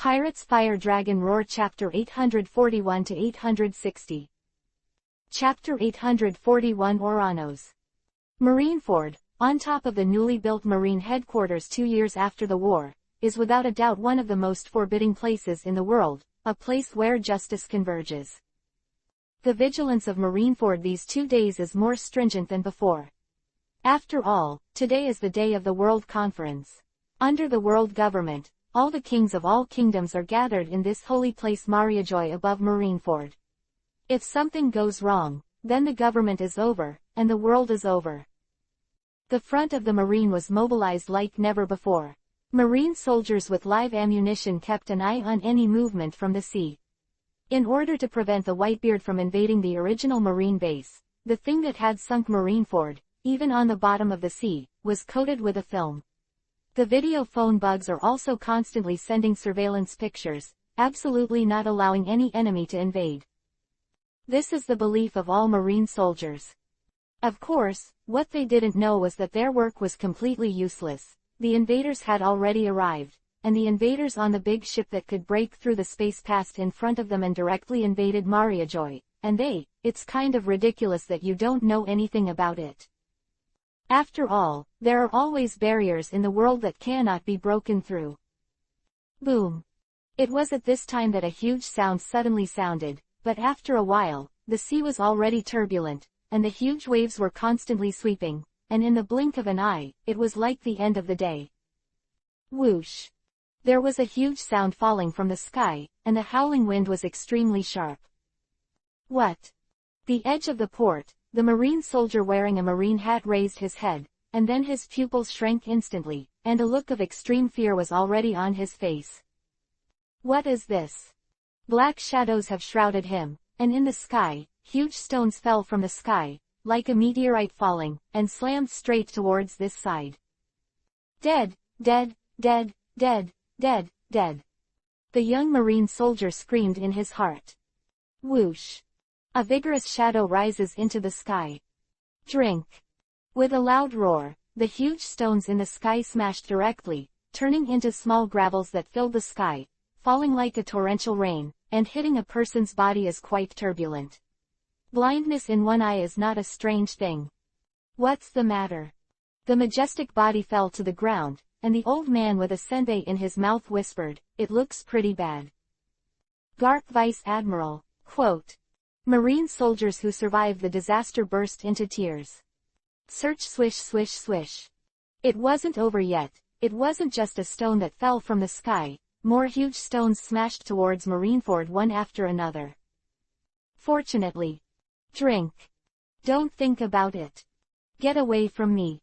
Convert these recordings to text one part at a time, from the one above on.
Pirates Fire Dragon Roar Chapter 841 to 860. Chapter 841 Oranos. Marineford, on top of the newly built Marine headquarters 2 years after the war, is without a doubt one of the most forbidding places in the world, a place where justice converges. The vigilance of Marineford these 2 days is more stringent than before. After all, today is the day of the World Conference. Under the world government, all the kings of all kingdoms are gathered in this holy place Mariajoy above Marineford. If something goes wrong, then the government is over, and the world is over. The front of the marine was mobilized like never before. Marine soldiers with live ammunition kept an eye on any movement from the sea. In order to prevent the Whitebeard from invading the original marine base, the thing that had sunk Marineford, even on the bottom of the sea, was coated with a film. The video phone bugs are also constantly sending surveillance pictures, absolutely not allowing any enemy to invade. This is the belief of all marine soldiers. Of course, what they didn't know was that their work was completely useless. The invaders had already arrived, and the invaders on the big ship that could break through the space passed in front of them and directly invaded Mariajoy, and it's kind of ridiculous that you don't know anything about it. After all, there are always barriers in the world that cannot be broken through. Boom. It was at this time that a huge sound suddenly sounded, but after a while, the sea was already turbulent, and the huge waves were constantly sweeping, and in the blink of an eye, it was like the end of the day. Whoosh. There was a huge sound falling from the sky, and the howling wind was extremely sharp. What? The edge of the port. The marine soldier wearing a marine hat raised his head, and then his pupils shrank instantly, and a look of extreme fear was already on his face. What is this? Black shadows have shrouded him, and in the sky, huge stones fell from the sky, like a meteorite falling, and slammed straight towards this side. Dead, dead, dead, dead, dead, dead. The young marine soldier screamed in his heart. Whoosh. A vigorous shadow rises into the sky. Drink. With a loud roar, the huge stones in the sky smashed directly, turning into small gravels that filled the sky, falling like a torrential rain, and hitting a person's body is quite turbulent. Blindness in one eye is not a strange thing. What's the matter? The majestic body fell to the ground, and the old man with a senbei in his mouth whispered, "It looks pretty bad." Garp Vice Admiral, quote. Marine soldiers who survived the disaster burst into tears. Search swish swish swish. It wasn't over yet. It wasn't just a stone that fell from the sky. More huge stones smashed towards Marineford one after another. Fortunately. Drink. Don't think about it. Get away from me.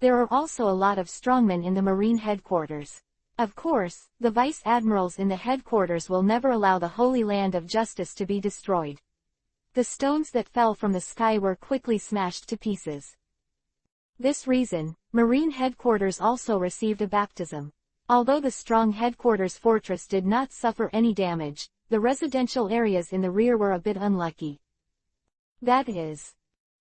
There are also a lot of strongmen in the Marine headquarters. Of course, the vice admirals in the headquarters will never allow the Holy Land of Justice to be destroyed. The stones that fell from the sky were quickly smashed to pieces. This reason, Marine headquarters also received a baptism. Although the strong headquarters fortress did not suffer any damage, the residential areas in the rear were a bit unlucky. That is.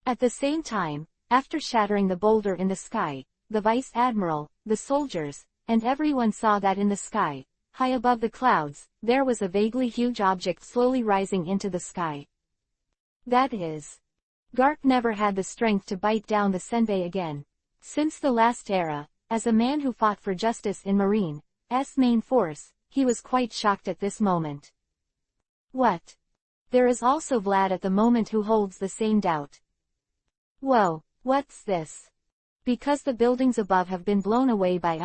At the same time, after shattering the boulder in the sky, the vice admiral, the soldiers, and everyone saw that in the sky, high above the clouds, there was a vaguely huge object slowly rising into the sky. That is. Garp never had the strength to bite down the senbei again. Since the last era, as a man who fought for justice in Marine's main force, he was quite shocked at this moment. What? There is also Vlad at the moment who holds the same doubt. Whoa, what's this? Because the buildings above have been blown away by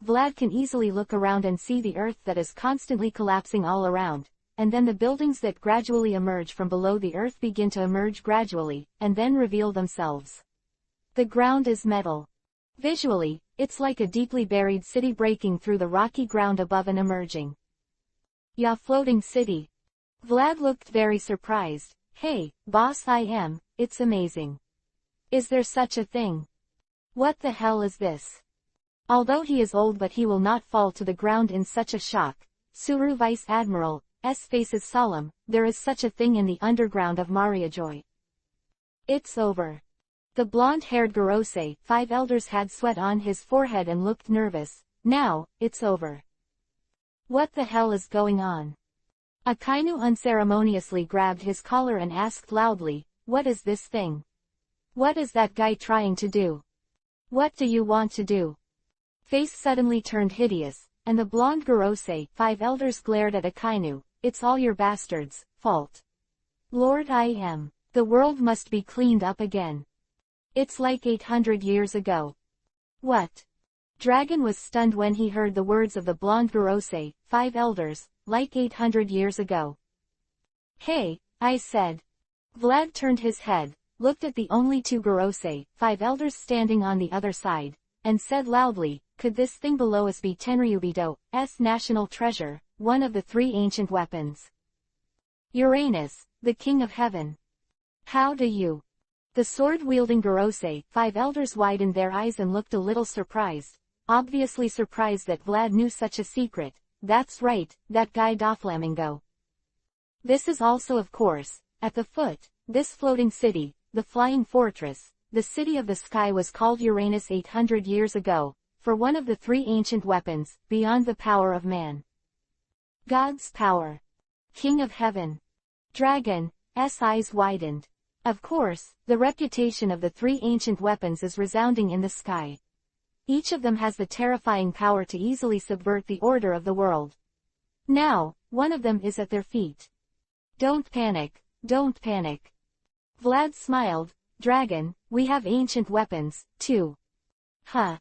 Vlad can easily look around and see the earth that is constantly collapsing all around. And then the buildings that gradually emerge from below the earth begin to emerge gradually, and then reveal themselves. The ground is metal. Visually, it's like a deeply buried city breaking through the rocky ground above and emerging. Ya floating city. Vlad looked very surprised. Hey, boss, it's amazing. Is there such a thing? What the hell is this? Although he is old but he will not fall to the ground in such a shock. Suru Vice Admiral, face is solemn. There is such a thing in the underground of Mariajoy. It's over. The blonde-haired Gorosei, 5 elders had sweat on his forehead and looked nervous. Now, it's over. What the hell is going on? Akainu unceremoniously grabbed his collar and asked loudly, what is this thing? What is that guy trying to do? What do you want to do? Face suddenly turned hideous, and the blonde Gorosei, 5 elders glared at Akainu. It's all your bastards' fault. Lord I am. The world must be cleaned up again. It's like 800 years ago. What? Dragon was stunned when he heard the words of the blonde Gorosei, 5 elders, like 800 years ago. Hey, I said. Vlad turned his head, looked at the only 2 Gorosei, 5 elders standing on the other side, and said loudly, could this thing below us be Tenryubido's national treasure, one of the 3 ancient weapons? Uranus, the king of heaven. How do you? The sword-wielding Gorosei, 5 elders widened their eyes and looked a little surprised, obviously surprised that Vlad knew such a secret. That's right, that guy Doflamingo. This is also of course, at the foot, this floating city, the flying fortress, the city of the sky was called Uranus 800 years ago, for one of the 3 ancient weapons, beyond the power of man. God's power. King of heaven. Dragon's eyes widened. Of course, the reputation of the 3 ancient weapons is resounding in the sky. Each of them has the terrifying power to easily subvert the order of the world. Now, one of them is at their feet. Don't panic, don't panic. Vlad smiled. Dragon, we have ancient weapons, too. Huh.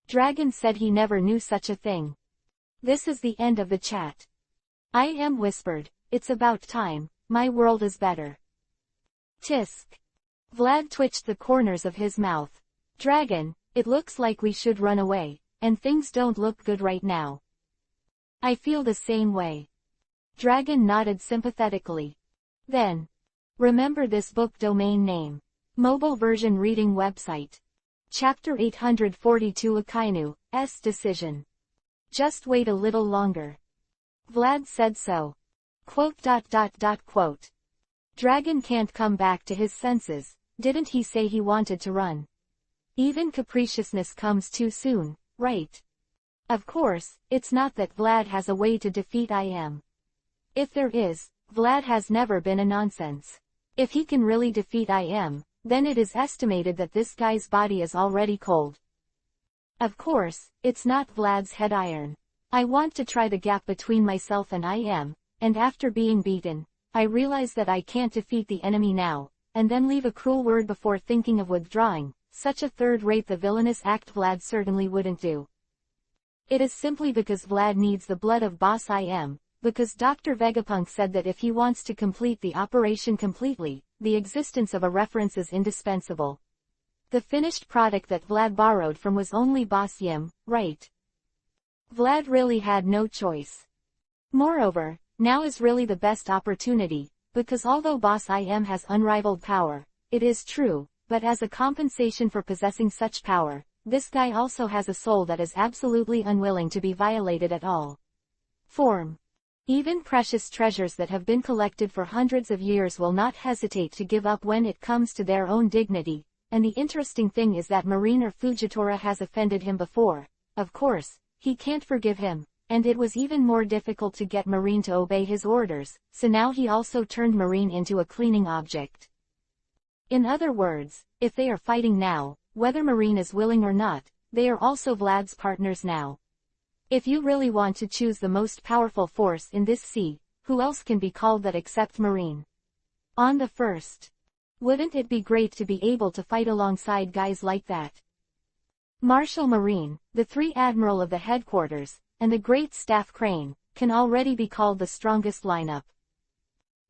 Dragon said he never knew such a thing. This is the end of the chat. I am whispered, it's about time, my world is better. Tisk. Vlad twitched the corners of his mouth. Dragon, it looks like we should run away, and things don't look good right now. I feel the same way. Dragon nodded sympathetically. Then. Remember this book domain name. Mobile version reading website. Chapter 842 Akainu's decision. Just wait a little longer. Vlad said so. Quote. Dragon can't come back to his senses, didn't he say he wanted to run? Even capriciousness comes too soon, right? Of course, it's not that Vlad has a way to defeat I am. If there is, Vlad has never been a nonsense. If he can really defeat I am, then it is estimated that this guy's body is already cold. Of course, it's not Vlad's head iron. I want to try the gap between myself and I am, and after being beaten, I realize that I can't defeat the enemy now, and then leave a cruel word before thinking of withdrawing. Such a third-rate the villainous act Vlad certainly wouldn't do. It is simply because Vlad needs the blood of Boss I am, because Dr. Vegapunk said that if he wants to complete the operation completely, the existence of a reference is indispensable. The finished product that Vlad borrowed from was only Boss Yim, right? Vlad really had no choice. Moreover, now is really the best opportunity, because although Boss I am has unrivaled power, it is true, but as a compensation for possessing such power, this guy also has a soul that is absolutely unwilling to be violated at all. Form. Even precious treasures that have been collected for hundreds of years will not hesitate to give up when it comes to their own dignity, and the interesting thing is that Mariner Fujitora has offended him before. Of course, he can't forgive him, and it was even more difficult to get Marine to obey his orders, so now he also turned Marine into a cleaning object. In other words, if they are fighting now, whether Marine is willing or not, they are also Vlad's partners now. If you really want to choose the most powerful force in this sea, who else can be called that except Marine? On the first. Wouldn't it be great to be able to fight alongside guys like that? Marshal Marine, the 3 Admiral of the headquarters, and the Great Staff Crane, can already be called the strongest lineup.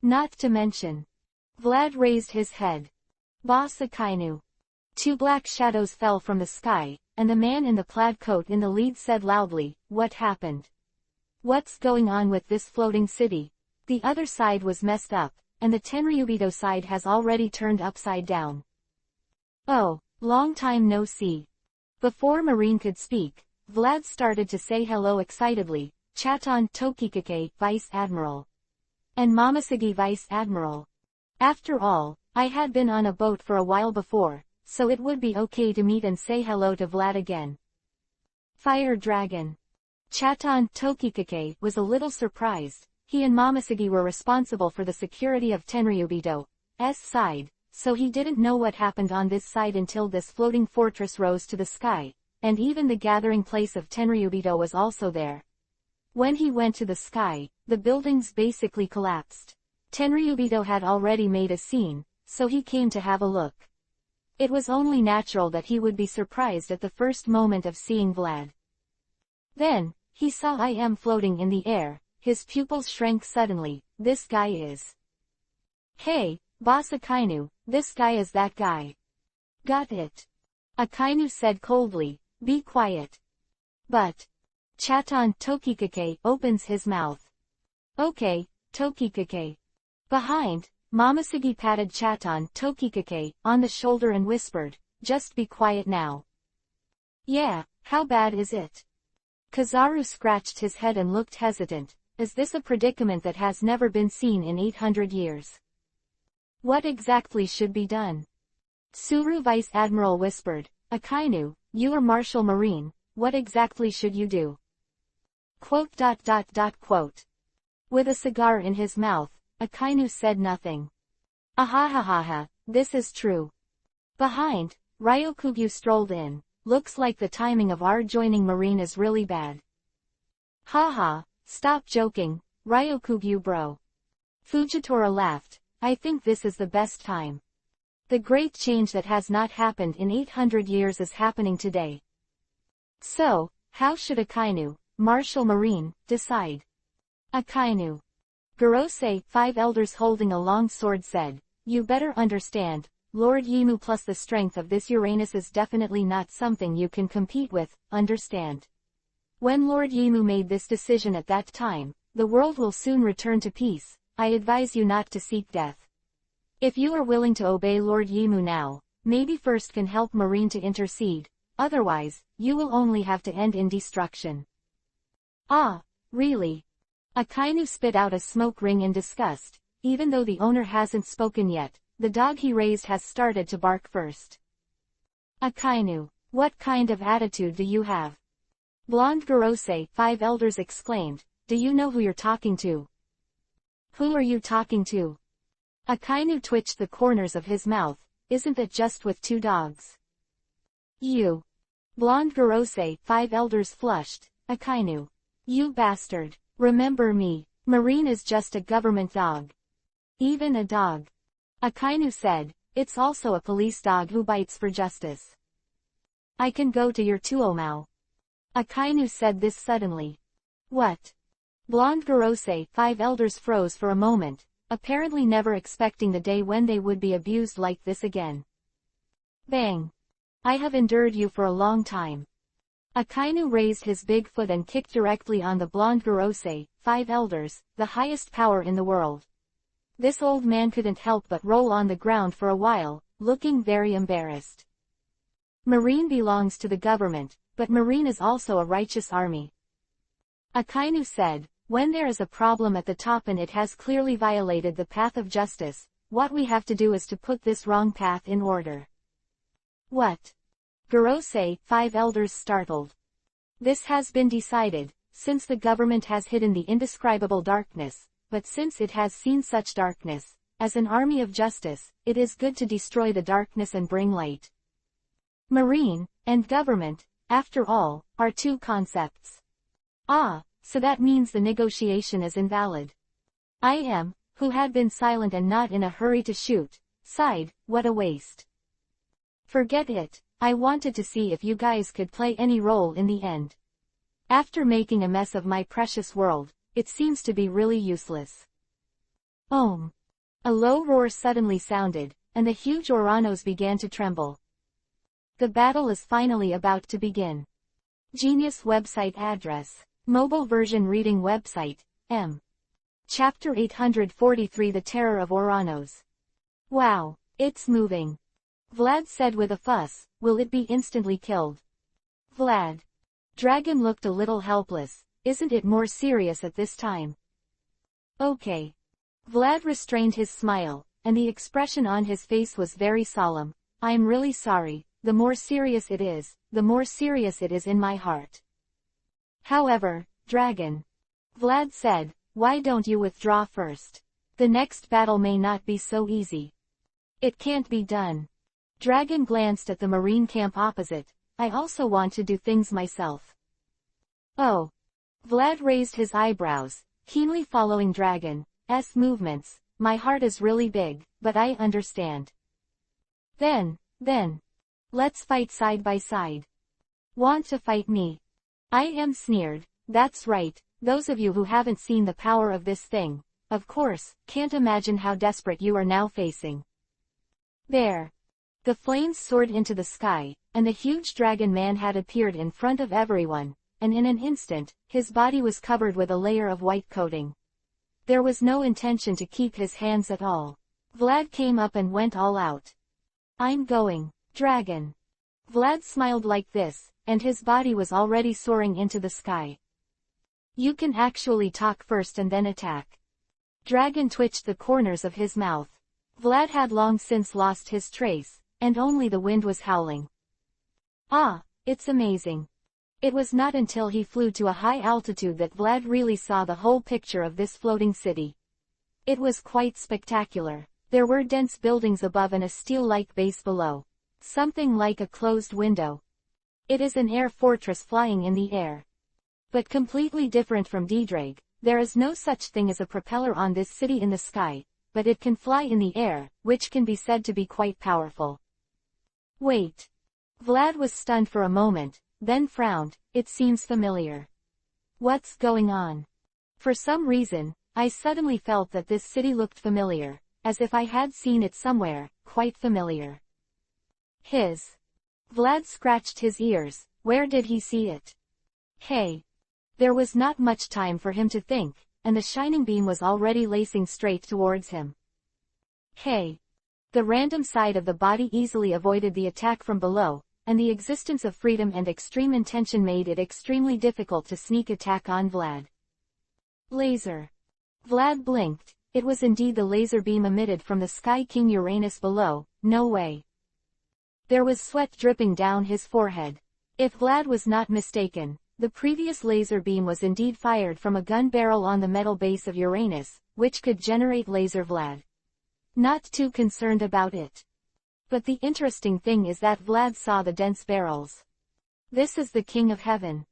Not to mention. Vlad raised his head. Boss Akainu. 2 black shadows fell from the sky, and the man in the plaid coat in the lead said loudly, "What happened? What's going on with this floating city?" The other side was messed up, and the Tenryubido side has already turned upside down. Oh, long time no see. Before Marine could speak, Vlad started to say hello excitedly, Chaton Tokikake, Vice Admiral. And Mamasagi, Vice Admiral. After all, I had been on a boat for a while before, so it would be okay to meet and say hello to Vlad again. Fire Dragon. Chaton Tokikake was a little surprised. He and Momosugi were responsible for the security of Tenryubido's side, so he didn't know what happened on this side until this floating fortress rose to the sky, and even the gathering place of Tenryubido was also there. When he went to the sky, the buildings basically collapsed. Tenryubido had already made a scene, so he came to have a look. It was only natural that he would be surprised at the first moment of seeing Vlad. Then, he saw I am floating in the air, his pupils shrank suddenly. This guy is. Hey, boss Akainu, this guy is that guy. Got it. Akainu said coldly, be quiet. But. Chaton Tokikake opens his mouth. Okay, Tokikake. Behind, Momosugi patted Chaton Tokikake on the shoulder and whispered, just be quiet now. Yeah, how bad is it? Kizaru scratched his head and looked hesitant. Is this a predicament that has never been seen in 800 years? What exactly should be done? Tsuru Vice Admiral whispered, Akainu, you are Marshal Marine, what exactly should you do? Quote. With a cigar in his mouth, Akainu said nothing. Ahahaha, this is true. Behind, Ryokugyu strolled in. Looks like the timing of our joining Marine is really bad. Haha, stop joking, Ryokugyu bro. Fujitora laughed, I think this is the best time. The great change that has not happened in 800 years is happening today. So, how should Akainu, Marshal Marine, decide? Akainu. Gorosei, 5 elders holding a long sword said, you better understand, Lord Yimu plus the strength of this Uranus is definitely not something you can compete with, understand. When Lord Yimu made this decision at that time, the world will soon return to peace, I advise you not to seek death. If you are willing to obey Lord Yimu now, maybe first can help Marine to intercede, otherwise, you will only have to end in destruction. Ah, really? Akainu spit out a smoke ring in disgust, even though the owner hasn't spoken yet. The dog he raised has started to bark first. Akainu, what kind of attitude do you have? Blonde Gorosei, 5 elders exclaimed, do you know who you're talking to? Who are you talking to? Akainu twitched the corners of his mouth, isn't that just with 2 dogs? You. Blonde Gorosei, 5 elders flushed, Akainu. You bastard, remember me, Marine is just a government dog. Even a dog. Akainu said, it's also a police dog who bites for justice. I can go to your Tuomao. Akainu said this suddenly. What? Blonde Gorosei, 5 elders froze for a moment, apparently never expecting the day when they would be abused like this again. Bang. I have endured you for a long time. Akainu raised his big foot and kicked directly on the blonde Gorosei, 5 elders, the highest power in the world. This old man couldn't help but roll on the ground for a while, looking very embarrassed. Marine belongs to the government, but Marine is also a righteous army. Akainu said, when there is a problem at the top and it has clearly violated the path of justice, what we have to do is to put this wrong path in order. What? Gorosei, 5 elders startled. This has been decided, since the government has hidden the indescribable darkness. But since it has seen such darkness, as an army of justice, it is good to destroy the darkness and bring light. Marine, and government, after all, are 2 concepts. Ah, so that means the negotiation is invalid. I am, who had been silent and not in a hurry to shoot, sighed, what a waste. Forget it, I wanted to see if you guys could play any role in the end. After making a mess of my precious world, it seems to be really useless. Ohm. A low roar suddenly sounded, and the huge Oranos began to tremble. The battle is finally about to begin. Genius website address. Mobile version reading website, M. Chapter 843 The Terror of Oranos. Wow, it's moving. Vlad said with a fuss, will it be instantly killed? Vlad. Dragon looked a little helpless. Isn't it more serious at this time? Okay. Vlad restrained his smile, and the expression on his face was very solemn. I'm really sorry, the more serious it is in my heart. However, Dragon. Vlad said, why don't you withdraw first? The next battle may not be so easy. It can't be done. Dragon glanced at the marine camp opposite. I also want to do things myself. Oh. Vlad raised his eyebrows, keenly following Dragon's movements. My heart is really big, but I understand. Then, let's fight side by side. Want to fight me? I am sneered. That's right, those of you who haven't seen the power of this thing, of course, can't imagine how desperate you are now facing. There. The flames soared into the sky, and the huge dragon man had appeared in front of everyone, and in an instant, his body was covered with a layer of white coating. There was no intention to keep his hands at all. Vlad came up and went all out. I'm going, Dragon. Vlad smiled like this, and his body was already soaring into the sky. You can actually talk first and then attack. Dragon twitched the corners of his mouth. Vlad had long since lost his trace, and only the wind was howling. Ah, it's amazing. It was not until he flew to a high altitude that Vlad really saw the whole picture of this floating city. It was quite spectacular. There were dense buildings above and a steel-like base below. Something like a closed window. It is an air fortress flying in the air. But completely different from Dreg, there is no such thing as a propeller on this city in the sky, but it can fly in the air, which can be said to be quite powerful. Wait. Vlad was stunned for a moment, then frowned. It seems familiar. What's going on? For some reason, I suddenly felt that this city looked familiar, as if I had seen it somewhere, quite familiar. Vlad scratched his ears. Where did he see it? Hey. There was not much time for him to think, and the shining beam was already lacing straight towards him. Hey. The random side of the body easily avoided the attack from below, and the existence of freedom and extreme intention made it extremely difficult to sneak attack on Vlad. Laser. Vlad blinked. It was indeed the laser beam emitted from the Sky King Uranus below. No way. There was sweat dripping down his forehead. If Vlad was not mistaken, the previous laser beam was indeed fired from a gun barrel on the metal base of Uranus, which could generate laser. Vlad. Not too concerned about it. But the interesting thing is that Vlad saw the dense barrels. This is the King of Heaven.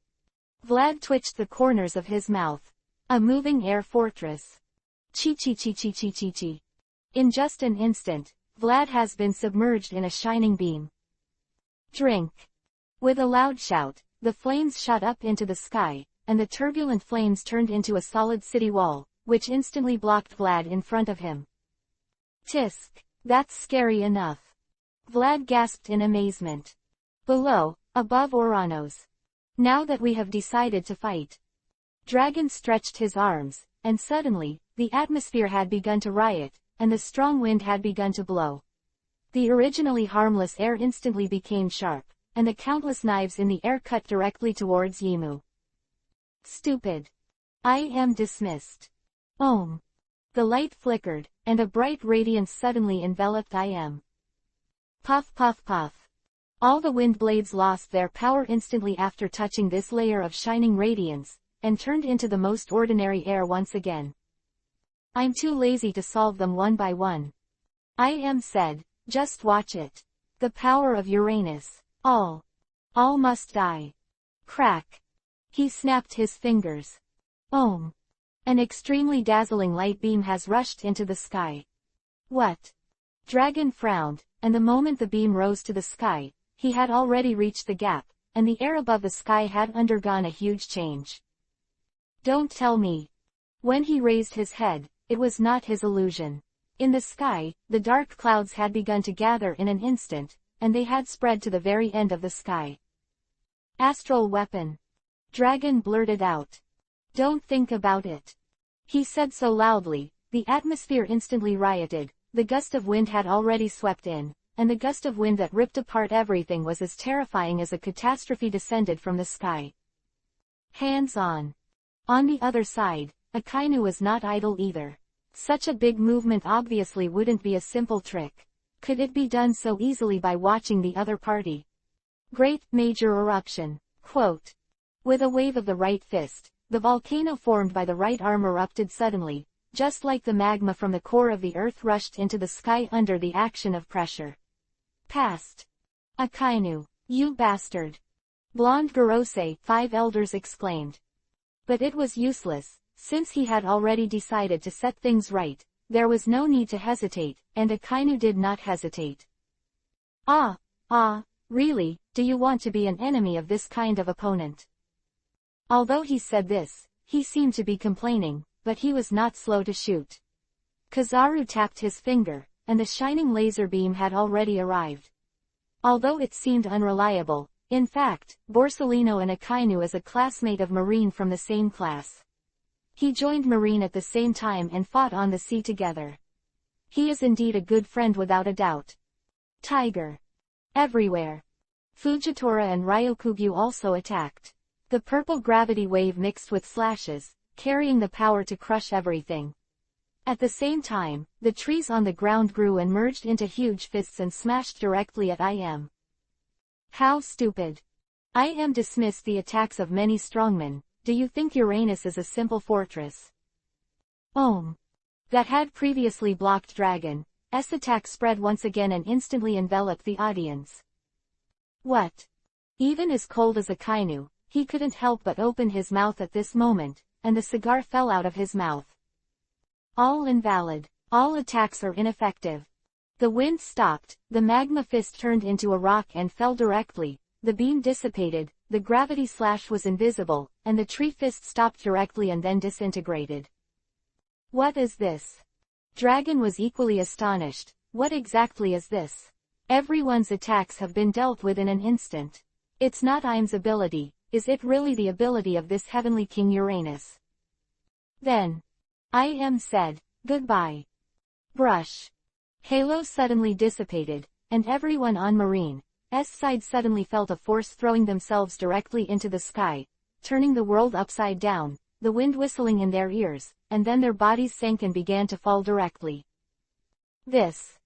Vlad twitched the corners of his mouth. A moving air fortress. Chi. In just an instant, Vlad has been submerged in a shining beam. Drink. With a loud shout, the flames shot up into the sky, and the turbulent flames turned into a solid city wall, which instantly blocked Vlad in front of him. Tisk. That's scary enough. Vlad gasped in amazement. Below, above Oranos. Now that we have decided to fight. Dragon stretched his arms, and suddenly, the atmosphere had begun to riot, and the strong wind had begun to blow. The originally harmless air instantly became sharp, and the countless knives in the air cut directly towards Yimu. Stupid. I am dismissed. Om. The light flickered, and a bright radiance suddenly enveloped Im. Puff puff puff. All the wind blades lost their power instantly after touching this layer of shining radiance, and turned into the most ordinary air once again. I'm too lazy to solve them one by one. Im said, just watch it. The power of Uranus. All must die. Crack. He snapped his fingers. Om. An extremely dazzling light beam has rushed into the sky. What? Dragon frowned, and the moment the beam rose to the sky, he had already reached the gap, and the air above the sky had undergone a huge change. Don't tell me. When he raised his head, it was not his illusion. In the sky, the dark clouds had begun to gather in an instant, and they had spread to the very end of the sky. Astral weapon. Dragon blurted out. Don't think about it. He said so loudly, the atmosphere instantly rioted. The gust of wind had already swept in, and the gust of wind that ripped apart everything was as terrifying as a catastrophe descended from the sky. Hands on. On the other side, Akainu was not idle either. Such a big movement obviously wouldn't be a simple trick. Could it be done so easily by watching the other party? Great major eruption. Quote. With a wave of the right fist, the volcano formed by the right arm erupted suddenly, just like the magma from the core of the earth rushed into the sky under the action of pressure. Past. Akainu, you bastard! Blonde Gorose, 5 elders exclaimed. But it was useless, since he had already decided to set things right. There was no need to hesitate, and Akainu did not hesitate. Really, do you want to be an enemy of this kind of opponent? Although he said this, he seemed to be complaining, but he was not slow to shoot. Kizaru tapped his finger, and the shining laser beam had already arrived. Although it seemed unreliable, in fact, Borsellino and Akainu is a classmate of Marine from the same class. He joined Marine at the same time and fought on the sea together. He is indeed a good friend without a doubt. Tiger. Everywhere. Fujitora and Ryokugyu also attacked. The purple gravity wave mixed with slashes, carrying the power to crush everything. At the same time, the trees on the ground grew and merged into huge fists and smashed directly at IM. How stupid. IM dismissed the attacks of many strongmen. Do you think Uranus is a simple fortress? That had previously blocked Dragon's attack spread once again and instantly enveloped the audience. What? Even as cold as Akainu, he couldn't help but open his mouth at this moment, and the cigar fell out of his mouth. All invalid. All attacks are ineffective. The wind stopped, the magma fist turned into a rock and fell directly, the beam dissipated, the gravity slash was invisible, and the tree fist stopped directly and then disintegrated. What is this? Dragon was equally astonished. What exactly is this? Everyone's attacks have been dealt with in an instant. It's not IM's ability, is it really the ability of this heavenly king Uranus? Then. IM said, goodbye. Brush. Halo suddenly dissipated, and everyone on Marine's side suddenly felt a force throwing themselves directly into the sky, turning the world upside down, the wind whistling in their ears, and then their bodies sank and began to fall directly. This.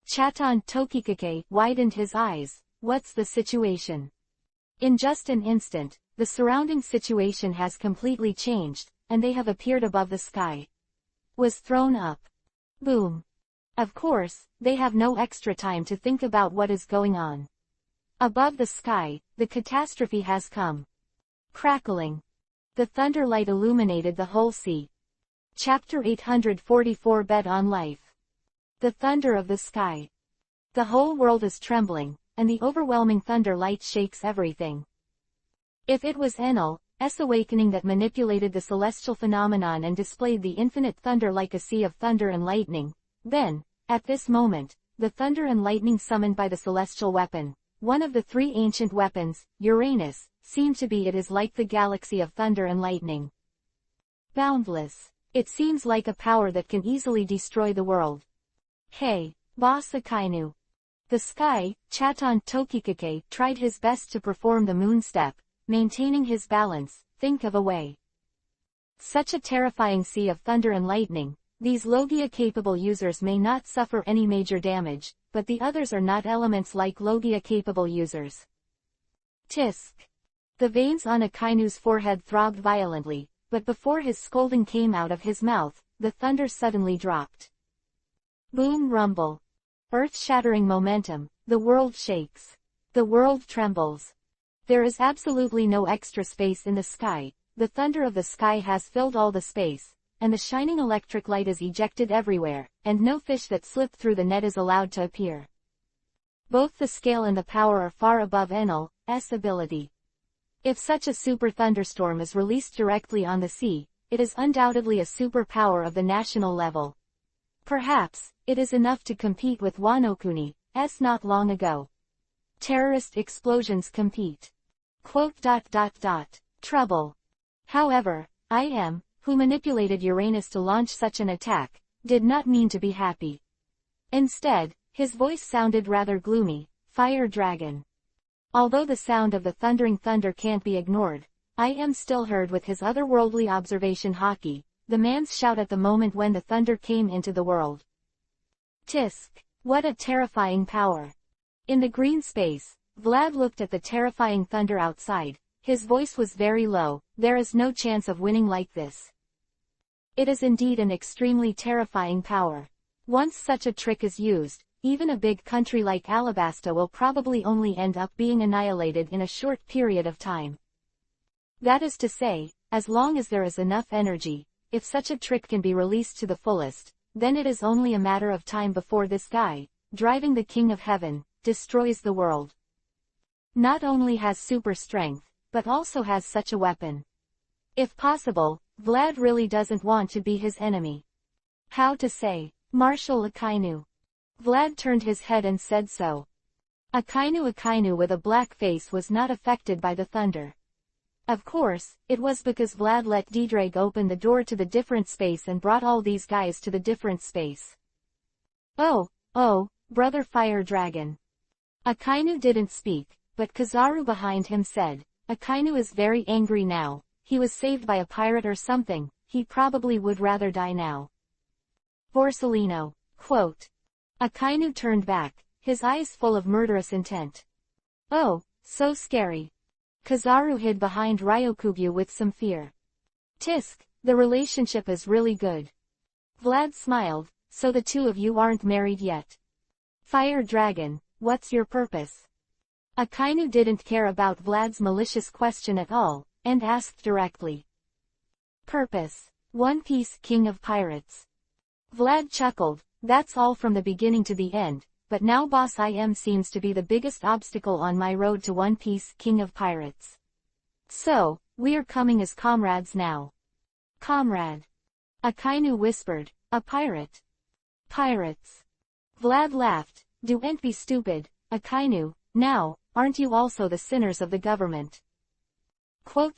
Chaton Tokikake widened his eyes. What's the situation? In just an instant, the surrounding situation has completely changed, and they have appeared above the sky. Was thrown up. Boom. Of course, they have no extra time to think about what is going on. Above the sky, the catastrophe has come. Crackling. The thunder light illuminated the whole sea. Chapter 844 Bet on Life. The thunder of the sky. The whole world is trembling, and the overwhelming thunder light shakes everything. If it was Enel's awakening that manipulated the celestial phenomenon and displayed the infinite thunder like a sea of thunder and lightning, then, at this moment, the thunder and lightning summoned by the celestial weapon, one of the 3 ancient weapons, Uranus, seemed to be it is like the galaxy of thunder and lightning. Boundless. It seems like a power that can easily destroy the world. Hey, boss Akainu. The sky, Chaton Tokikake, tried his best to perform the moon step, maintaining his balance. Think of a way. Such a terrifying sea of thunder and lightning, these Logia-capable users may not suffer any major damage, but the others are not elements like Logia-capable users. Tisk. The veins on Akainu's forehead throbbed violently, but before his scolding came out of his mouth, the thunder suddenly dropped. Boom rumble. Earth-shattering momentum, the world shakes. The world trembles. There is absolutely no extra space in the sky, the thunder of the sky has filled all the space, and the shining electric light is ejected everywhere, and no fish that slipped through the net is allowed to appear. Both the scale and the power are far above Enel's ability. If such a super thunderstorm is released directly on the sea, it is undoubtedly a superpower of the national level. Perhaps, it is enough to compete with Wanokuni's not long ago. Terrorist explosions compete. Trouble. However, IM, who manipulated Uranus to launch such an attack, did not mean to be happy. Instead, his voice sounded rather gloomy. Fire Dragon. Although the sound of the thundering thunder can't be ignored, IM still heard with his otherworldly observation Haki, the man's shout at the moment when the thunder came into the world. Tisk. What a terrifying power. In the green space, Vlad looked at the terrifying thunder outside, His voice was very low. There is no chance of winning like this. It is indeed an extremely terrifying power. Once such a trick is used, even a big country like Alabasta will probably only end up being annihilated in a short period of time. That is to say, as long as there is enough energy, if such a trick can be released to the fullest, then it is only a matter of time before this guy, driving the King of Heaven, destroys the world. Not only has super strength, but also has such a weapon. If possible, Vlad really doesn't want to be his enemy. How to say, Marshal Akainu. Vlad turned his head and said so. Akainu with a black face was not affected by the thunder. Of course, it was because Vlad let Ddraig open the door to the different space and brought all these guys to the different space. Oh, brother Fire Dragon. Akainu didn't speak, but Kizaru behind him said, Akainu is very angry now. He was saved by a pirate or something, he probably would rather die now. Borsellino, quote. Akainu turned back, his eyes full of murderous intent. Oh, so scary. Kizaru hid behind Ryokugyu with some fear. Tisk, the relationship is really good. Vlad smiled, so the two of you aren't married yet. Fire Dragon, what's your purpose? Akainu didn't care about Vlad's malicious question at all, and asked directly. Purpose. One Piece King of Pirates. Vlad chuckled, that's all from the beginning to the end, but now Boss IM seems to be the biggest obstacle on my road to One Piece King of Pirates. So, we're coming as comrades now. Comrade. Akainu whispered, a pirate. Pirates. Vlad laughed, don't be stupid, Akainu, now, aren't you also the sinners of the government? Quote.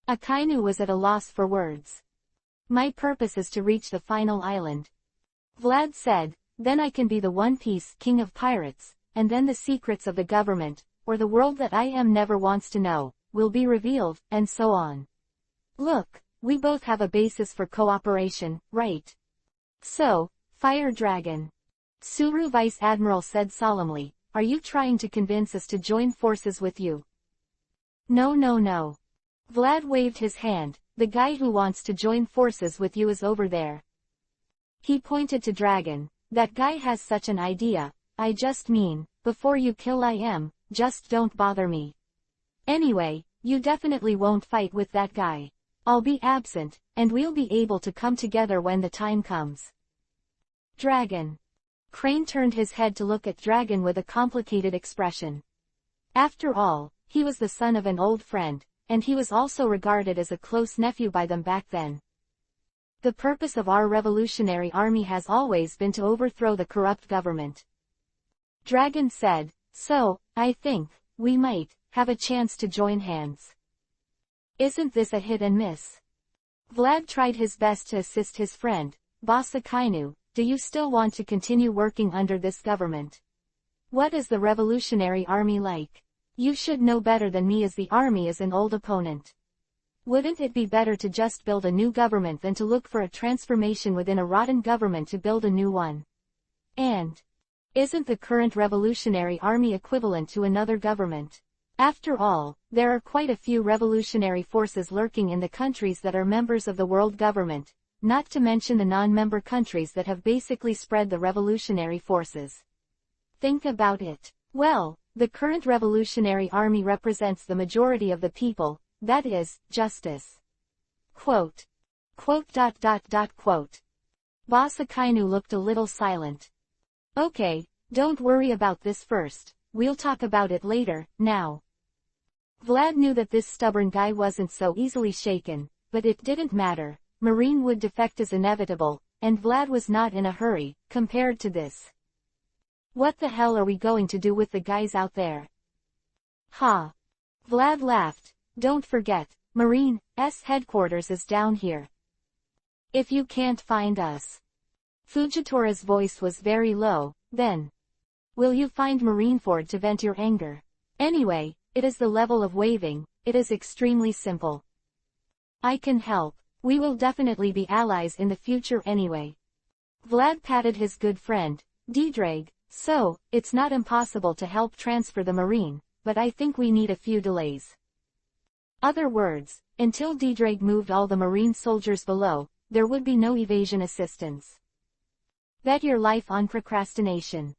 Akainu was at a loss for words. My purpose is to reach the final island. Vlad said, then I can be the One Piece King of Pirates, and then the secrets of the government, or the world that I am never wants to know, will be revealed, and so on. Look, we both have a basis for cooperation, right? So, Fire Dragon. Suru Vice Admiral said solemnly, are you trying to convince us to join forces with you? No. Vlad waved his hand, the guy who wants to join forces with you is over there. He pointed to Dragon, that guy has such an idea, I just mean, before you kill IM, just don't bother me. Anyway, you definitely won't fight with that guy. I'll be absent, and we'll be able to come together when the time comes. Dragon. Crane turned his head to look at Dragon with a complicated expression. After all, he was the son of an old friend, and he was also regarded as a close nephew by them back then. The purpose of our revolutionary army has always been to overthrow the corrupt government. Dragon said, so, I think, we might have a chance to join hands. Isn't this a hit and miss? Vlad tried his best to assist his friend, Boss Akainu, do you still want to continue working under this government? What is the revolutionary army like? You should know better than me as the army is an old opponent. Wouldn't it be better to just build a new government than to look for a transformation within a rotten government to build a new one? And isn't the current revolutionary army equivalent to another government? After all, there are quite a few revolutionary forces lurking in the countries that are members of the world government, not to mention the non-member countries that have basically spread the revolutionary forces. Think about it. Well, the current revolutionary army represents the majority of the people, that is, justice. Quote. Boss Akainu looked a little silent. Okay, don't worry about this first, we'll talk about it later, now. Vlad knew that this stubborn guy wasn't so easily shaken, but it didn't matter, Marine would defect is inevitable, and Vlad was not in a hurry, compared to this. What the hell are we going to do with the guys out there? Ha! Vlad laughed, don't forget, Marine's headquarters is down here. If you can't find us. Fujitora's voice was very low, then. Will you find Marineford to vent your anger? Anyway, it is the level of waving, it is extremely simple. I can help, we will definitely be allies in the future anyway. Vlad patted his good friend, Ddraig, so, it's not impossible to help transfer the Marine, but I think we need a few delays. Other words, until Ddraig moved all the marine soldiers below, there would be no evasion assistance. Bet your life on procrastination.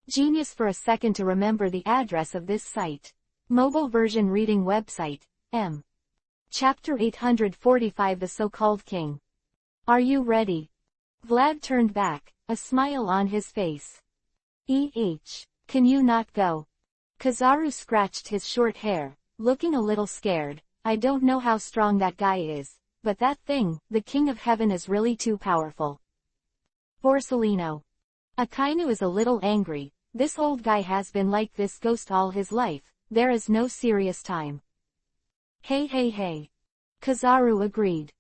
Genius for a second to remember the address of this site. Mobile version reading website, M. Chapter 845 The So-Called King. Are you ready? Vlad turned back, a smile on his face. Can you not go? Kizaru scratched his short hair, looking a little scared. I don't know how strong that guy is, but that thing, the King of Heaven, is really too powerful. Borsellino. Akainu is a little angry. This old guy has been like this ghost all his life. There is no serious time. Hey. Kizaru agreed.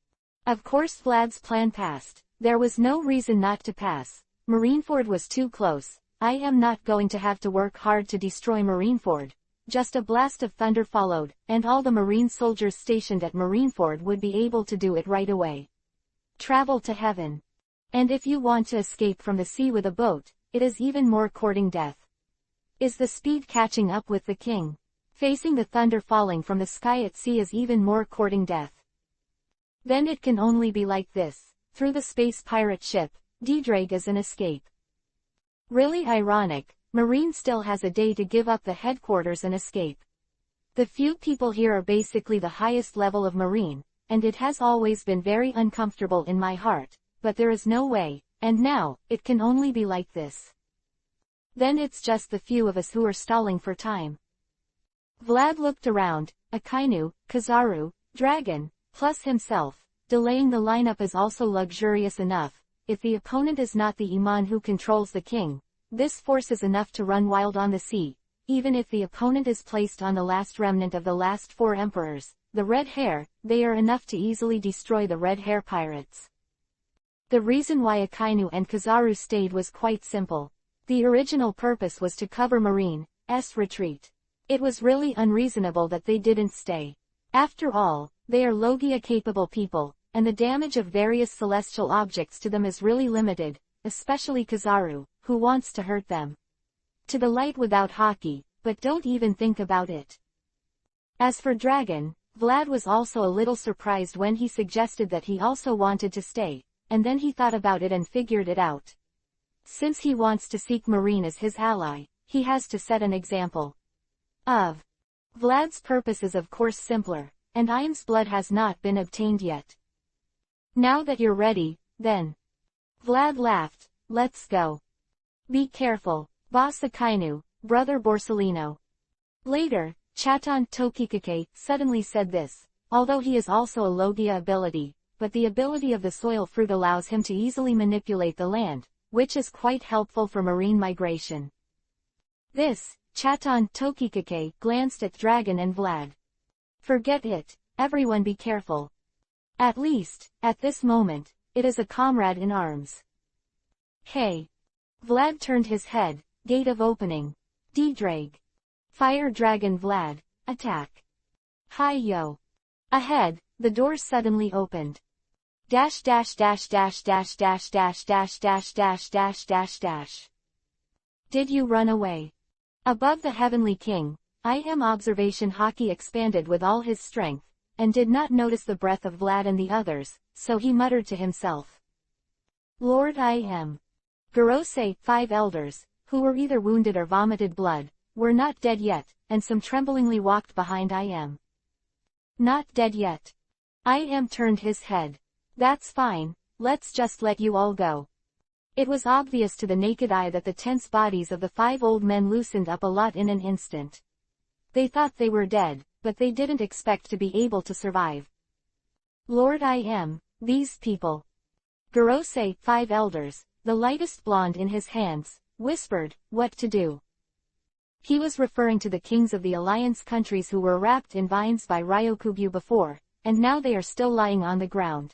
Of course Vlad's plan passed. There was no reason not to pass. Marineford was too close. I am not going to have to work hard to destroy Marineford. Just a blast of thunder followed, and all the marine soldiers stationed at Marineford would be able to do it right away. Travel to heaven. And if you want to escape from the sea with a boat, it is even more courting death. Is the speed catching up with the king? Facing the thunder falling from the sky at sea is even more courting death. Then it can only be like this. Through the space pirate ship, Ddraig is an escape. Really ironic, Marine still has a day to give up the headquarters and escape. The few people here are basically the highest level of Marine, and it has always been very uncomfortable in my heart, but there is no way, and now, it can only be like this. Then it's just the few of us who are stalling for time. Vlad looked around, Akainu, Kizaru, Dragon, plus himself. Delaying the lineup is also luxurious enough. If the opponent is not the Iman who controls the king, this force is enough to run wild on the sea. Even if the opponent is placed on the last remnant of the last 4 emperors, the red hair, they are enough to easily destroy the red hair pirates. The reason why Akainu and Kizaru stayed was quite simple. The original purpose was to cover Marine's retreat. It was really unreasonable that they didn't stay. After all, they are Logia-capable people, and the damage of various celestial objects to them is really limited, especially Kizaru, who wants to hurt them. To the light without hockey, but don't even think about it. As for Dragon, Vlad was also a little surprised when he suggested that he also wanted to stay, and then he thought about it and figured it out. Since he wants to seek Marine as his ally, he has to set an example. Vlad's purpose is of course simpler, and Iam's blood has not been obtained yet. Now that you're ready, then. Vlad laughed, let's go. Be careful, Boss Akainu, Brother Borsellino. Later, Chatan Tokikake suddenly said this, although he is also a Logia ability, but the ability of the soil fruit allows him to easily manipulate the land, which is quite helpful for marine migration. This, Chatan Tokikake glanced at Dragon and Vlad. Forget it, everyone be careful. At least, at this moment, it is a comrade in arms. Hey. Vlad turned his head, gate of opening. Ddraig. Fire Dragon Vlad, attack. Hi yo. Ahead, the doors suddenly opened. Dash. Did you run away? Above the Heavenly King, I am observation hockey expanded with all his strength, and did not notice the breath of Vlad and the others, so he muttered to himself. Lord I am. Garose, 5 elders, who were either wounded or vomited blood, were not dead yet, and some tremblingly walked behind I am. Not dead yet. I am turned his head. That's fine, let's just let you all go. It was obvious to the naked eye that the tense bodies of the 5 old men loosened up a lot in an instant. They thought they were dead, but they didn't expect to be able to survive. Lord I am, these people. Garose, 5 elders, the lightest blonde in his hands, whispered, what to do. He was referring to the kings of the alliance countries who were wrapped in vines by Ryokugyu before, and now they are still lying on the ground.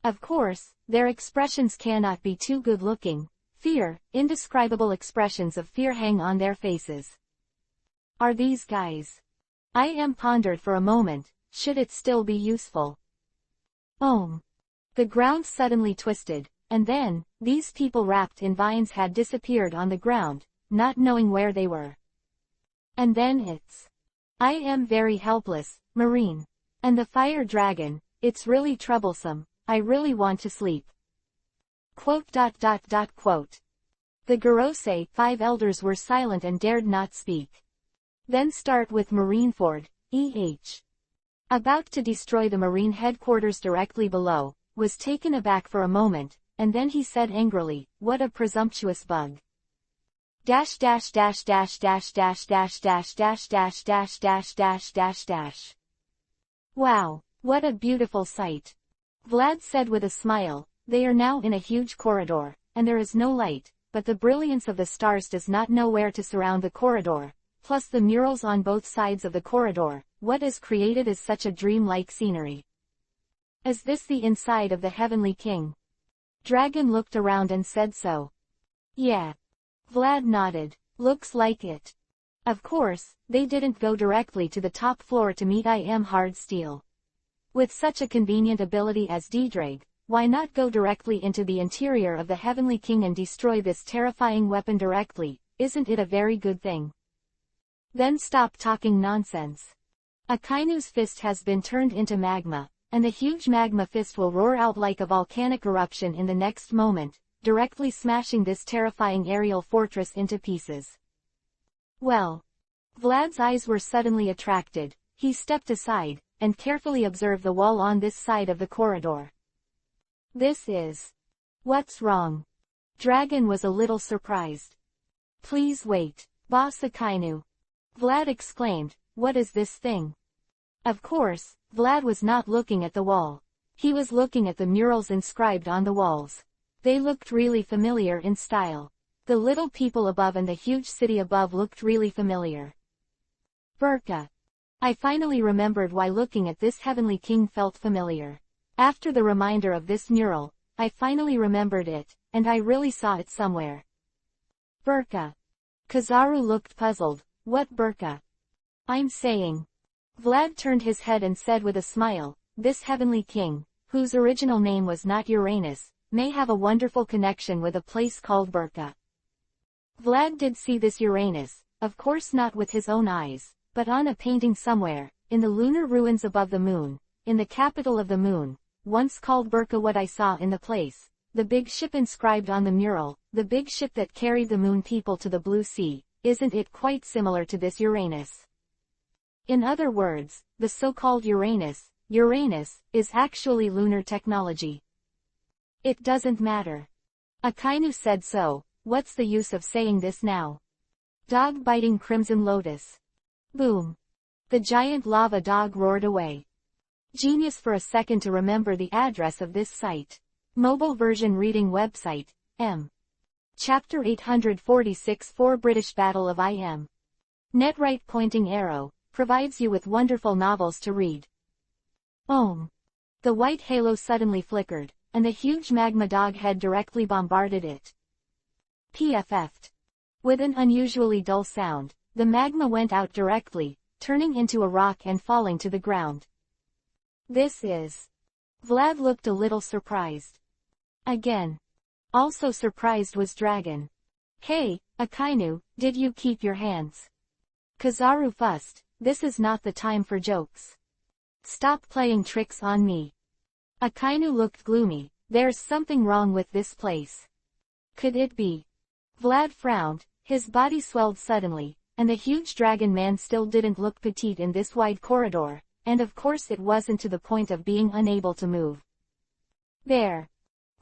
Of course, their expressions cannot be too good-looking. Fear, indescribable expressions of fear hang on their faces. Are these guys? I am pondered for a moment, should it still be useful? The ground suddenly twisted, and then, these people wrapped in vines had disappeared on the ground, not knowing where they were. And then it's, I am very helpless, Marine. And the fire dragon, it's really troublesome, I really want to sleep. Quote. The Gorosei, 5 elders were silent and dared not speak. Then start with Marineford, E.H. About to destroy the Marine headquarters directly below, was taken aback for a moment, and then he said angrily, what a presumptuous bug. Wow, what a beautiful sight. Vlad said with a smile, they are now in a huge corridor, and there is no light, but the brilliance of the stars does not know where to surround the corridor, plus the murals on both sides of the corridor, what is created is such a dream-like scenery. Is this the inside of the Heavenly King? Dragon looked around and said so. Yeah. Vlad nodded. Looks like it. Of course, they didn't go directly to the top floor to meet I Am Hard Steel. With such a convenient ability as D-Drag, why not go directly into the interior of the Heavenly King and destroy this terrifying weapon directly, isn't it a very good thing? Then stop talking nonsense. Akainu's fist has been turned into magma, and the huge magma fist will roar out like a volcanic eruption in the next moment, directly smashing this terrifying aerial fortress into pieces. Well. Vlad's eyes were suddenly attracted, he stepped aside, and carefully observed the wall on this side of the corridor. This is... What's wrong? Dragon was a little surprised. Please wait, Boss Akainu. Vlad exclaimed, what is this thing? Of course, Vlad was not looking at the wall. He was looking at the murals inscribed on the walls. They looked really familiar in style. The little people above and the huge city above looked really familiar. Burka. I finally remembered why looking at this Heavenly King felt familiar. After the reminder of this mural, I finally remembered it, and I really saw it somewhere. Burka. Kizaru looked puzzled. What Burka? I'm saying. Vlad turned his head and said with a smile, this Heavenly King, whose original name was not Uranus, may have a wonderful connection with a place called Burka. Vlad did see this Uranus, of course not with his own eyes, but on a painting somewhere, in the lunar ruins above the moon, in the capital of the moon, once called Burka. What I saw in the place, the big ship inscribed on the mural, the big ship that carried the moon people to the blue sea, isn't it quite similar to this Uranus? In other words, the so-called Uranus, is actually lunar technology. It doesn't matter. Akainu said so, what's the use of saying this now? Dog biting Crimson Lotus. Boom. The giant lava dog roared away. Genius for a second to remember the address of this site. Mobile version reading website, M. Chapter 846 4 British Battle of IM. Netright pointing arrow, provides you with wonderful novels to read. Ohm. The white halo suddenly flickered, and the huge magma dog head directly bombarded it. PFF'd. With an unusually dull sound, the magma went out directly, turning into a rock and falling to the ground. This is... Vlad looked a little surprised. Again. Also surprised was Dragon. Hey, Akainu, did you keep your hands? Kizaru fussed, this is not the time for jokes. Stop playing tricks on me. Akainu looked gloomy, there's something wrong with this place. Could it be? Vlad frowned, his body swelled suddenly, and the huge dragon man still didn't look petite in this wide corridor, and of course it wasn't to the point of being unable to move. There.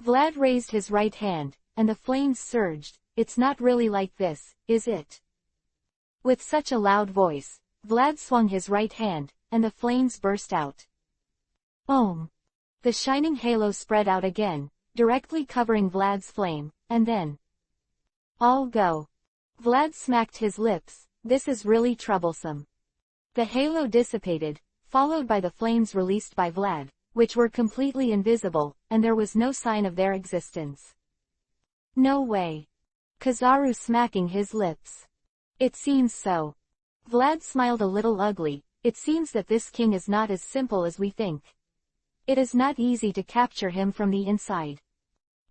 Vlad raised his right hand, and the flames surged. It's not really like this, is it? With such a loud voice, Vlad swung his right hand, and the flames burst out. Ohm. The shining halo spread out again, directly covering Vlad's flame, and then... All go. Vlad smacked his lips, this is really troublesome. The halo dissipated, followed by the flames released by Vlad, which were completely invisible, and there was no sign of their existence. No way. Kizaru smacking his lips. It seems so. Vlad smiled a little ugly, it seems that this king is not as simple as we think. It is not easy to capture him from the inside.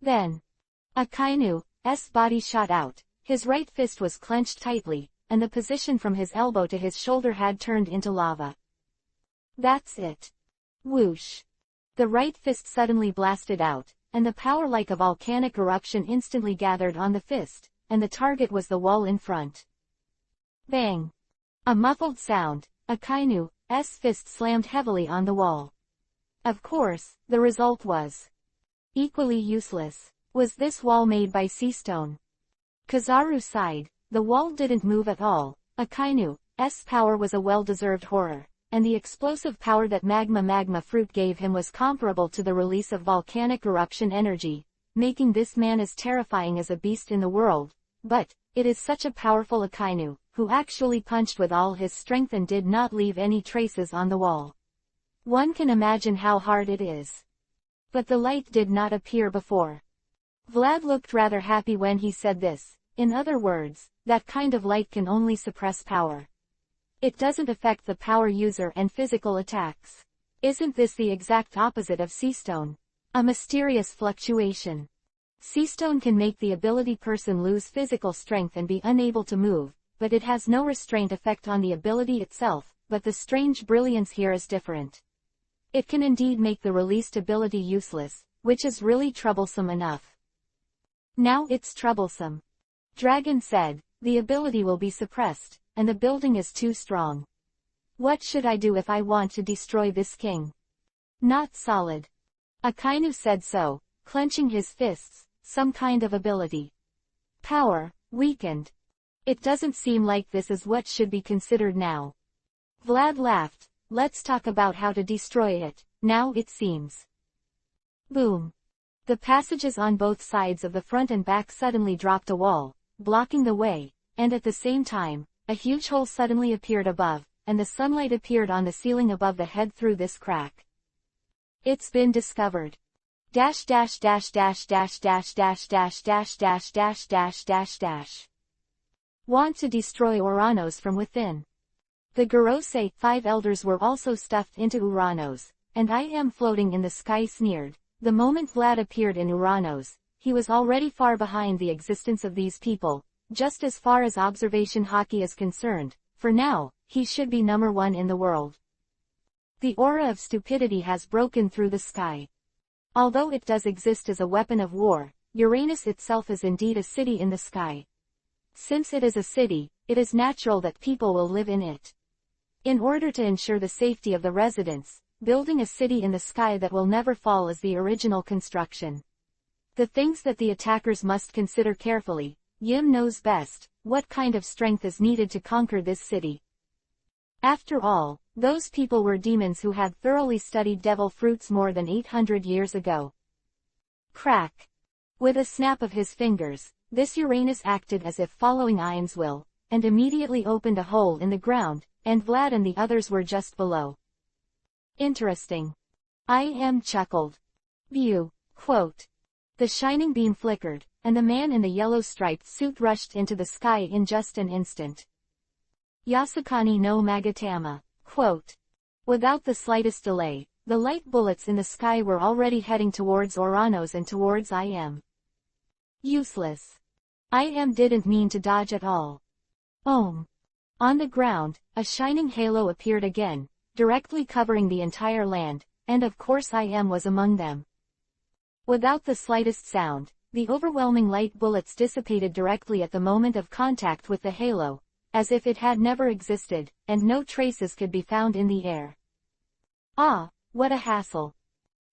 Then. Akainu's body shot out, his right fist was clenched tightly, and the position from his elbow to his shoulder had turned into lava. That's it. Whoosh. The right fist suddenly blasted out, and the power like a volcanic eruption instantly gathered on the fist, and the target was the wall in front. Bang. A muffled sound, Akainu's fist slammed heavily on the wall. Of course, the result was equally useless. Was this wall made by sea stone? Kizaru sighed. The wall didn't move at all. Akainu's power was a well-deserved horror, and the explosive power that magma fruit gave him was comparable to the release of volcanic eruption energy, making this man as terrifying as a beast in the world. But it is such a powerful Akainu, who actually punched with all his strength and did not leave any traces on the wall. One can imagine how hard it is. But the light did not appear before. Vlad looked rather happy when he said this. In other words, that kind of light can only suppress power. It doesn't affect the power user and physical attacks. Isn't this the exact opposite of seastone? A mysterious fluctuation. Seastone can make the ability person lose physical strength and be unable to move, but it has no restraint effect on the ability itself, but the strange brilliance here is different. It can indeed make the released ability useless, which is really troublesome enough. Now it's troublesome. Dragon said, the ability will be suppressed, and the building is too strong. What should I do if I want to destroy this king? Not solid. Akainu said so, clenching his fists, some kind of ability. Power, weakened. It doesn't seem like this is what should be considered now. Vlad laughed, let's talk about how to destroy it, now it seems. Boom. The passages on both sides of the front and back suddenly dropped a wall, blocking the way, and at the same time, a huge hole suddenly appeared above, and the sunlight appeared on the ceiling above the head through this crack. It's been discovered. Want to destroy Uranos from within. The Gorosei 5 elders were also stuffed into Uranos, and I am floating in the sky sneered. The moment Vlad appeared in Uranos, he was already far behind the existence of these people, just as far as observation hockey is concerned. For now, he should be number one in the world. The aura of stupidity has broken through the sky. Although it does exist as a weapon of war, Uranus itself is indeed a city in the sky. Since it is a city, it is natural that people will live in it. In order to ensure the safety of the residents, building a city in the sky that will never fall is the original construction. The things that the attackers must consider carefully. Yim knows best, what kind of strength is needed to conquer this city. After all, those people were demons who had thoroughly studied devil fruits more than 800 years ago. Crack. With a snap of his fingers, this Uranus acted as if following Ain's will, and immediately opened a hole in the ground, and Vlad and the others were just below. Interesting. I chuckled. View. Quote. The shining beam flickered, and the man in the yellow-striped suit rushed into the sky in just an instant. Yasukani no Magatama. Quote. Without the slightest delay, the light bullets in the sky were already heading towards Uranos and towards Useless. Didn't mean to dodge at all. On the ground, a shining halo appeared again, directly covering the entire land, and of course was among them. Without the slightest sound, the overwhelming light bullets dissipated directly at the moment of contact with the halo, as if it had never existed, and no traces could be found in the air. Ah, what a hassle.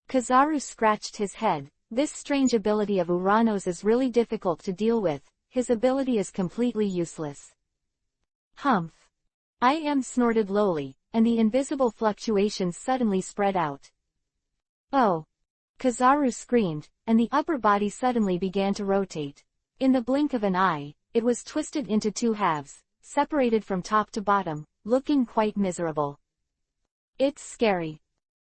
Kizaru scratched his head. This strange ability of Uranos is really difficult to deal with. His ability is completely useless. Humph. Snorted lowly, and the invisible fluctuations suddenly spread out. Oh. Kizaru screamed, and the upper body suddenly began to rotate. In the blink of an eye, it was twisted into two halves, separated from top to bottom, looking quite miserable. It's scary.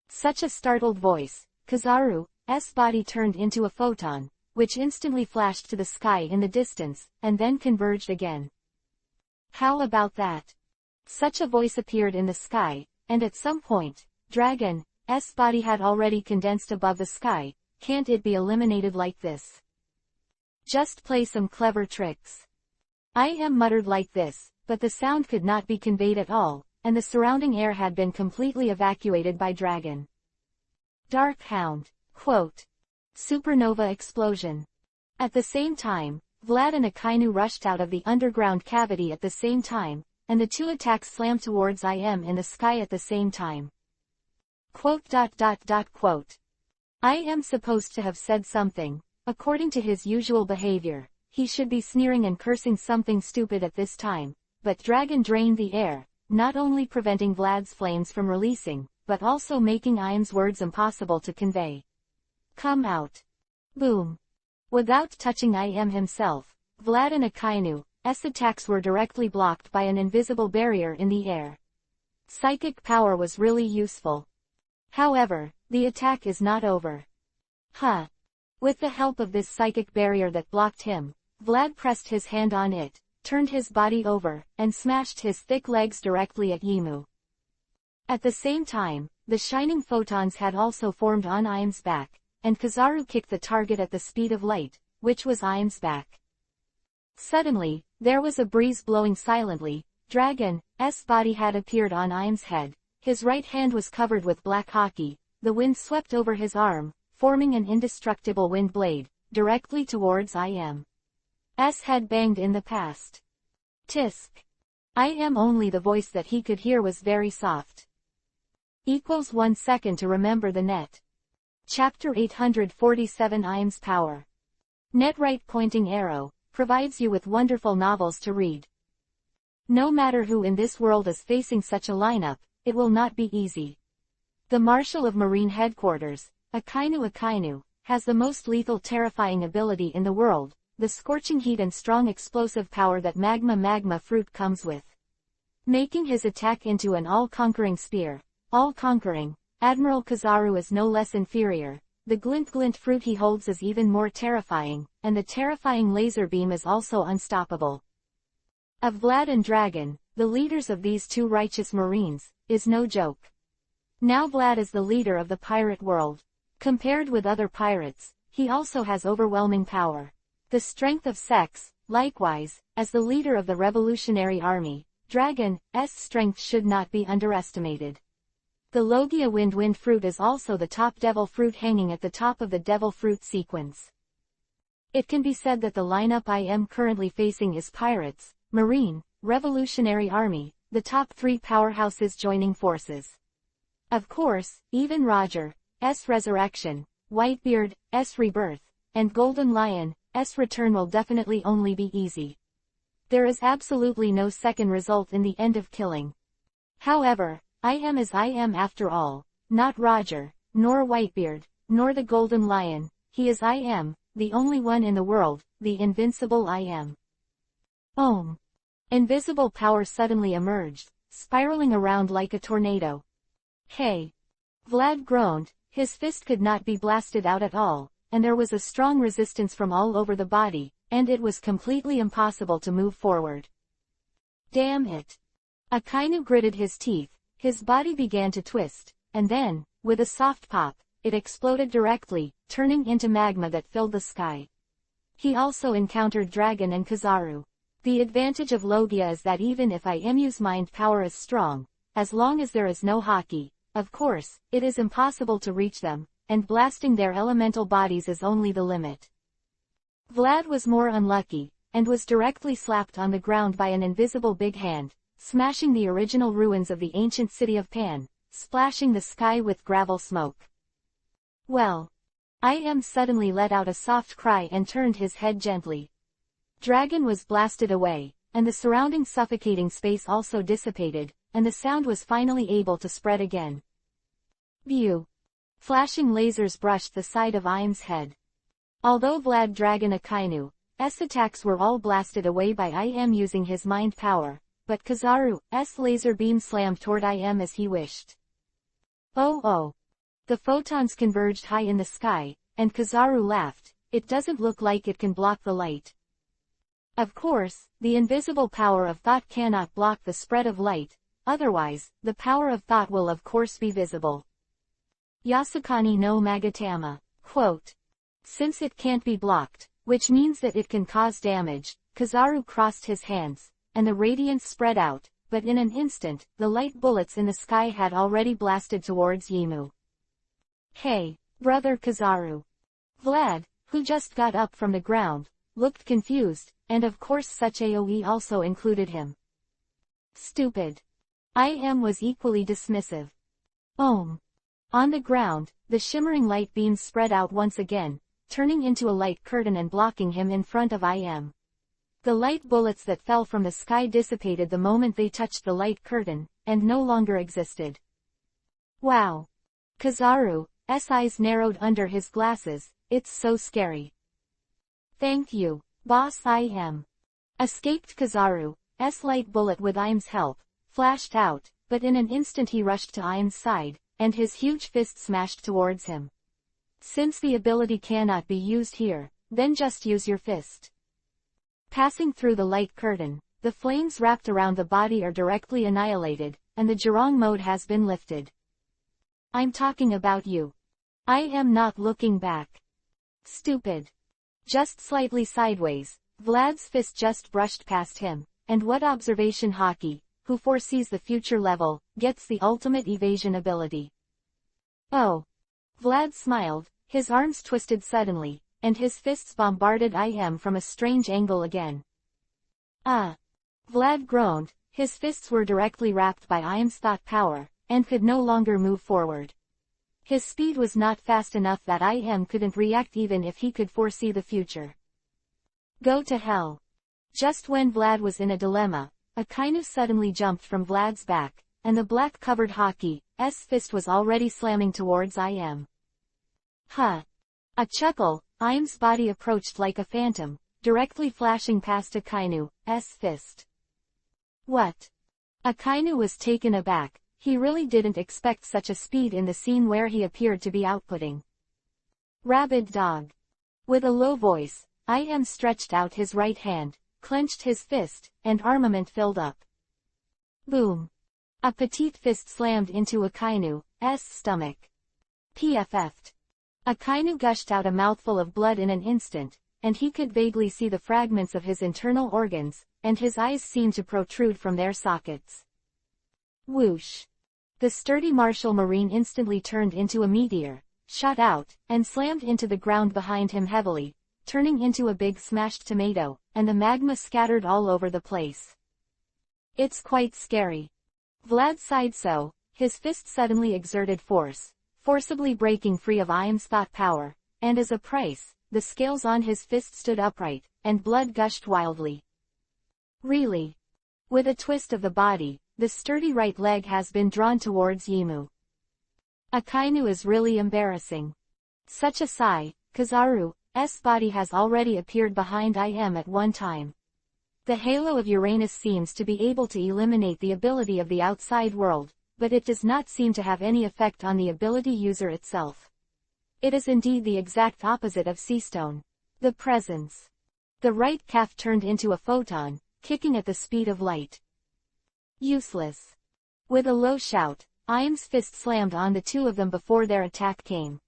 Such a startled voice. Kizaru's body turned into a photon, which instantly flashed to the sky in the distance, and then converged again. How about that? Such a voice appeared in the sky, and at some point, Dragon's body had already condensed above the sky. Can't it be eliminated like this? Just play some clever tricks. Muttered like this, but the sound could not be conveyed at all, and the surrounding air had been completely evacuated by Dragon. Dark Hound. Quote. Supernova explosion. At the same time, Vlad and Akainu rushed out of the underground cavity at the same time, and the two attacks slammed towards IM in the sky at the same time. Quote. I am supposed to have said something. According to his usual behavior, he should be sneering and cursing something stupid at this time, but Dragon drained the air, not only preventing Vlad's flames from releasing, but also making IM's words impossible to convey. Come out. Boom. Without touching IM himself, Vlad and Akainu's attacks were directly blocked by an invisible barrier in the air. Psychic power was really useful. However, the attack is not over. With the help of this psychic barrier that blocked him, Vlad pressed his hand on it, turned his body over, and smashed his thick legs directly at Yimu. At the same time, the shining photons had also formed on IM's back, and Kizaru kicked the target at the speed of light, which was IM's back. Suddenly, there was a breeze blowing silently. Dragon's body had appeared on IM's head. His right hand was covered with black hockey. The wind swept over his arm, forming an indestructible wind blade, directly towards IM's head. Banged in the past. Tisk. IM only the voice that he could hear was very soft. Equals 1 second to remember the net. Chapter 847 IM's Power. Net right pointing arrow, provides you with wonderful novels to read. No matter who in this world is facing such a lineup, it will not be easy. The Marshal of Marine Headquarters, Akainu, has the most lethal terrifying ability in the world, the scorching heat and strong explosive power that magma fruit comes with. Making his attack into an all-conquering spear. All-conquering, Admiral Kizaru is no less inferior. The glint fruit he holds is even more terrifying, and the terrifying laser beam is also unstoppable. Of Vlad and Dragon, the leaders of these two righteous marines, is no joke. Now Vlad is the leader of the pirate world. Compared with other pirates, he also has overwhelming power. The strength of sex, likewise, as the leader of the Revolutionary Army, Dragon's strength should not be underestimated. The Logia wind fruit is also the top devil fruit hanging at the top of the devil fruit sequence. It can be said that the lineup I am currently facing is Pirates, Marine, Revolutionary Army, the top three powerhouses joining forces. Of course, even Roger's resurrection, Whitebeard's rebirth, and Golden Lion's return will definitely only be easy. There is absolutely no second result in the end of killing. However, I am as I am after all, not Roger, nor Whitebeard, nor the Golden Lion. He is I am, the only one in the world, the invincible I am. Om. Invisible power suddenly emerged, spiraling around like a tornado. Hey! Vlad groaned. His fist could not be blasted out at all, and there was a strong resistance from all over the body, and it was completely impossible to move forward. Damn it! Akainu gritted his teeth. His body began to twist, and then, with a soft pop, it exploded directly, turning into magma that filled the sky. He also encountered Dragon and Kizaru. The advantage of Logia is that even if IMU's mind power is strong, as long as there is no hockey, of course, it is impossible to reach them, and blasting their elemental bodies is only the limit. Vlad was more unlucky, and was directly slapped on the ground by an invisible big hand, smashing the original ruins of the ancient city of Pan, splashing the sky with gravel smoke. Well. I am suddenly let out a soft cry and turned his head gently. Dragon was blasted away, and the surrounding suffocating space also dissipated, and the sound was finally able to spread again. View. Flashing lasers brushed the side of IM's head. Although Vlad Dragon Akainu's attacks were all blasted away by IM using his mind power, but Kizaru's laser beam slammed toward IM as he wished. Oh. The photons converged high in the sky, and Kizaru laughed. It doesn't look like it can block the light. Of course, the invisible power of thought cannot block the spread of light, otherwise, the power of thought will of course be visible. Yasukani no Magatama. Quote. Since it can't be blocked, which means that it can cause damage, Kizaru crossed his hands, and the radiance spread out, but in an instant, the light bullets in the sky had already blasted towards Yimu. "Hey, brother Kizaru." Vlad, who just got up from the ground, looked confused, and of course such AoE also included him. "Stupid." IM was equally dismissive. "Ohm." On the ground, the shimmering light beams spread out once again, turning into a light curtain and blocking him in front of IM. The light bullets that fell from the sky dissipated the moment they touched the light curtain, and no longer existed. "Wow." Kizaru's eyes narrowed under his glasses, "It's so scary." "Thank you, boss." IM. Escaped. Kizaru's light bullet with IM's help flashed out, but in an instant he rushed to IM's side, and his huge fist smashed towards him. "Since the ability cannot be used here, then just use your fist." Passing through the light curtain, the flames wrapped around the body are directly annihilated, and the Jurong mode has been lifted. "I'm talking about you." I am not looking back. "Stupid." Just slightly sideways, Vlad's fist just brushed past him, and what observation hockey, who foresees the future level, gets the ultimate evasion ability. "Oh." Vlad smiled, his arms twisted suddenly, and his fists bombarded IM from a strange angle again. "Ah." Vlad groaned, his fists were directly wrapped by IM's thought power, and could no longer move forward. His speed was not fast enough that IM couldn't react even if he could foresee the future. "Go to hell." Just when Vlad was in a dilemma, a Kainu suddenly jumped from Vlad's back, and the black-covered hockey's fist was already slamming towards IM. "Huh." A chuckle, IM's body approached like a phantom, directly flashing past a Kainu's fist. "What?" Akainu was taken aback, he really didn't expect such a speed in the scene where he appeared to be outputting. "Rabid dog." With a low voice, IM stretched out his right hand, clenched his fist, and armament filled up. Boom. A petite fist slammed into Akainu's stomach. PFF'd. Akainu gushed out a mouthful of blood in an instant, and he could vaguely see the fragments of his internal organs, and his eyes seemed to protrude from their sockets. Whoosh. The sturdy martial marine instantly turned into a meteor, shot out, and slammed into the ground behind him heavily, turning into a big smashed tomato, and the magma scattered all over the place. "It's quite scary." Vlad sighed so, his fist suddenly exerted force, forcibly breaking free of IM's thought power, and as a price, the scales on his fist stood upright, and blood gushed wildly. "Really?" With a twist of the body, the sturdy right leg has been drawn towards Yimu. Akainu is really embarrassing. Such a sigh, Kizaru's body has already appeared behind IM at one time. The halo of Uranus seems to be able to eliminate the ability of the outside world, but it does not seem to have any effect on the ability user itself. It is indeed the exact opposite of Seastone. The presence. The right calf turned into a photon, kicking at the speed of light. Useless. With a low shout, IM's fist slammed on the two of them before their attack came.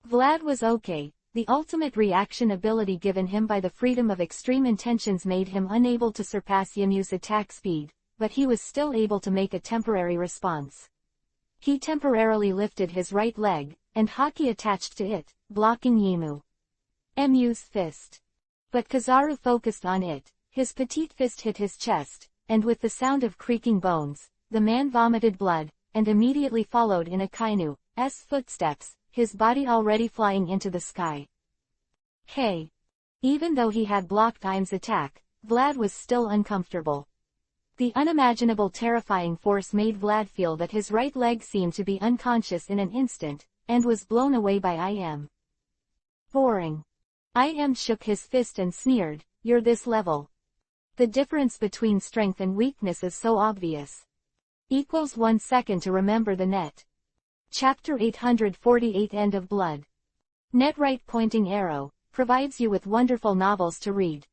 Vlad was okay. The ultimate reaction ability given him by the freedom of extreme intentions made him unable to surpass Yimu's attack speed, but he was still able to make a temporary response. He temporarily lifted his right leg, and hockey attached to it, blocking Yimu's fist. But Kizaru focused on it, his petite fist hit his chest, and with the sound of creaking bones, the man vomited blood, and immediately followed in Akainu's footsteps, his body already flying into the sky. Hey! Even though he had blocked IM's attack, Vlad was still uncomfortable. The unimaginable terrifying force made Vlad feel that his right leg seemed to be unconscious in an instant, and was blown away by IM. Boring. IM shook his fist and sneered, "You're this level. The difference between strength and weakness is so obvious. Equals 1 second to remember the net." Chapter 848 End of Blood. Net right pointing arrow, provides you with wonderful novels to read.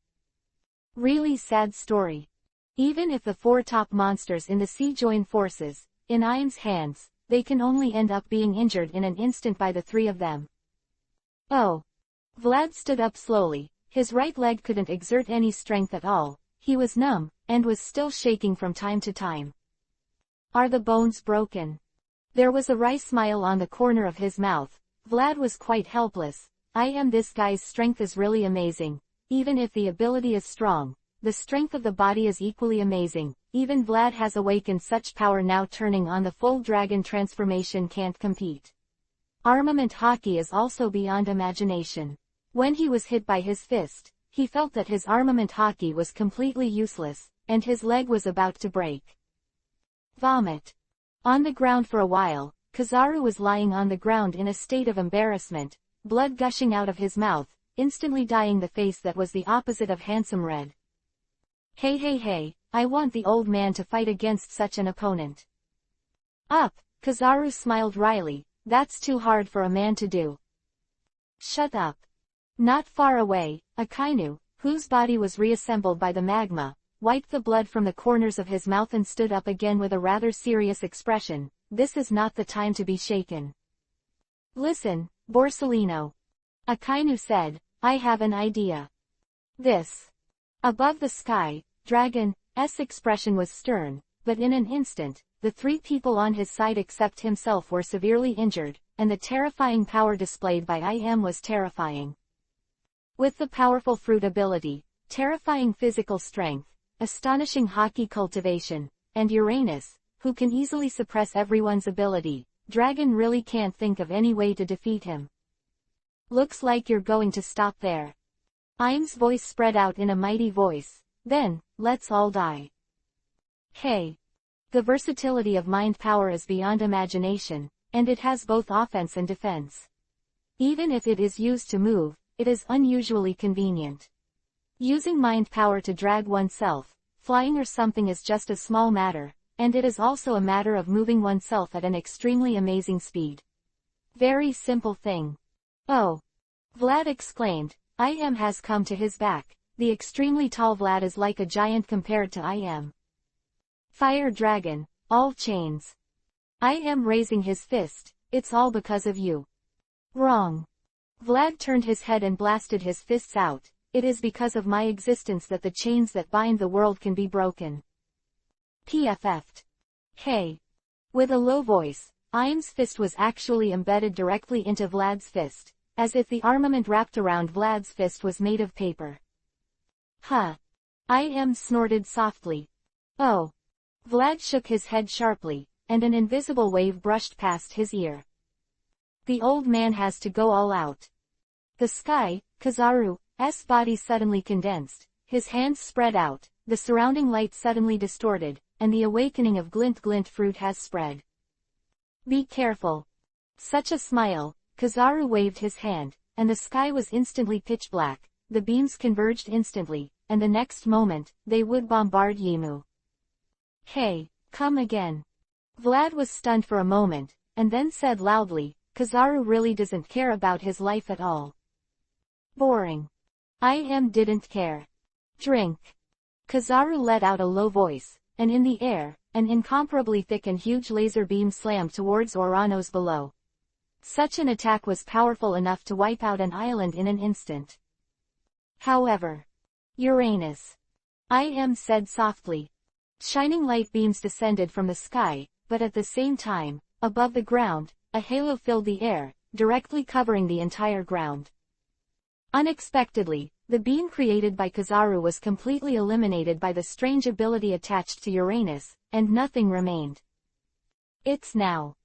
Really sad story. Even if the 4 top monsters in the sea join forces, in IM's hands, they can only end up being injured in an instant by the 3 of them. Oh. Vlad stood up slowly, his right leg couldn't exert any strength at all, he was numb, and was still shaking from time to time. Are the bones broken? There was a wry smile on the corner of his mouth. Vlad was quite helpless. This guy's strength is really amazing. Even if the ability is strong, the strength of the body is equally amazing. Even Vlad has awakened such power now, turning on the full dragon transformation can't compete. Armament hockey is also beyond imagination. When he was hit by his fist, he felt that his armament hockey was completely useless, and his leg was about to break. Vomit. On the ground for a while, Kizaru was lying on the ground in a state of embarrassment, blood gushing out of his mouth, instantly dyeing the face that was the opposite of handsome red. Hey, I want the old man to fight against such an opponent. Up, Kizaru smiled wryly, that's too hard for a man to do. Shut up. Not far away, Akainu, whose body was reassembled by the magma, wiped the blood from the corners of his mouth and stood up again with a rather serious expression. This is not the time to be shaken. Listen, Borsellino. Akainu said, I have an idea. This. Above the sky, Dragon's expression was stern, but in an instant, the three people on his side except himself were severely injured, and the terrifying power displayed by was terrifying. With the powerful fruit ability, terrifying physical strength, astonishing hockey cultivation, and Uranus, who can easily suppress everyone's ability, Dragon really can't think of any way to defeat him. Looks like you're going to stop there. Im's voice spread out in a mighty voice. Then, let's all die. Hey. The versatility of mind power is beyond imagination, and it has both offense and defense. Even if it is used to move, it is unusually convenient. Using mind power to drag oneself, flying or something is just a small matter, and it is also a matter of moving oneself at an extremely amazing speed. Very simple thing. Oh! Vlad exclaimed. Has come to his back. The extremely tall Vlad is like a giant compared to Fire Dragon, all chains. Raising his fist. It's all because of you. Wrong. Vlad turned his head and blasted his fists out. It is because of my existence that the chains that bind the world can be broken. PFF'd. Hey. With a low voice, Im's fist was actually embedded directly into Vlad's fist, as if the armament wrapped around Vlad's fist was made of paper. Huh. Snorted softly. Oh. Vlad shook his head sharply, and an invisible wave brushed past his ear. The old man has to go all out. The sky, Kizaru's body suddenly condensed, his hands spread out, the surrounding light suddenly distorted, and the awakening of glint fruit has spread. Be careful. Such a smile, Kizaru waved his hand, and the sky was instantly pitch black, the beams converged instantly, and the next moment, they would bombard Yimu. Hey, come again. Vlad was stunned for a moment, and then said loudly, Kizaru really doesn't care about his life at all. Boring. Didn't care. Drink. Kizaru let out a low voice, and in the air, an incomparably thick and huge laser beam slammed towards Oranos below. Such an attack was powerful enough to wipe out an island in an instant. However. Uranus. Said softly. Shining light beams descended from the sky, but at the same time, above the ground, a halo filled the air, directly covering the entire ground. Unexpectedly, the beam created by Kizaru was completely eliminated by the strange ability attached to Uranus, and nothing remained. It's now.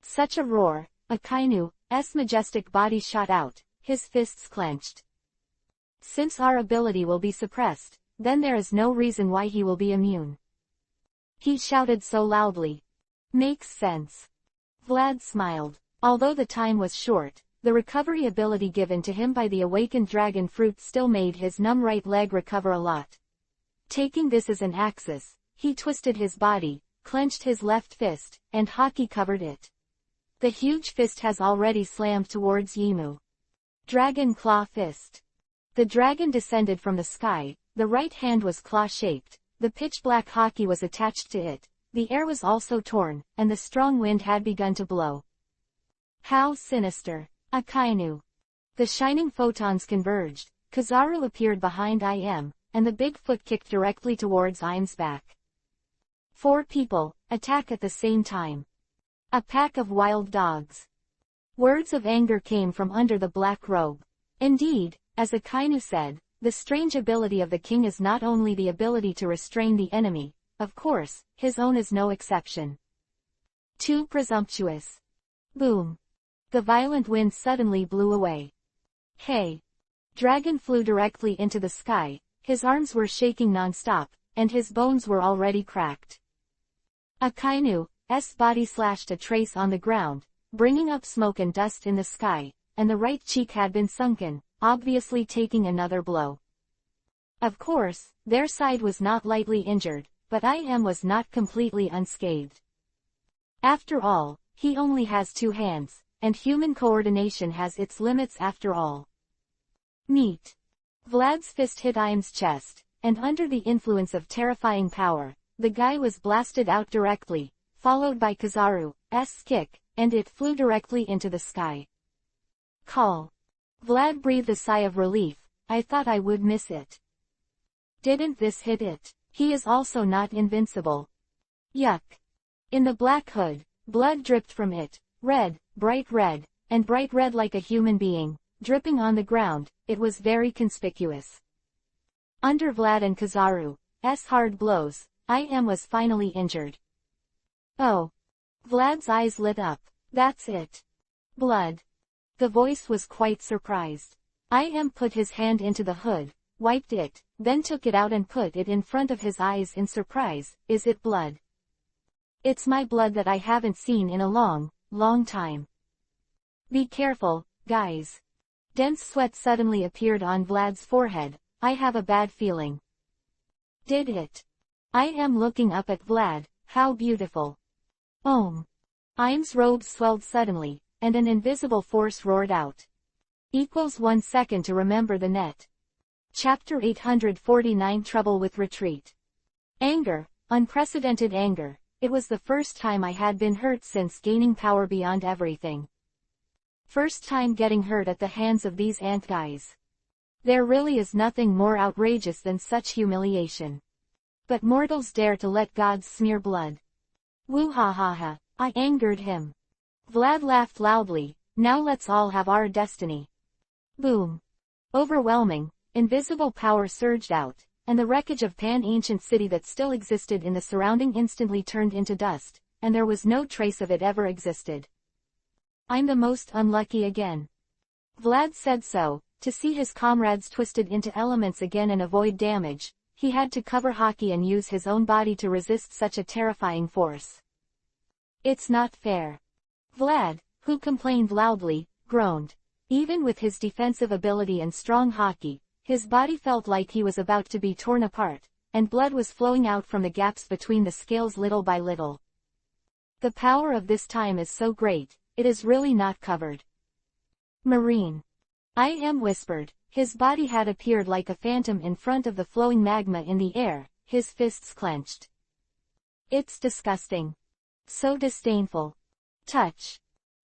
Such a roar, Akainu's majestic body shot out, his fists clenched. Since our ability will be suppressed, then there is no reason why he will be immune. He shouted so loudly. Makes sense. Vlad smiled. Although the time was short, the recovery ability given to him by the awakened dragon fruit still made his numb right leg recover a lot. Taking this as an axis, he twisted his body, clenched his left fist, and hockey covered it. The huge fist has already slammed towards Yimu. Dragon Claw Fist. The dragon descended from the sky, the right hand was claw-shaped, the pitch-black hockey was attached to it, the air was also torn, and the strong wind had begun to blow. How sinister. Akainu. The shining photons converged, Kizaru appeared behind and the big foot kicked directly towards Im's back. 4 people, attack at the same time. A pack of wild dogs. Words of anger came from under the black robe. Indeed, as Akainu said, the strange ability of the king is not only the ability to restrain the enemy, of course, his own is no exception. Too presumptuous. Boom. The violent wind suddenly blew away. Hey! Dragon flew directly into the sky, his arms were shaking non-stop, and his bones were already cracked. Akainu's body slashed a trace on the ground, bringing up smoke and dust in the sky, and the right cheek had been sunken, obviously taking another blow. Of course, their side was not lightly injured, but Im was not completely unscathed. After all, he only has 2 hands, and human coordination has its limits after all. Neat. Vlad's fist hit Im's chest, and under the influence of terrifying power, the guy was blasted out directly, followed by Kizaru's kick, and it flew directly into the sky. Call. Vlad breathed a sigh of relief. I thought I would miss it. Didn't this hit it? He is also not invincible. Yuck. In the black hood, blood dripped from it, red, and bright red like a human being, dripping on the ground. It was very conspicuous. Under Vlad and Kizaru's hard blows, Im was finally injured. Oh. Vlad's eyes lit up. That's it. Blood. The voice was quite surprised. Im put his hand into the hood, wiped it, then took it out and put it in front of his eyes in surprise. Is it blood? It's my blood that I haven't seen in a long time. Be careful, guys. Dense sweat suddenly appeared on Vlad's forehead. I have a bad feeling. Did it? I am looking up at Vlad. How beautiful. Im's robes swelled suddenly, and an invisible force roared out. Equals 1 second to remember the net. Chapter 849 Trouble with Retreat. Anger, unprecedented anger. It was the first time I had been hurt since gaining power beyond everything. First time getting hurt at the hands of these ant guys. There really is nothing more outrageous than such humiliation. But mortals dare to let gods smear blood. Woo ha ha ha, I angered him. Vlad laughed loudly. Now let's all have our destiny. Boom. Overwhelming, invisible power surged out, and the wreckage of Pan-ancient city that still existed in the surrounding instantly turned into dust, and there was no trace of it ever existed. I'm the most unlucky again. Vlad said so. To see his comrades twisted into elements again and avoid damage, he had to cover hockey and use his own body to resist such a terrifying force. It's not fair. Vlad, who complained loudly, groaned. Even with his defensive ability and strong hockey, his body felt like he was about to be torn apart, and blood was flowing out from the gaps between the scales little by little. The power of this time is so great, it is really not covered. Marine. Im whispered. His body had appeared like a phantom in front of the flowing magma in the air, his fists clenched. It's disgusting. So disdainful. Touch.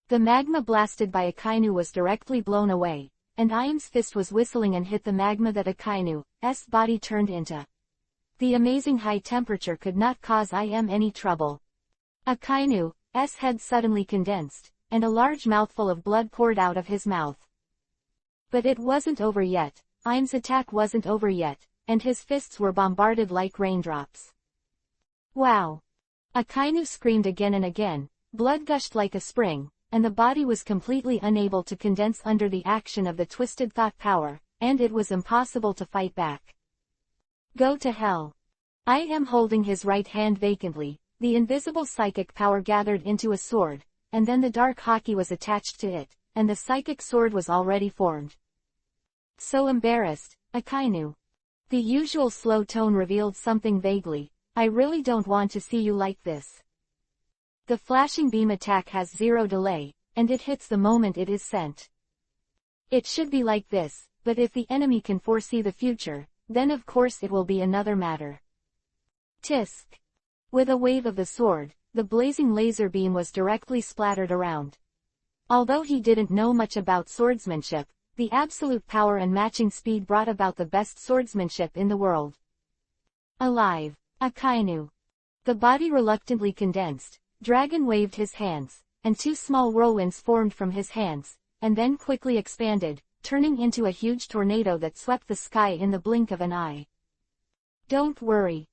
The magma blasted by Akainu was directly blown away, and Im's fist was whistling and hit the magma that Akainu's body turned into. The amazing high temperature could not cause Im any trouble. Akainu's head suddenly condensed, and a large mouthful of blood poured out of his mouth. But it wasn't over yet. Im's attack wasn't over yet, and his fists were bombarded like raindrops. Wow! Akainu screamed again and again, blood gushed like a spring, and the body was completely unable to condense under the action of the twisted thought power, and it was impossible to fight back. Go to hell. Im holding his right hand vacantly, the invisible psychic power gathered into a sword, and then the dark hockey was attached to it, and the psychic sword was already formed. So embarrassed, Akainu. The usual slow tone revealed something vaguely. I really don't want to see you like this. The flashing beam attack has 0 delay, and it hits the moment it is sent. It should be like this, but if the enemy can foresee the future, then of course it will be another matter. Tisk. With a wave of the sword, the blazing laser beam was directly splattered around. Although he didn't know much about swordsmanship, The absolute power and matching speed brought about the best swordsmanship in the world. Alive. Akainu. The body reluctantly condensed. Dragon waved his hands, and two small whirlwinds formed from his hands, and then quickly expanded, turning into a huge tornado that swept the sky in the blink of an eye. Don't worry.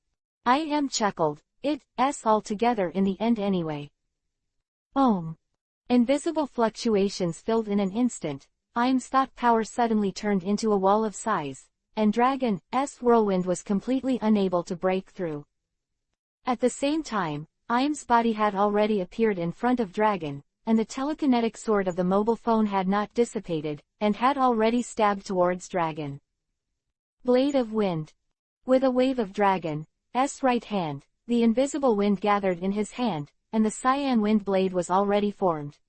chuckled. It's all together in the end anyway. Invisible fluctuations filled in an instant. Im's thought power suddenly turned into a wall of size, and Dragon's whirlwind was completely unable to break through. At the same time, Im's body had already appeared in front of Dragon, and the telekinetic sword of the mobile phone had not dissipated, and had already stabbed towards Dragon. Blade of Wind. With a wave of Dragon's right hand, the invisible wind gathered in his hand, and the cyan wind blade was already formed.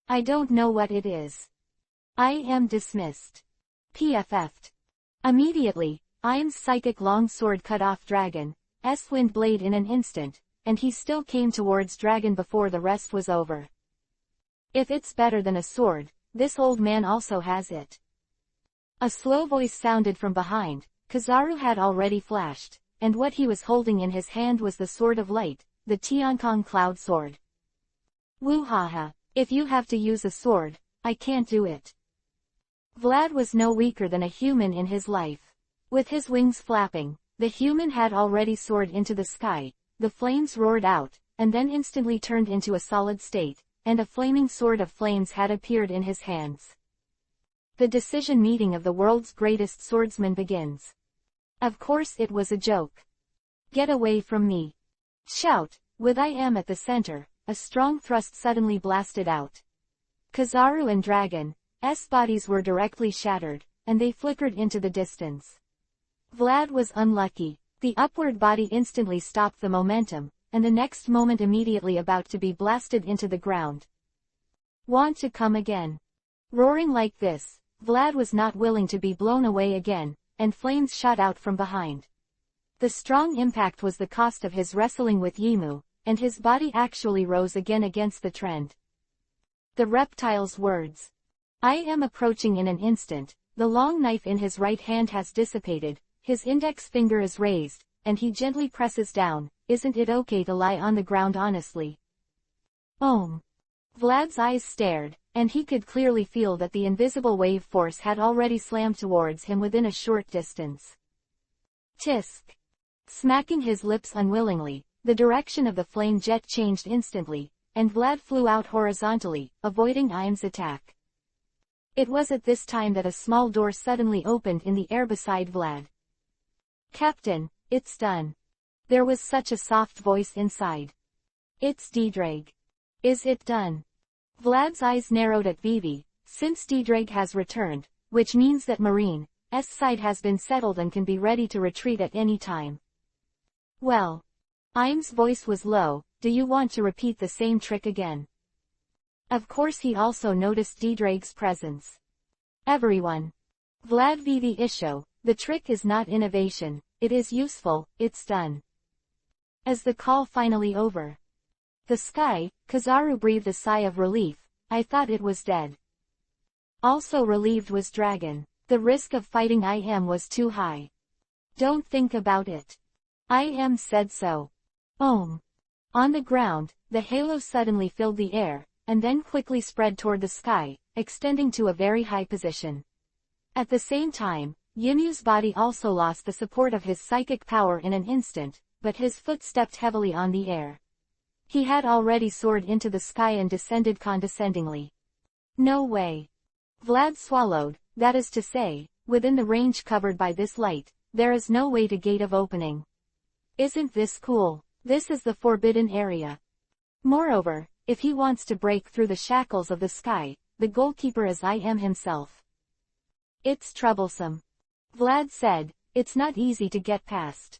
I don't know what it is. I am dismissed. PFF'd. Immediately, Im's psychic long sword cut off Dragon's wind blade in an instant, and he still came towards Dragon before the rest was over. If it's better than a sword, this old man also has it. A slow voice sounded from behind. Kizaru had already flashed, and what he was holding in his hand was the Sword of Light, the Tiankong Cloud Sword. Woo-ha-ha, if you have to use a sword, I can't do it. Vlad was no weaker than a human in his life. With his wings flapping, the human had already soared into the sky, the flames roared out, and then instantly turned into a solid state, and a flaming sword of flames had appeared in his hands. The decision meeting of the world's greatest swordsman begins. Of course it was a joke. Get away from me. Shout, with I am at the center, a strong thrust suddenly blasted out. Kizaru and Dragon's bodies were directly shattered, and they flickered into the distance. Vlad was unlucky. The upward body instantly stopped the momentum, and the next moment immediately about to be blasted into the ground. Want to come again? Roaring like this, Vlad was not willing to be blown away again, and flames shot out from behind. The strong impact was the cost of his wrestling with Yimu, and his body actually rose again against the trend. The reptile's words. I am approaching in an instant, the long knife in his right hand has dissipated, his index finger is raised, and he gently presses down. Isn't it okay to lie on the ground honestly? Vlad's eyes stared, and he could clearly feel that the invisible wave force had already slammed towards him within a short distance. Tisk. Smacking his lips unwillingly, the direction of the flame jet changed instantly, and Vlad flew out horizontally, avoiding Im's attack. It was at this time that a small door suddenly opened in the air beside Vlad. Captain, it's done. There was such a soft voice inside. It's Ddraig. Is it done? Vlad's eyes narrowed at Vivi, since Ddraig has returned, which means that Marine's side has been settled and can be ready to retreat at any time. Well. Im's voice was low, do you want to repeat the same trick again? Of course he also noticed Ddraig's presence. Everyone. Vlad Vivi Isho, the trick is not innovation, it is useful, it's done. As the call finally over. The sky, Kizaru breathed a sigh of relief, I thought it was dead. Also relieved was Dragon. The risk of fighting Im was too high. Don't think about it. Im said so. On the ground, the halo suddenly filled the air, and then quickly spread toward the sky, extending to a very high position. At the same time, Yimu's body also lost the support of his psychic power in an instant, but his foot stepped heavily on the air. He had already soared into the sky and descended condescendingly. No way. Vlad swallowed, that is to say, within the range covered by this light, there is no way to gate of opening. Isn't this cool? This is the forbidden area. Moreover, if he wants to break through the shackles of the sky, the goalkeeper is Im himself. It's troublesome. Vlad said, it's not easy to get past.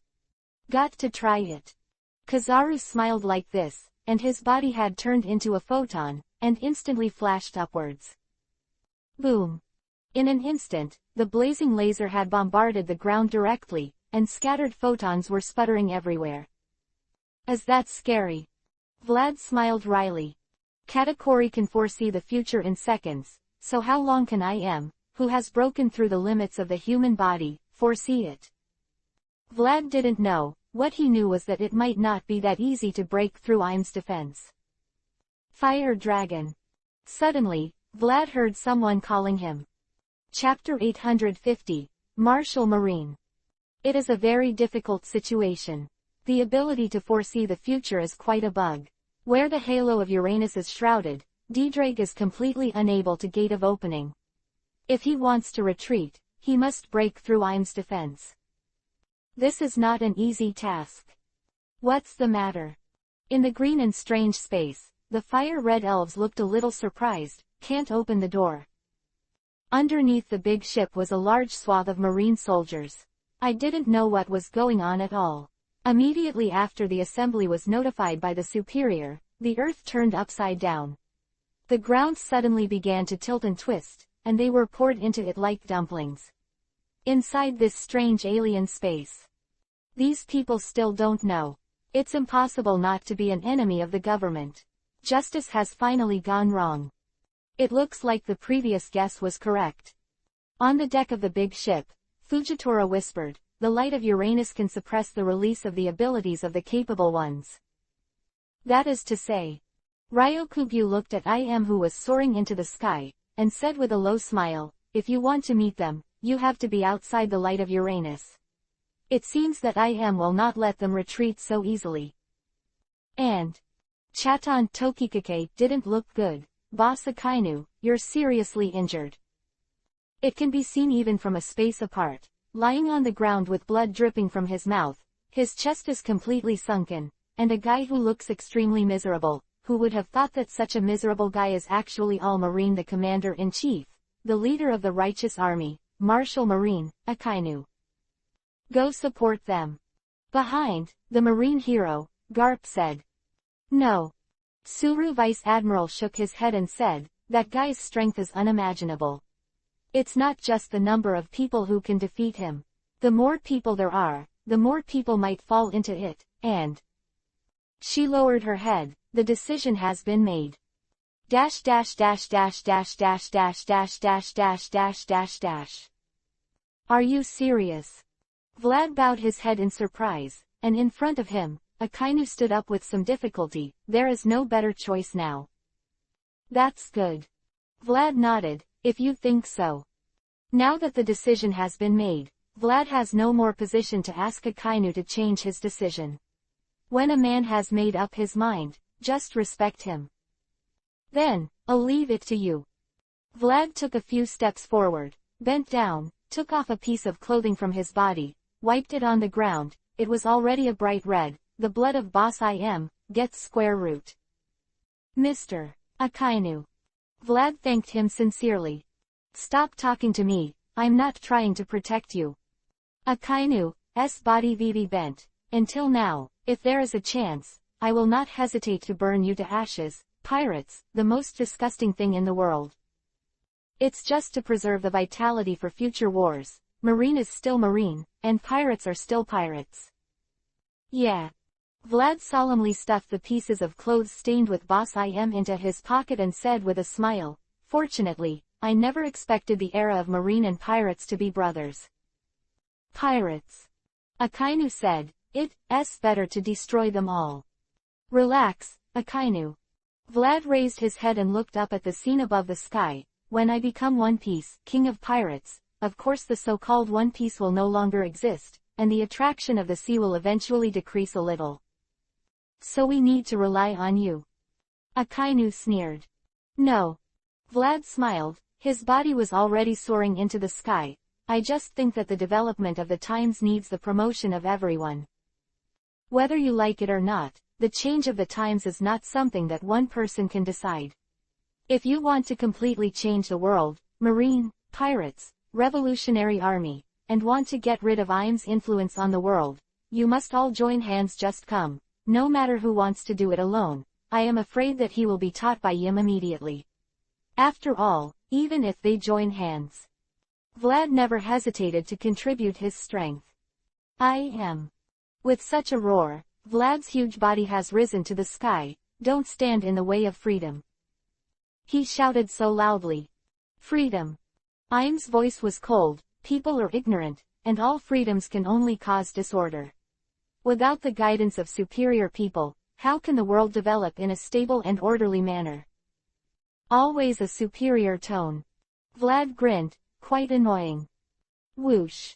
Got to try it. Kizaru smiled like this, and his body had turned into a photon, and instantly flashed upwards. Boom. In an instant, the blazing laser had bombarded the ground directly, and scattered photons were sputtering everywhere. Is that scary? Vlad smiled wryly. Katakuri can foresee the future in seconds, so how long can Im, who has broken through the limits of the human body, foresee it. Vlad didn't know. What he knew was that it might not be that easy to break through IM's defense. Fire Dragon. Suddenly, Vlad heard someone calling him. Chapter 850, Martial Marine. It is a very difficult situation. The ability to foresee the future is quite a bug. Where the halo of Uranus is shrouded, D-Drake is completely unable to gate of opening. If he wants to retreat, he must break through IM's defense. This is not an easy task. What's the matter? In the green and strange space, the fire-red elves looked a little surprised. Can't open the door. Underneath the big ship was a large swath of marine soldiers. I didn't know what was going on at all. Immediately after the assembly was notified by the superior, the earth turned upside down. The ground suddenly began to tilt and twist, and they were poured into it like dumplings. Inside this strange alien space. These people still don't know. It's impossible not to be an enemy of the government. Justice has finally gone wrong. It looks like the previous guess was correct. On the deck of the big ship, Fujitora whispered, the light of Uranus can suppress the release of the abilities of the capable ones. That is to say. Ryokugyu looked at IM who was soaring into the sky, and said with a low smile, if you want to meet them, you have to be outside the light of Uranus. It seems that IM will not let them retreat so easily. And Chaton Tokikake didn't look good. Boss Akainu, you're seriously injured. It can be seen even from a space apart. Lying on the ground with blood dripping from his mouth, his chest is completely sunken, and a guy who looks extremely miserable, who would have thought that such a miserable guy is actually All-Marine the Commander-in-Chief, the leader of the righteous army, Martial Marine, Akainu. Go support them. Behind, the Marine hero, Garp said. No. Suru Vice Admiral shook his head and said, that guy's strength is unimaginable. It's not just the number of people who can defeat him. The more people there are, the more people might fall into it, and... She lowered her head, the decision has been made. Dash dash dash dash dash dash dash dash dash dash dash dash dash. Are you serious? Vlad bowed his head in surprise, and in front of him, Akainu stood up with some difficulty. There is no better choice now. That's good. Vlad nodded, if you think so. Now that the decision has been made, Vlad has no more position to ask Akainu to change his decision. When a man has made up his mind, just respect him. Then, I'll leave it to you. Vlad took a few steps forward, bent down, took off a piece of clothing from his body, wiped it on the ground. It was already a bright red. The blood of Boss IM, gets square root. Mr. Akainu. Vlad thanked him sincerely. Stop talking to me, I'm not trying to protect you. Akainu's body VV bent. Until now, if there is a chance, I will not hesitate to burn you to ashes. Pirates, the most disgusting thing in the world. It's just to preserve the vitality for future wars. Marine is still Marine, and pirates are still pirates. Yeah. Vlad solemnly stuffed the pieces of clothes stained with Boss IM into his pocket and said with a smile, fortunately, I never expected the era of Marine and pirates to be brothers. Pirates. Akainu said, it's better to destroy them all. Relax, Akainu. Vlad raised his head and looked up at the scene above the sky. When I become One Piece, King of Pirates, of course the so-called One Piece will no longer exist, and the attraction of the sea will eventually decrease a little. So we need to rely on you. Akainu sneered. No. Vlad smiled, his body was already soaring into the sky. I just think that the development of the times needs the promotion of everyone. Whether you like it or not, the change of the times is not something that one person can decide. If you want to completely change the world, Marine, pirates, Revolutionary Army, and want to get rid of IM's influence on the world, you must all join hands. Just come. No matter who wants to do it alone, I am afraid that he will be taught by Yim immediately. After all, even if they join hands. Vlad never hesitated to contribute his strength. I am. With such a roar, Vlad's huge body has risen to the sky. Don't stand in the way of freedom. He shouted so loudly. Freedom. Im's voice was cold. People are ignorant, and all freedoms can only cause disorder. Without the guidance of superior people, how can the world develop in a stable and orderly manner? Always a superior tone. Vlad grinned, quite annoying. Whoosh.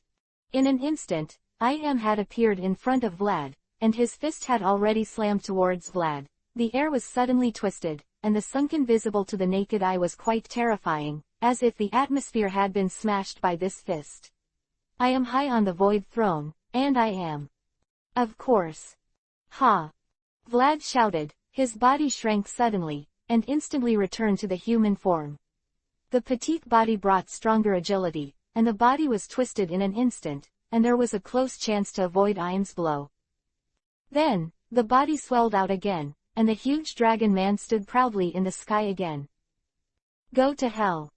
In an instant, Im had appeared in front of Vlad, and his fist had already slammed towards Vlad. The air was suddenly twisted, and the sunken visible to the naked eye was quite terrifying, as if the atmosphere had been smashed by this fist. I am high on the void throne, and I am. Of course. Ha! Vlad shouted, his body shrank suddenly, and instantly returned to the human form. The petite body brought stronger agility, and the body was twisted in an instant, and there was a close chance to avoid Im's blow. Then, the body swelled out again, and the huge dragon man stood proudly in the sky again. Go to hell!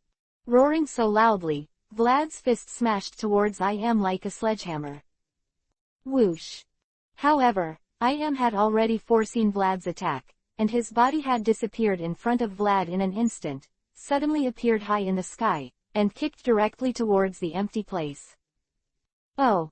Roaring so loudly, Vlad's fist smashed towards Im like a sledgehammer. Whoosh! However, Im had already foreseen Vlad's attack, and his body had disappeared in front of Vlad in an instant, suddenly appeared high in the sky, and kicked directly towards the empty place. Oh!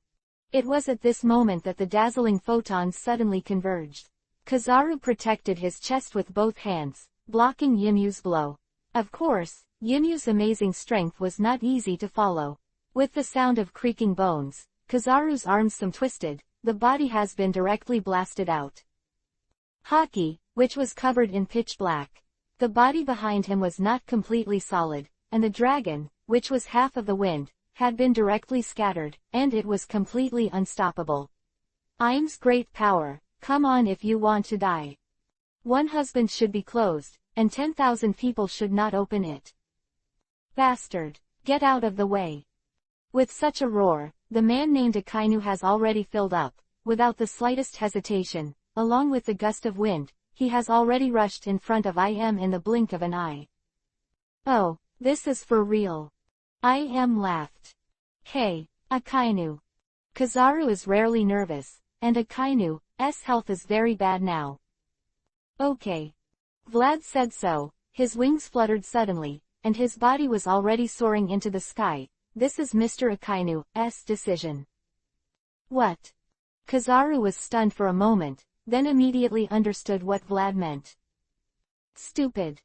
It was at this moment that the dazzling photons suddenly converged. Kizaru protected his chest with both hands, blocking Yimu's blow. Of course, Yimu's amazing strength was not easy to follow. With the sound of creaking bones, Kizaru's arms some twisted, the body has been directly blasted out. Haki, which was covered in pitch black. The body behind him was not completely solid, and the dragon, which was half of the wind, had been directly scattered, and it was completely unstoppable. Im's great power, come on if you want to die. One husband should be closed, and 10,000 people should not open it. Bastard, get out of the way. With such a roar, the man named Akainu has already filled up, without the slightest hesitation, along with the gust of wind, he has already rushed in front of Im in the blink of an eye. Oh, this is for real. Im laughed. Hey, Akainu. Kizaru is rarely nervous, and Akainu's health is very bad now. Okay. Vlad said so, his wings fluttered suddenly, and his body was already soaring into the sky. This is Mr. Akainu's decision. What? Kizaru was stunned for a moment, then immediately understood what Vlad meant. Stupid.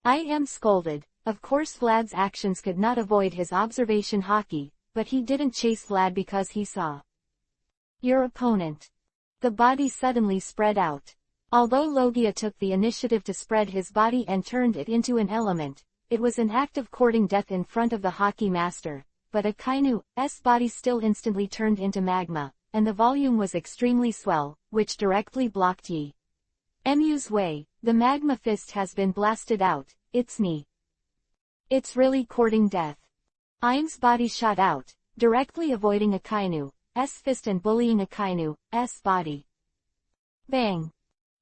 Im scolded. Of course Vlad's actions could not avoid his observation Haki, but he didn't chase Vlad because he saw your opponent. The body suddenly spread out. Although Logia took the initiative to spread his body and turned it into an element, it was an act of courting death in front of the Haki master, but Akainu's body still instantly turned into magma, and the volume was extremely swell, which directly blocked Mu's way. The magma fist has been blasted out, it's me. It's really courting death. Im's body shot out, directly avoiding Akainu's fist and bullying Akainu's body. Bang!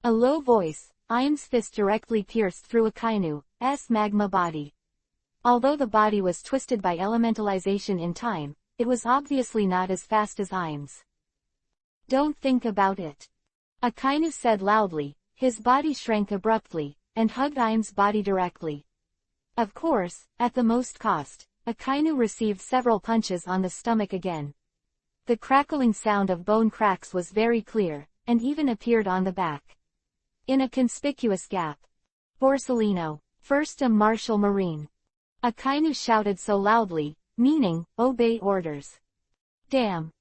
A low voice, Im's fist directly pierced through Akainu's magma body. Although the body was twisted by elementalization in time, it was obviously not as fast as Im's. Don't think about it. Akainu said loudly, his body shrank abruptly, and hugged Im's body directly. Of course, at the most cost, Akainu received several punches on the stomach again. The crackling sound of bone cracks was very clear, and even appeared on the back. In a conspicuous gap. Borsellino, first a Martial Marine. Akainu shouted so loudly, meaning, obey orders. Damn.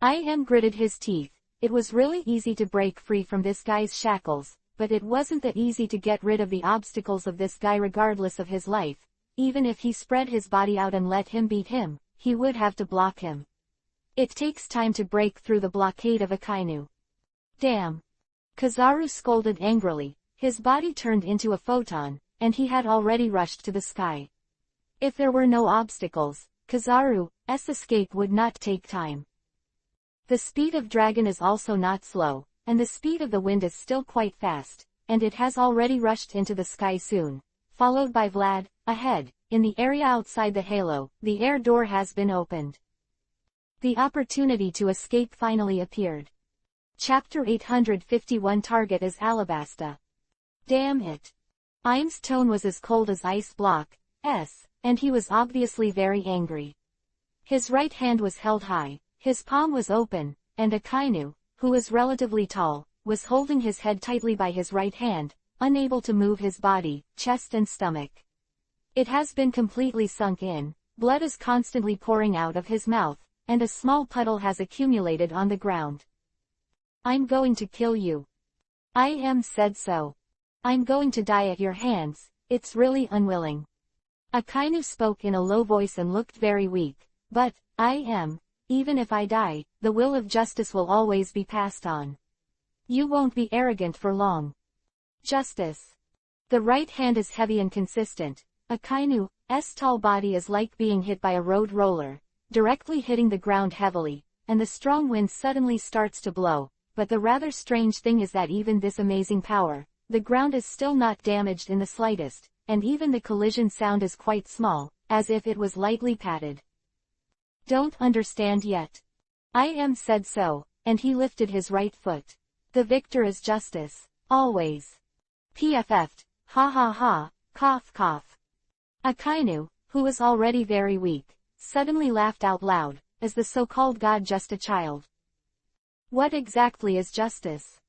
Im gritted his teeth. It was really easy to break free from this guy's shackles, but it wasn't that easy to get rid of the obstacles of this guy regardless of his life. Even if he spread his body out and let him beat him, he would have to block him. It takes time to break through the blockade of Akainu. Damn. Kizaru scolded angrily, his body turned into a photon, and he had already rushed to the sky. If there were no obstacles, Kizaru's escape would not take time. The speed of dragon is also not slow, and the speed of the wind is still quite fast, and it has already rushed into the sky soon, followed by Vlad. Ahead, in the area outside the halo, the air door has been opened. The opportunity to escape finally appeared. Chapter 851 Target is Alabasta. Damn it. Im's tone was as cold as ice block, and he was obviously very angry. His right hand was held high, his palm was open, and Akainu, who was relatively tall, was holding his head tightly by his right hand, unable to move his body, chest and stomach. It has been completely sunk in, blood is constantly pouring out of his mouth, and a small puddle has accumulated on the ground. "I'm going to kill you. I am said so. I'm going to die at your hands, it's really unwilling." Akainu spoke in a low voice and looked very weak, "But, even if I die, the will of justice will always be passed on. You won't be arrogant for long. Justice." The right hand is heavy and consistent. Akainu's tall body is like being hit by a road roller, directly hitting the ground heavily, and the strong wind suddenly starts to blow, but the rather strange thing is that even this amazing power, the ground is still not damaged in the slightest, and even the collision sound is quite small, as if it was lightly patted. "Don't understand yet. I am said so," and he lifted his right foot. "The victor is justice, always. PFF'd, ha ha ha, cough cough." Akainu, who was already very weak, suddenly laughed out loud. "Is the so-called god just a child? What exactly is justice?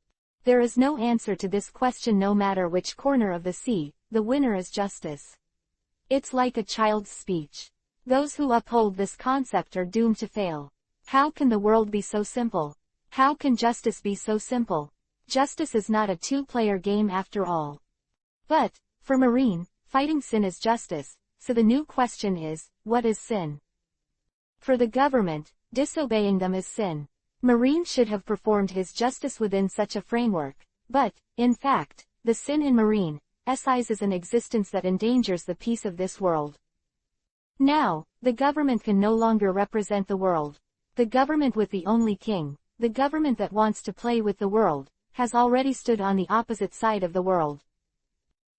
There is no answer to this question no matter which corner of the sea, the winner is justice. It's like a child's speech. Those who uphold this concept are doomed to fail. How can the world be so simple? How can justice be so simple? Justice is not a two-player game after all." But, for Marine, fighting sin is justice, so the new question is, what is sin? For the government, disobeying them is sin. Marine should have performed his justice within such a framework, but, in fact, the sin in Marine's eyes is an existence that endangers the peace of this world. Now, the government can no longer represent the world. The government with the only king, the government that wants to play with the world, has already stood on the opposite side of the world.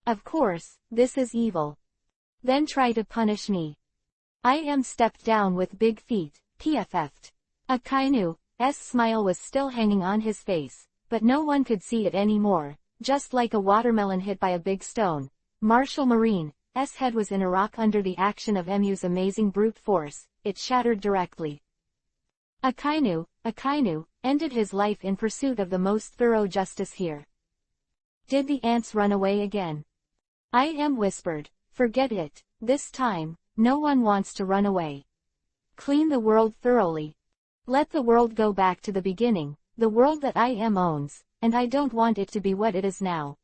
Of course, this is evil. Then try to punish me. I am stepped down with big feet, PFF'd. Akainu's smile was still hanging on his face, but no one could see it anymore, just like a watermelon hit by a big stone. Martial Marine's head was in a rock under the action of Emu's amazing brute force, it shattered directly. Akainu ended his life in pursuit of the most thorough justice here. Did the ants run away again? I am whispered, forget it, this time, no one wants to run away. Clean the world thoroughly. Let the world go back to the beginning, the world that I am owns, and I don't want it to be what it is now.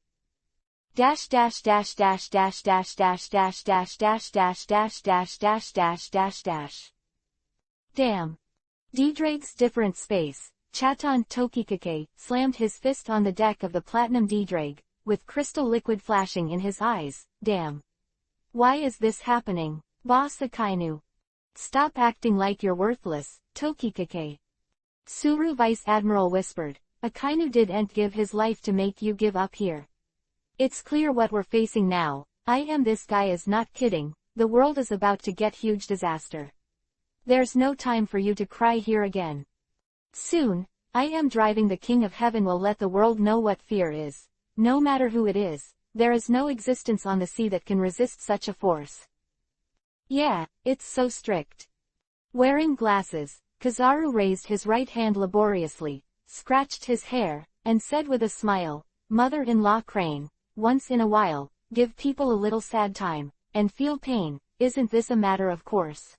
Dash dash dash dash dash dash dash dash dash dash dash dash dash dash dash dash dash. Damn. D-Drake's different space, Chaton Tokikake, slammed his fist on the deck of the platinum D-Drake, with crystal liquid flashing in his eyes. Damn. Why is this happening? Boss Akainu. Stop acting like you're worthless, Tokikake. Suru Vice Admiral whispered, Akainu didn't give his life to make you give up here. It's clear what we're facing now. This guy is not kidding, the world is about to get huge disaster. There's no time for you to cry here again. Soon, driving the King of Heaven will let the world know what fear is. No matter who it is, there is no existence on the sea that can resist such a force. Yeah, it's so strict. Wearing glasses, Kizaru raised his right hand laboriously, scratched his hair, and said with a smile, Mother-in-law Crane, once in a while, give people a little sad time, and feel pain, isn't this a matter of course?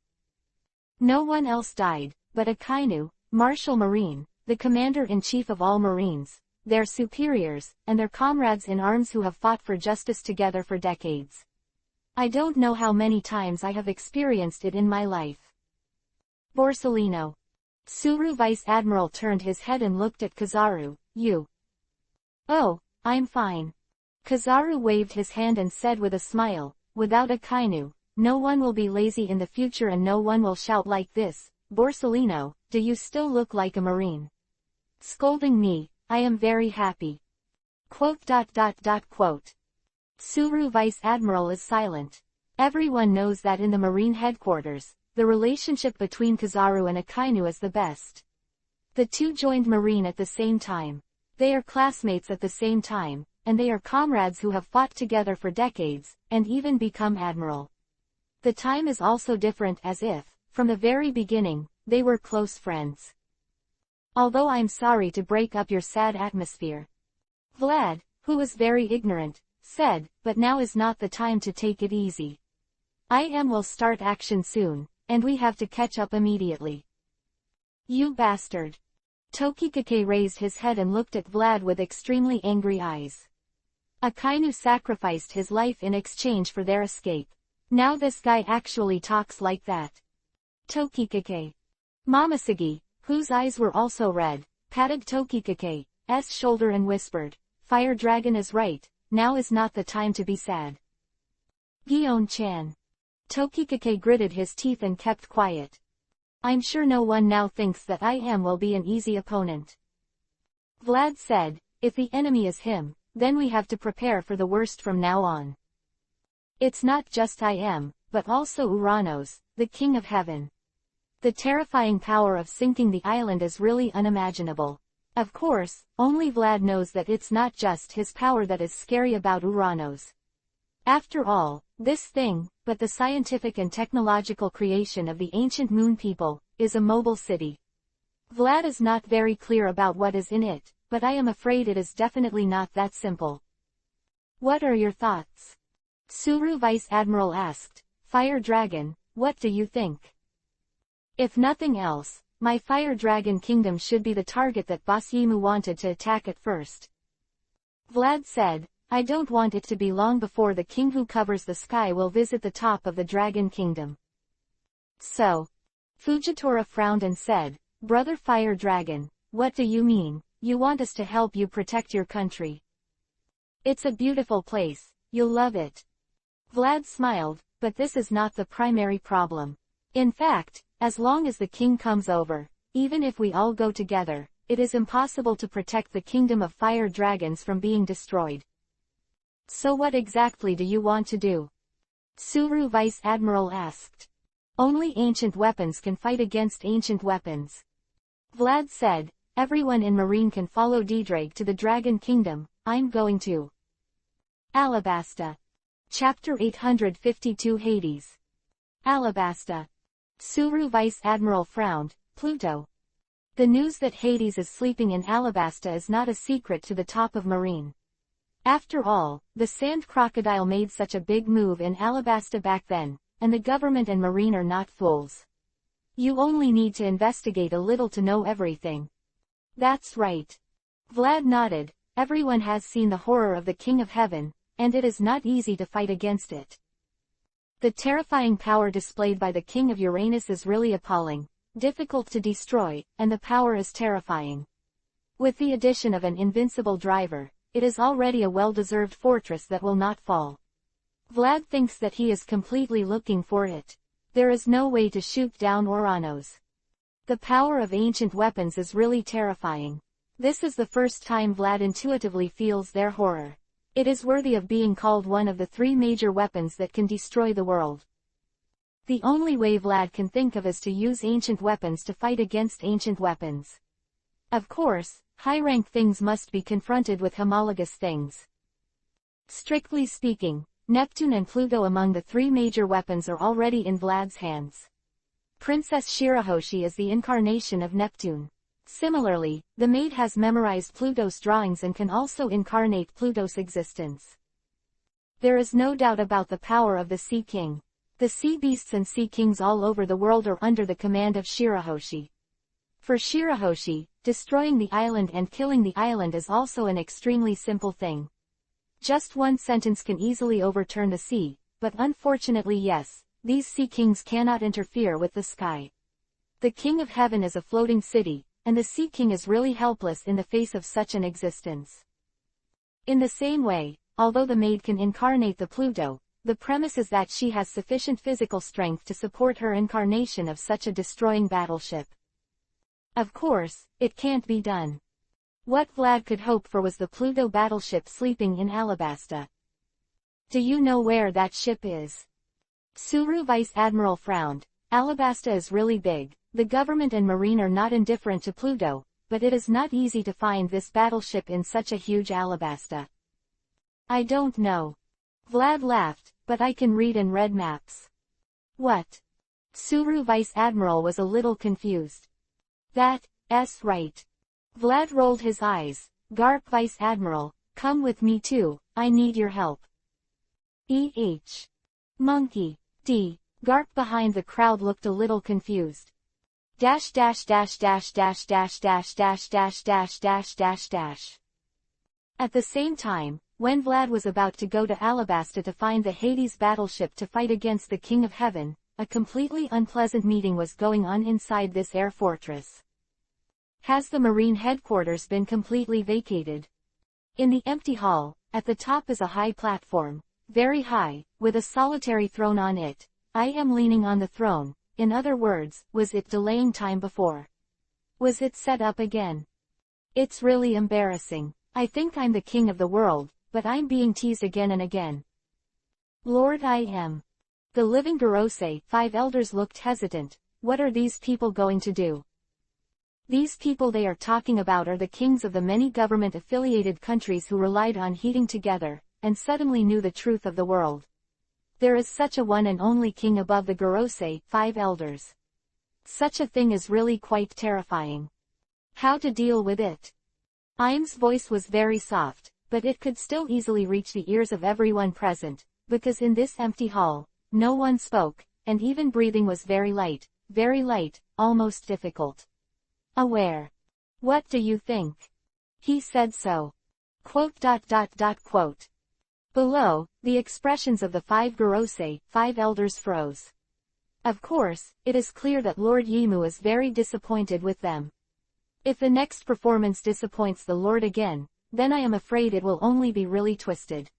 No one else died, but Akainu, Marshal Marine, the commander-in-chief of all Marines, their superiors, and their comrades in arms who have fought for justice together for decades. I don't know how many times I have experienced it in my life. Borsellino. Suru Vice Admiral turned his head and looked at Kizaru, you. Oh, I'm fine. Kizaru waved his hand and said with a smile, without Akainu, no one will be lazy in the future and no one will shout like this. Borsellino, do you still look like a Marine? Scolding me, I am very happy. Quote. Suru Vice Admiral is silent. Everyone knows that in the Marine headquarters, the relationship between Kizaru and Akainu is the best. The two joined Marine at the same time. They are classmates at the same time, and they are comrades who have fought together for decades, and even become admiral. The time is also different, as if, from the very beginning, they were close friends. Although I'm sorry to break up your sad atmosphere. Vlad, who was very ignorant, said, but now is not the time to take it easy. Will start action soon, and we have to catch up immediately. You bastard. Tokikake raised his head and looked at Vlad with extremely angry eyes. Akainu sacrificed his life in exchange for their escape. Now this guy actually talks like that. Tokikake. Momosugi, whose eyes were also red, patted Tokikake's shoulder and whispered, Fire Dragon is right, now is not the time to be sad. Gion-chan. Tokikake gritted his teeth and kept quiet. I'm sure no one now thinks that will be an easy opponent. Vlad said, if the enemy is him, then we have to prepare for the worst from now on. It's not just but also Uranos, the King of Heaven. The terrifying power of sinking the island is really unimaginable. Of course, only Vlad knows that it's not just his power that is scary about Uranos. After all, this thing, but the scientific and technological creation of the ancient moon people, is a mobile city. Vlad is not very clear about what is in it, but I am afraid it is definitely not that simple. What are your thoughts? Suru Vice Admiral asked, Fire Dragon, what do you think? If nothing else, my Fire Dragon Kingdom should be the target that Boss Yimu wanted to attack at first. Vlad said, I don't want it to be long before the king who covers the sky will visit the top of the Dragon Kingdom. So. Fujitora frowned and said, Brother Fire Dragon, what do you mean? You want us to help you protect your country? It's a beautiful place, you'll love it. Vlad smiled, but this is not the primary problem. In fact, as long as the king comes over, even if we all go together, it is impossible to protect the kingdom of fire dragons from being destroyed. So what exactly do you want to do? Suru Vice Admiral asked. Only ancient weapons can fight against ancient weapons. Vlad said, everyone in Marine can follow Didrake to the Dragon Kingdom, I'm going to. Alabasta. Chapter 852 Hades. Alabasta. Suru Vice Admiral frowned, Pluto. The news that Hades is sleeping in Alabasta is not a secret to the top of Marine. After all, the sand crocodile made such a big move in Alabasta back then, and the government and Marine are not fools. You only need to investigate a little to know everything. That's right. Vlad nodded, everyone has seen the horror of the King of Heaven, and it is not easy to fight against it. The terrifying power displayed by the King of Uranus is really appalling, difficult to destroy, and the power is terrifying. With the addition of an invincible driver, it is already a well-deserved fortress that will not fall. Vlad thinks that he is completely looking for it. There is no way to shoot down Uranos. The power of ancient weapons is really terrifying. This is the first time Vlad intuitively feels their horror. It is worthy of being called one of the three major weapons that can destroy the world. The only way Vlad can think of is to use ancient weapons to fight against ancient weapons. Of course, high-rank things must be confronted with homologous things. Strictly speaking, Neptune and Pluto among the three major weapons are already in Vlad's hands. Princess Shirahoshi is the incarnation of Neptune. Similarly, the maid has memorized Pluto's drawings and can also incarnate Pluto's existence. There is no doubt about the power of the Sea King. The sea beasts and sea kings all over the world are under the command of Shirahoshi. For Shirahoshi, destroying the island and killing the island is also an extremely simple thing. Just one sentence can easily overturn the sea, but unfortunately yes, these sea kings cannot interfere with the sky. The King of Heaven is a floating city, and the Sea King is really helpless in the face of such an existence. In the same way, although the maid can incarnate the Pluto, the premise is that she has sufficient physical strength to support her incarnation of such a destroying battleship. Of course, it can't be done. What Vlad could hope for was the Pluto battleship sleeping in Alabasta. Do you know where that ship is? Suru Vice Admiral frowned. Alabasta is really big. The government and Marine are not indifferent to Pluto, but it is not easy to find this battleship in such a huge Alabasta. I don't know. Vlad laughed, but I can read and read maps. What? Suru Vice Admiral was a little confused. That's right. Vlad rolled his eyes. Garp Vice Admiral, come with me too, I need your help. Monkey. D. Garp behind the crowd looked a little confused. Dash dash dash dash dash dash dash dash dash dash dash dash dash. At the same time, when Vlad was about to go to Alabasta to find the Hades battleship to fight against the King of Heaven, a completely unpleasant meeting was going on inside this air fortress. Has the Marine headquarters been completely vacated? In the empty hall, at the top is a high platform, very high, with a solitary throne on it. I am leaning on the throne. In other words, was it delaying time before? Was it set up again? It's really embarrassing. I think I'm the king of the world, but I'm being teased again and again. Lord, I am. The living Gorose, 5 elders looked hesitant. What are these people going to do? These people they are talking about are the kings of the many government-affiliated countries who relied on heating together, and suddenly knew the truth of the world. There is such a one and only king above the Gorose, 5 elders. Such a thing is really quite terrifying. How to deal with it? Im's voice was very soft, but it could still easily reach the ears of everyone present, because in this empty hall, no one spoke, and even breathing was very light, almost difficult. Aware. What do you think? He said so. Quote. Below, the expressions of the 5 Gorose, 5 elders froze. Of course, it is clear that Lord Yimu is very disappointed with them. If the next performance disappoints the Lord again, then I am afraid it will only be really twisted.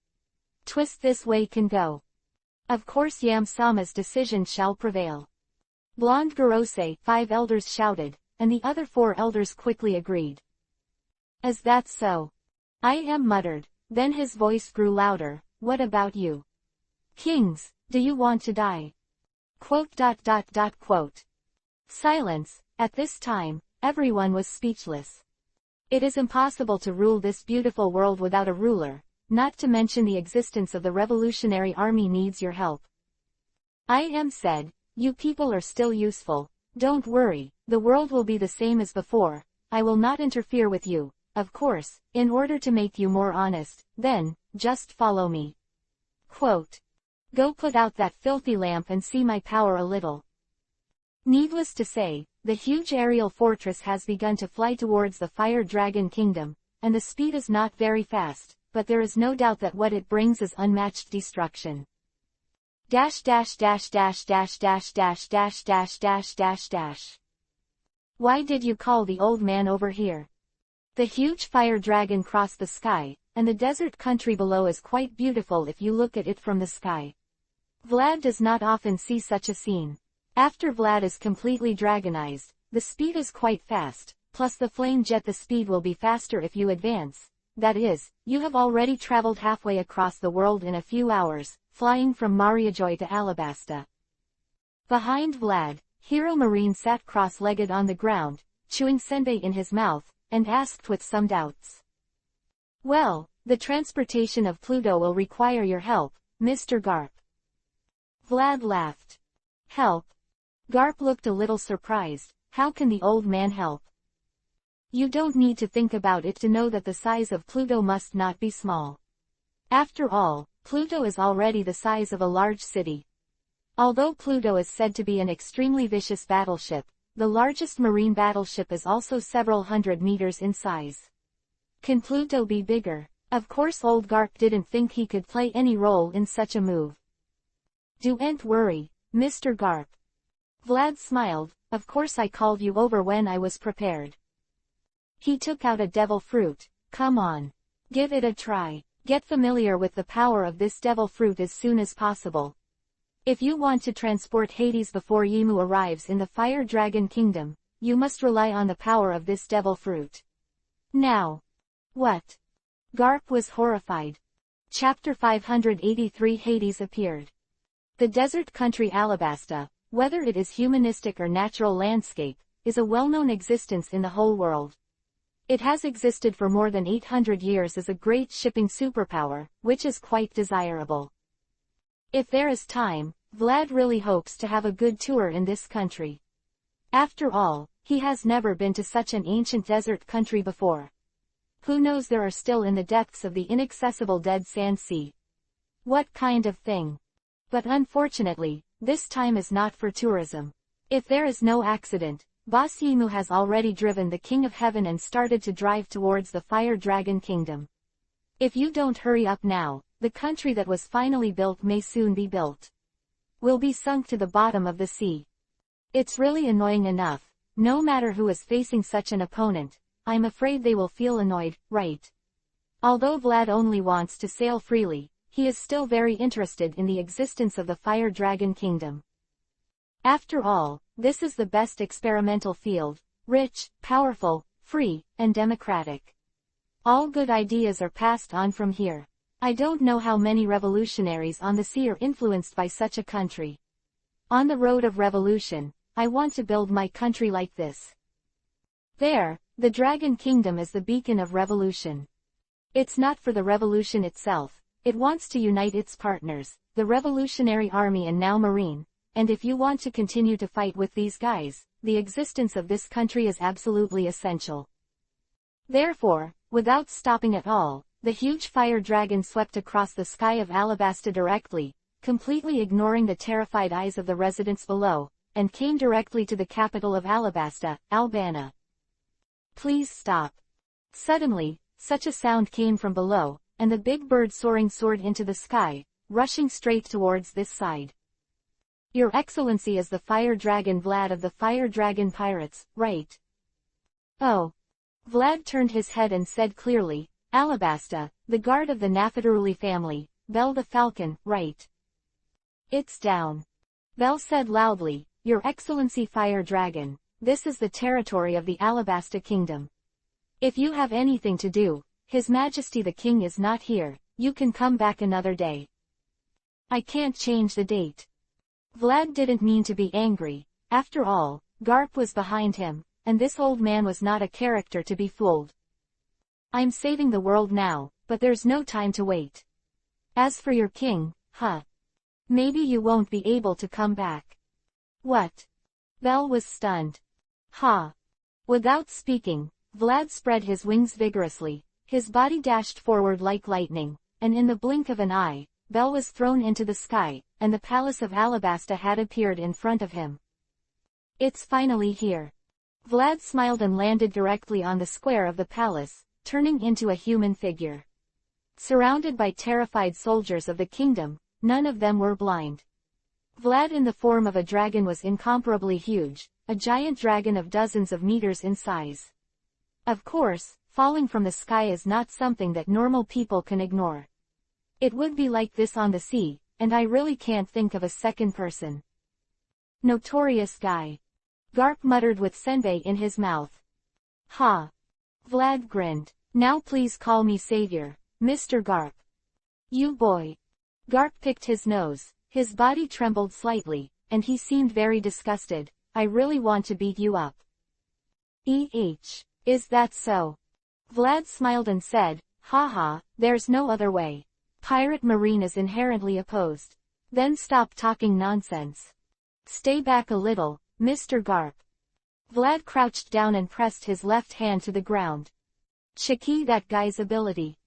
Twist this way can go. Of course Yam-sama's decision shall prevail. Blonde Gorose, 5 elders shouted, and the other 4 elders quickly agreed. Is that so? I am muttered, then his voice grew louder, what about you? Kings, do you want to die? Quote. Silence. At this time, everyone was speechless. It is impossible to rule this beautiful world without a ruler, not to mention the existence of the Revolutionary Army needs your help. I am said, you people are still useful, don't worry, the world will be the same as before, I will not interfere with you, of course, in order to make you more honest, then, just follow me. Quote. Go put out that filthy lamp and see my power a little. Needless to say, the huge aerial fortress has begun to fly towards the Fire Dragon Kingdom, and the speed is not very fast, but there is no doubt that what it brings is unmatched destruction. Dash dash dash dash dash dash dash dash dash dash dash dash. Why did you call the old man over here? The huge fire dragon crossed the sky, and the desert country below is quite beautiful if you look at it from the sky. Vlad does not often see such a scene. After Vlad is completely dragonized, the speed is quite fast, plus the flame jet the speed will be faster if you advance. That is, you have already traveled halfway across the world in a few hours, flying from Mariajoy to Alabasta. Behind Vlad, Hero Marine sat cross-legged on the ground, chewing senbei in his mouth, and asked with some doubts. Well, the transportation of Pluto will require your help, Mr. Garp. Vlad laughed. Help? Garp looked a little surprised. How can the old man help? You don't need to think about it to know that the size of Pluto must not be small. After all, Pluto is already the size of a large city. Although Pluto is said to be an extremely vicious battleship, the largest marine battleship is also several hundred meters in size. Can Pluto be bigger? Of course old Garp didn't think he could play any role in such a move. Don't worry, Mr. Garp. Vlad smiled, of course I called you over when I was prepared. He took out a devil fruit. Come on. Give it a try. Get familiar with the power of this devil fruit as soon as possible. If you want to transport Hades before Yimu arrives in the Fire Dragon Kingdom, you must rely on the power of this devil fruit. Now. What? Garp was horrified. Chapter 583 Hades appeared. The desert country Alabasta, whether it is humanistic or natural landscape, is a well-known existence in the whole world. It has existed for more than 800 years as a great shipping superpower, which is quite desirable. If there is time, Vlad really hopes to have a good tour in this country. After all, he has never been to such an ancient desert country before. Who knows, there are still in the depths of the inaccessible Dead Sand Sea. What kind of thing? But unfortunately, this time is not for tourism. If there is no accident, Boss Yimu has already driven the King of Heaven and started to drive towards the Fire Dragon Kingdom. If you don't hurry up now, the country that was finally built may soon be built. Will be sunk to the bottom of the sea. It's really annoying enough. No matter who is facing such an opponent, I'm afraid they will feel annoyed, right? Although Vlad only wants to sail freely, he is still very interested in the existence of the Fire Dragon Kingdom. After all, this is the best experimental field, rich, powerful, free, and democratic. All good ideas are passed on from here. I don't know how many revolutionaries on the sea are influenced by such a country. On the road of revolution, I want to build my country like this. There, the Dragon Kingdom is the beacon of revolution. It's not for the revolution itself, it wants to unite its partners, the Revolutionary Army and now Marine, and if you want to continue to fight with these guys, the existence of this country is absolutely essential. Therefore, without stopping at all, the huge fire dragon swept across the sky of Alabasta directly, completely ignoring the terrified eyes of the residents below, and came directly to the capital of Alabasta, Albana. Please stop. Suddenly, such a sound came from below, and the big bird soaring soared into the sky, rushing straight towards this side. Your Excellency is the Fire Dragon Vlad of the Fire Dragon Pirates, right? Oh. Vlad turned his head and said clearly, Alabasta, the guard of the Nafataruli family, Bell the Falcon, right? It's down. Bell said loudly, Your Excellency Fire Dragon, this is the territory of the Alabasta Kingdom. If you have anything to do, His Majesty the King is not here, you can come back another day. I can't change the date. Vlad didn't mean to be angry, after all, Garp was behind him, and this old man was not a character to be fooled. I'm saving the world now, but there's no time to wait. As for your king, maybe you won't be able to come back. What? Bell was stunned. Without speaking, Vlad spread his wings vigorously, his body dashed forward like lightning, and in the blink of an eye, Bell was thrown into the sky, and the palace of Alabasta had appeared in front of him. It's finally here. Vlad smiled and landed directly on the square of the palace, turning into a human figure. Surrounded by terrified soldiers of the kingdom, none of them were blind. Vlad in the form of a dragon was incomparably huge, a giant dragon of dozens of meters in size. Of course, falling from the sky is not something that normal people can ignore. It would be like this on the sea, and I really can't think of a second person. Notorious guy. Garp muttered with senbei in his mouth. Vlad grinned. Now please call me Savior, Mr. Garp. You boy. Garp picked his nose, his body trembled slightly, and he seemed very disgusted. I really want to beat you up. Is that so? Vlad smiled and said, there's no other way. Pirate Marine is inherently opposed. Then stop talking nonsense. Stay back a little, Mr. Garp. Vlad crouched down and pressed his left hand to the ground. Checky that guy's ability.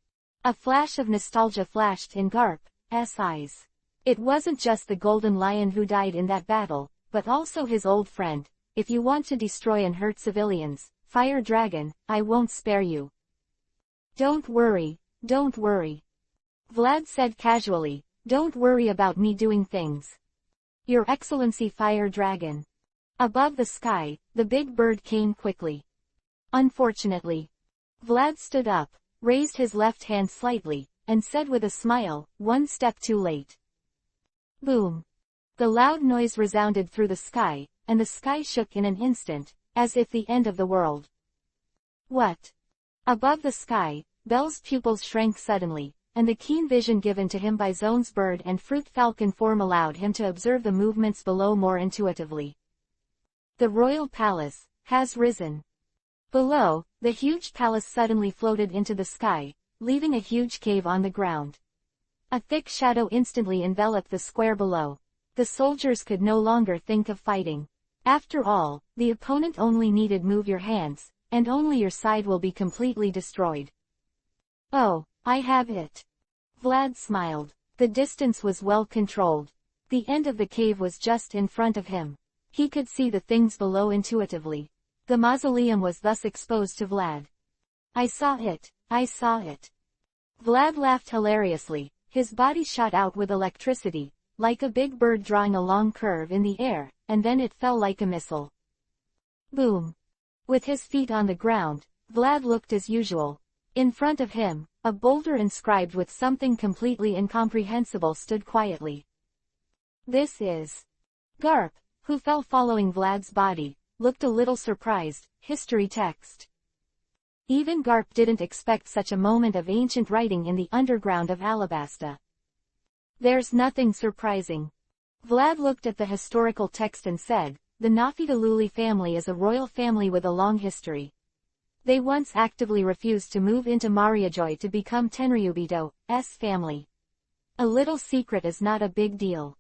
A flash of nostalgia flashed in Garp's eyes. It wasn't just the Golden Lion who died in that battle, but also his old friend. If you want to destroy and hurt civilians, Fire Dragon, I won't spare you. Don't worry. Vlad said casually, don't worry about me doing things. Your Excellency Fire Dragon. Above the sky, the big bird came quickly. Unfortunately. Vlad stood up, raised his left hand slightly, and said with a smile, one step too late. Boom. The loud noise resounded through the sky, and the sky shook in an instant, as if the end of the world. What? Above the sky, Bell's pupils shrank suddenly, and the keen vision given to him by Zone's bird and fruit falcon form allowed him to observe the movements below more intuitively. The royal palace has risen. Below, the huge palace suddenly floated into the sky, leaving a huge cave on the ground. A thick shadow instantly enveloped the square below. The soldiers could no longer think of fighting. After all, the opponent only needed move your hands, and only your side will be completely destroyed. Oh, I have it. Vlad smiled. The distance was well controlled. The end of the cave was just in front of him. He could see the things below intuitively. The mausoleum was thus exposed to Vlad. I saw it. I saw it. Vlad laughed hilariously. His body shot out with electricity, like a big bird drawing a long curve in the air, and then it fell like a missile. Boom. With his feet on the ground, Vlad looked as usual. In front of him, a boulder inscribed with something completely incomprehensible stood quietly. This is Garp, who fell following Vlad's body, looked a little surprised. History text. Even Garp didn't expect such a moment of ancient writing in the underground of Alabasta. There's nothing surprising. Vlad looked at the historical text and said, the Nafitaluli family is a royal family with a long history. They once actively refused to move into Mariajoy to become Tenryubito's family. A little secret is not a big deal.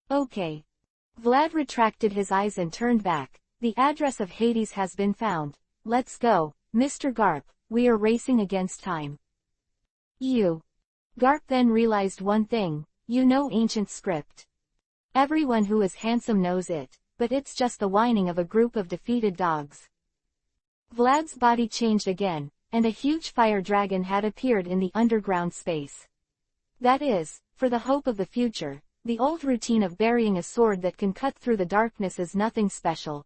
Okay. Vlad retracted his eyes and turned back. The address of Hades has been found. Let's go, Mr. Garp, we are racing against time. Garp then realized one thing, you know ancient script. Everyone who is handsome knows it, but it's just the whining of a group of defeated dogs. Vlad's body changed again, and a huge fire dragon had appeared in the underground space. That is, for the hope of the future, the old routine of burying a sword that can cut through the darkness is nothing special.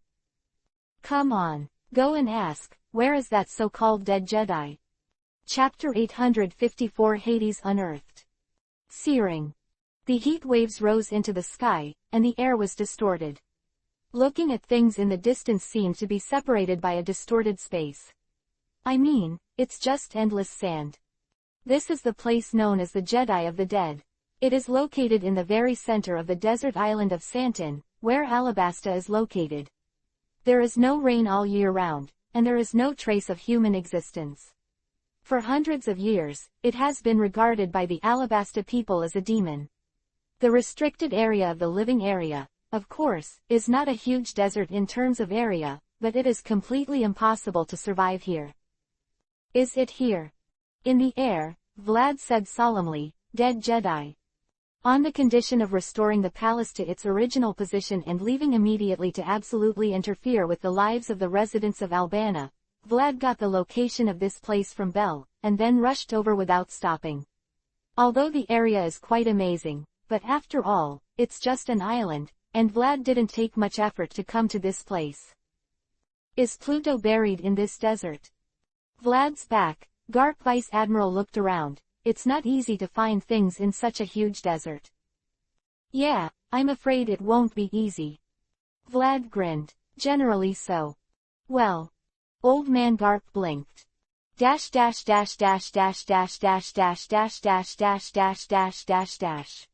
Come on, go and ask, where is that so-called dead Jedi? Chapter 854 Hades Unearthed. Searing. The heat waves rose into the sky, and the air was distorted. Looking at things in the distance seemed to be separated by a distorted space. I mean, it's just endless sand. This is the place known as the Jedi of the Dead. It is located in the very center of the desert island of Santin, where Alabasta is located. There is no rain all year round, and there is no trace of human existence. For hundreds of years, it has been regarded by the Alabasta people as a demon. The restricted area of the living area, of course, is not a huge desert in terms of area, but it is completely impossible to survive here. Is it here? In the air, Vlad said solemnly, dead Jedi. On the condition of restoring the palace to its original position and leaving immediately to absolutely interfere with the lives of the residents of Albana, Vlad got the location of this place from Bell, and then rushed over without stopping. Although the area is quite amazing, but after all, it's just an island, and Vlad didn't take much effort to come to this place. Is Pluto buried in this desert? Vlad's back, Garp Vice Admiral looked around. It's not easy to find things in such a huge desert. Yeah, I'm afraid it won't be easy. Vlad grinned. Generally so. Well. Old man Garp blinked. Dash dash dash dash dash dash dash dash dash dash dash dash dash dash dash.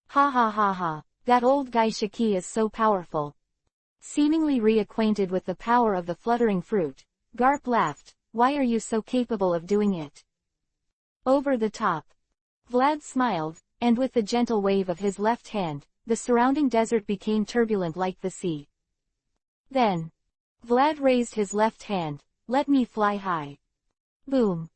Ha ha ha ha, that old guy Shaki is so powerful. Seemingly reacquainted with the power of the fluttering fruit, Garp laughed. Why are you so capable of doing it? Over the top. Vlad smiled, and with the gentle wave of his left hand, the surrounding desert became turbulent like the sea. Then, Vlad raised his left hand, let me fly high. Boom.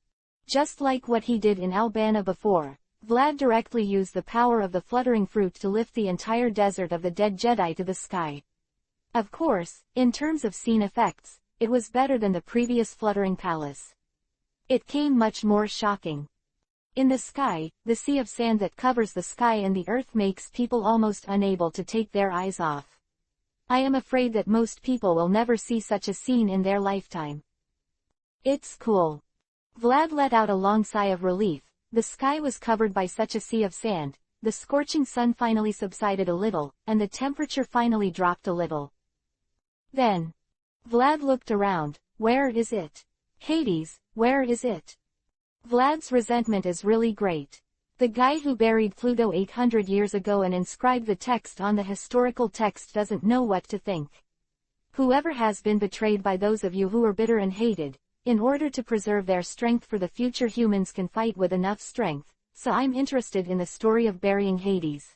Just like what he did in Albana before, Vlad directly used the power of the fluttering fruit to lift the entire desert of the dead Jedi to the sky. Of course, in terms of scene effects, it was better than the previous fluttering palace. It came much more shocking. In the sky, the sea of sand that covers the sky and the earth makes people almost unable to take their eyes off. I am afraid that most people will never see such a scene in their lifetime. It's cool. Vlad let out a long sigh of relief. The sky was covered by such a sea of sand, the scorching sun finally subsided a little, and the temperature finally dropped a little. Then, Vlad looked around. Where is it? Hades, where is it? Vlad's resentment is really great. The guy who buried Pluto 800 years ago and inscribed the text on the historical text doesn't know what to think. Whoever has been betrayed by those of you who are bitter and hated, in order to preserve their strength for the future humans can fight with enough strength, so I'm interested in the story of burying Hades.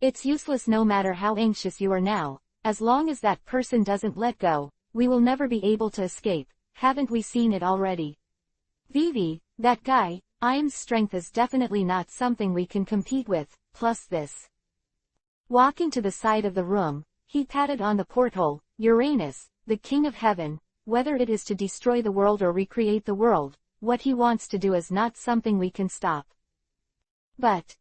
It's useless no matter how anxious you are now, as long as that person doesn't let go, we will never be able to escape, haven't we seen it already? Vivi, that guy, Iam's strength is definitely not something we can compete with, plus this. Walking to the side of the room, he patted on the porthole. Uranus, the king of heaven, whether it is to destroy the world or recreate the world, what he wants to do is not something we can stop. But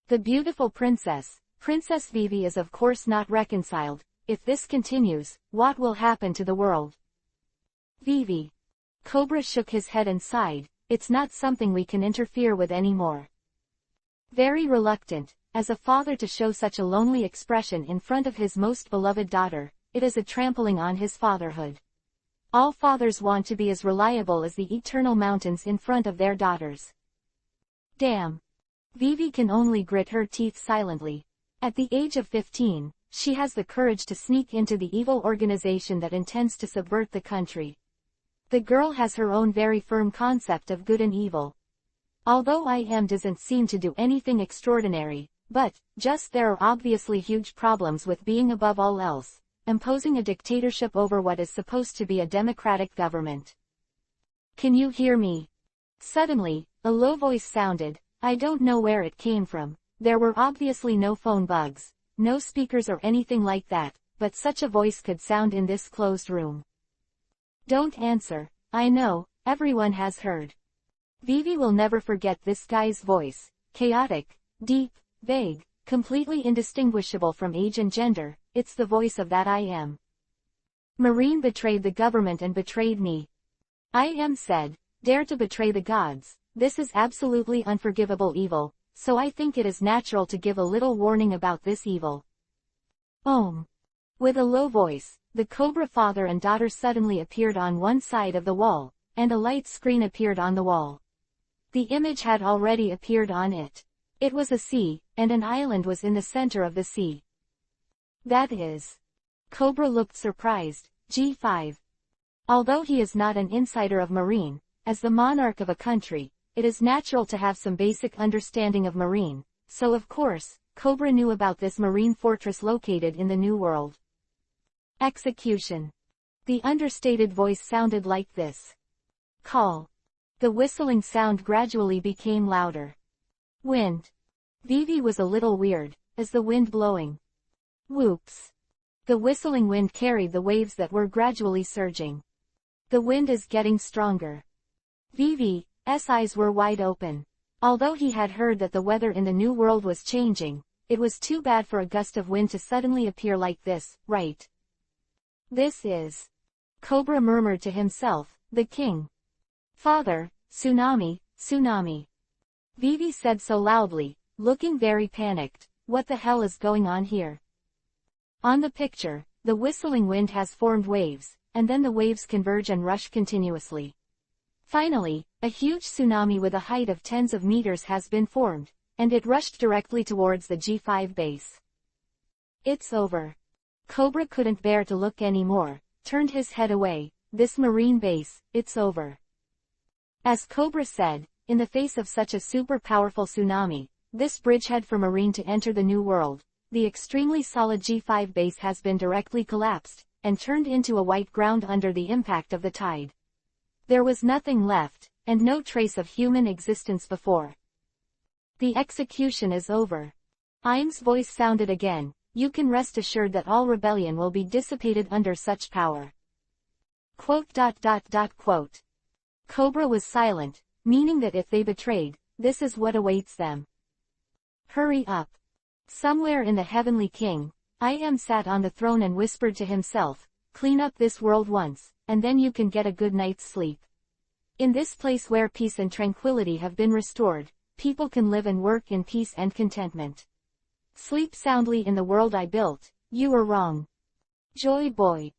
the beautiful princess, Princess Vivi, is of course not reconciled. If this continues, what will happen to the world? Vivi. Cobra shook his head and sighed. It's not something we can interfere with anymore. Very reluctant, as a father, to show such a lonely expression in front of his most beloved daughter, it is a trampling on his fatherhood. All fathers want to be as reliable as the eternal mountains in front of their daughters. Damn. Vivi can only grit her teeth silently. At the age of 15, she has the courage to sneak into the evil organization that intends to subvert the country. The girl has her own very firm concept of good and evil. Although Iam doesn't seem to do anything extraordinary, but, just there are obviously huge problems with being above all else, imposing a dictatorship over what is supposed to be a democratic government. Can you hear me? Suddenly, a low voice sounded. I don't know where it came from. There were obviously no phone bugs, no speakers or anything like that, but such a voice could sound in this closed room. Don't answer. I know, everyone has heard. Vivi will never forget this guy's voice, chaotic, deep, vague, completely indistinguishable from age and gender. It's the voice of that Iam. Marine betrayed the government and betrayed me. Iam said, dare to betray the gods. This is absolutely unforgivable evil, so I think it is natural to give a little warning about this evil. With a low voice, the Cobra father and daughter suddenly appeared on one side of the wall, and a light screen appeared on the wall. The image had already appeared on it. It was a sea, and an island was in the center of the sea. That is. Cobra looked surprised. G5. Although he is not an insider of Marine, as the monarch of a country, it is natural to have some basic understanding of Marine, so of course, Cobra knew about this Marine fortress located in the New World. Execution. The understated voice sounded like this. Call. The whistling sound gradually became louder. Wind. Vivi was a little weird. Is the wind blowing? Whoops. The whistling wind carried the waves that were gradually surging. The wind is getting stronger. Vivi's eyes were wide open. Although he had heard that the weather in the New World was changing, it was too bad for a gust of wind to suddenly appear like this, right? This is. Cobra murmured to himself, the king. Father, tsunami, tsunami. Vivi said so loudly, looking very panicked. What the hell is going on here? On the picture, the whistling wind has formed waves, and then the waves converge and rush continuously. Finally, a huge tsunami with a height of tens of meters has been formed, and it rushed directly towards the G5 base. It's over. Cobra couldn't bear to look anymore, turned his head away. This Marine base, it's over. As Cobra said, in the face of such a super powerful tsunami, this bridgehead for Marine to enter the New World, the extremely solid G5 base has been directly collapsed, and turned into a white ground under the impact of the tide. There was nothing left, and no trace of human existence before. The execution is over. Iam's voice sounded again. You can rest assured that all rebellion will be dissipated under such power. Quote. Cobra was silent, meaning that if they betrayed, this is what awaits them. Hurry up. Somewhere in the Heavenly King, Iam sat on the throne and whispered to himself, clean up this world once, and then you can get a good night's sleep. In this place where peace and tranquility have been restored, people can live and work in peace and contentment. Sleep soundly in the world I built. You were wrong. Joy boy.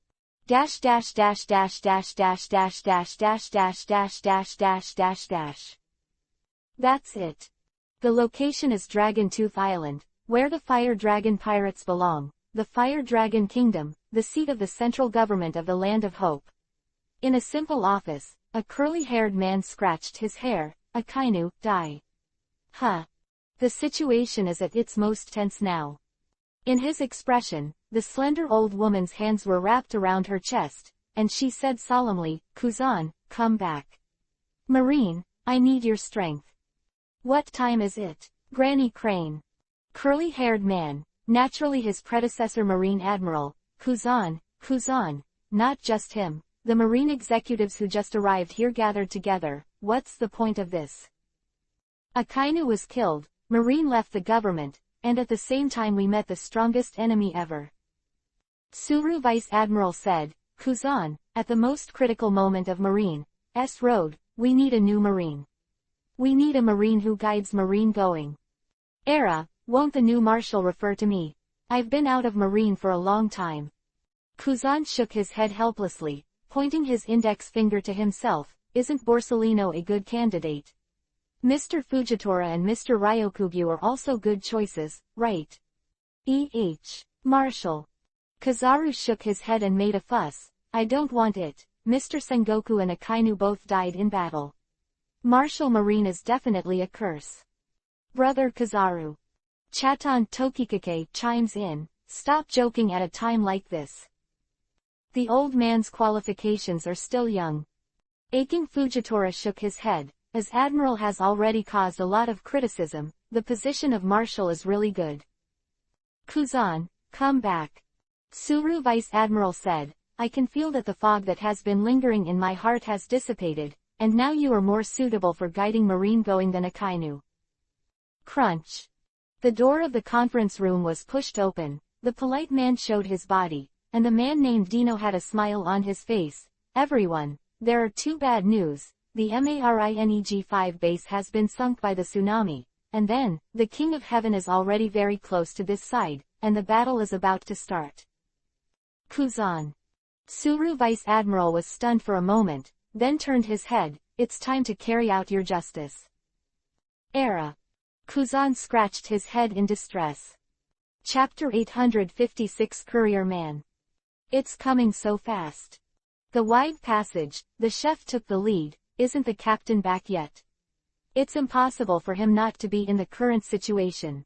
That's it. The location is Dragontooth Island, where the Fire Dragon pirates belong, the Fire Dragon Kingdom, the seat of the central government of the Land of Hope. In a simple office, a curly-haired man scratched his hair. Akainu, die. The situation is at its most tense now. In his expression, the slender old woman's hands were wrapped around her chest, and she said solemnly, Kuzan, come back. Marine, I need your strength. What time is it? Granny Crane. Curly-haired man, naturally his predecessor Marine Admiral, Kuzan, not just him, the Marine executives who just arrived here gathered together. What's the point of this? Akainu was killed, Marine left the government, and at the same time we met the strongest enemy ever. Suru Vice Admiral said, Kuzan, at the most critical moment of Marine's road, we need a new Marine. We need a Marine who guides Marine going. Era, won't the new Marshal refer to me? I've been out of Marine for a long time. Kuzan shook his head helplessly, pointing his index finger to himself. Isn't Borsellino a good candidate? Mr. Fujitora and Mr. Ryokugyu are also good choices, right? Marshal. Kazaru shook his head and made a fuss. I don't want it. Mr. Sengoku and Akainu both died in battle. Marshal Marine is definitely a curse. Brother Kazaru. Chatan Tokikake chimes in, stop joking at a time like this. The old man's qualifications are still young. Aching Fujitora shook his head. As Admiral has already caused a lot of criticism, the position of Marshal is really good. Kuzan, come back. Suru Vice Admiral said, I can feel that the fog that has been lingering in my heart has dissipated, and now you are more suitable for guiding Marine going than Akainu. Crunch. The door of the conference room was pushed open, the polite man showed his body, and the man named Dino had a smile on his face. Everyone, there are two bad news. The Marineg-5 base has been sunk by the tsunami, and then, the King of Heaven is already very close to this side, and the battle is about to start. Kuzan. Suru Vice Admiral was stunned for a moment, then turned his head. It's time to carry out your justice. Era. Kuzan scratched his head in distress. Chapter 856 Courier Man. It's coming so fast. The wide passage, the chef took the lead. Isn't the captain back yet? It's impossible for him not to be in the current situation.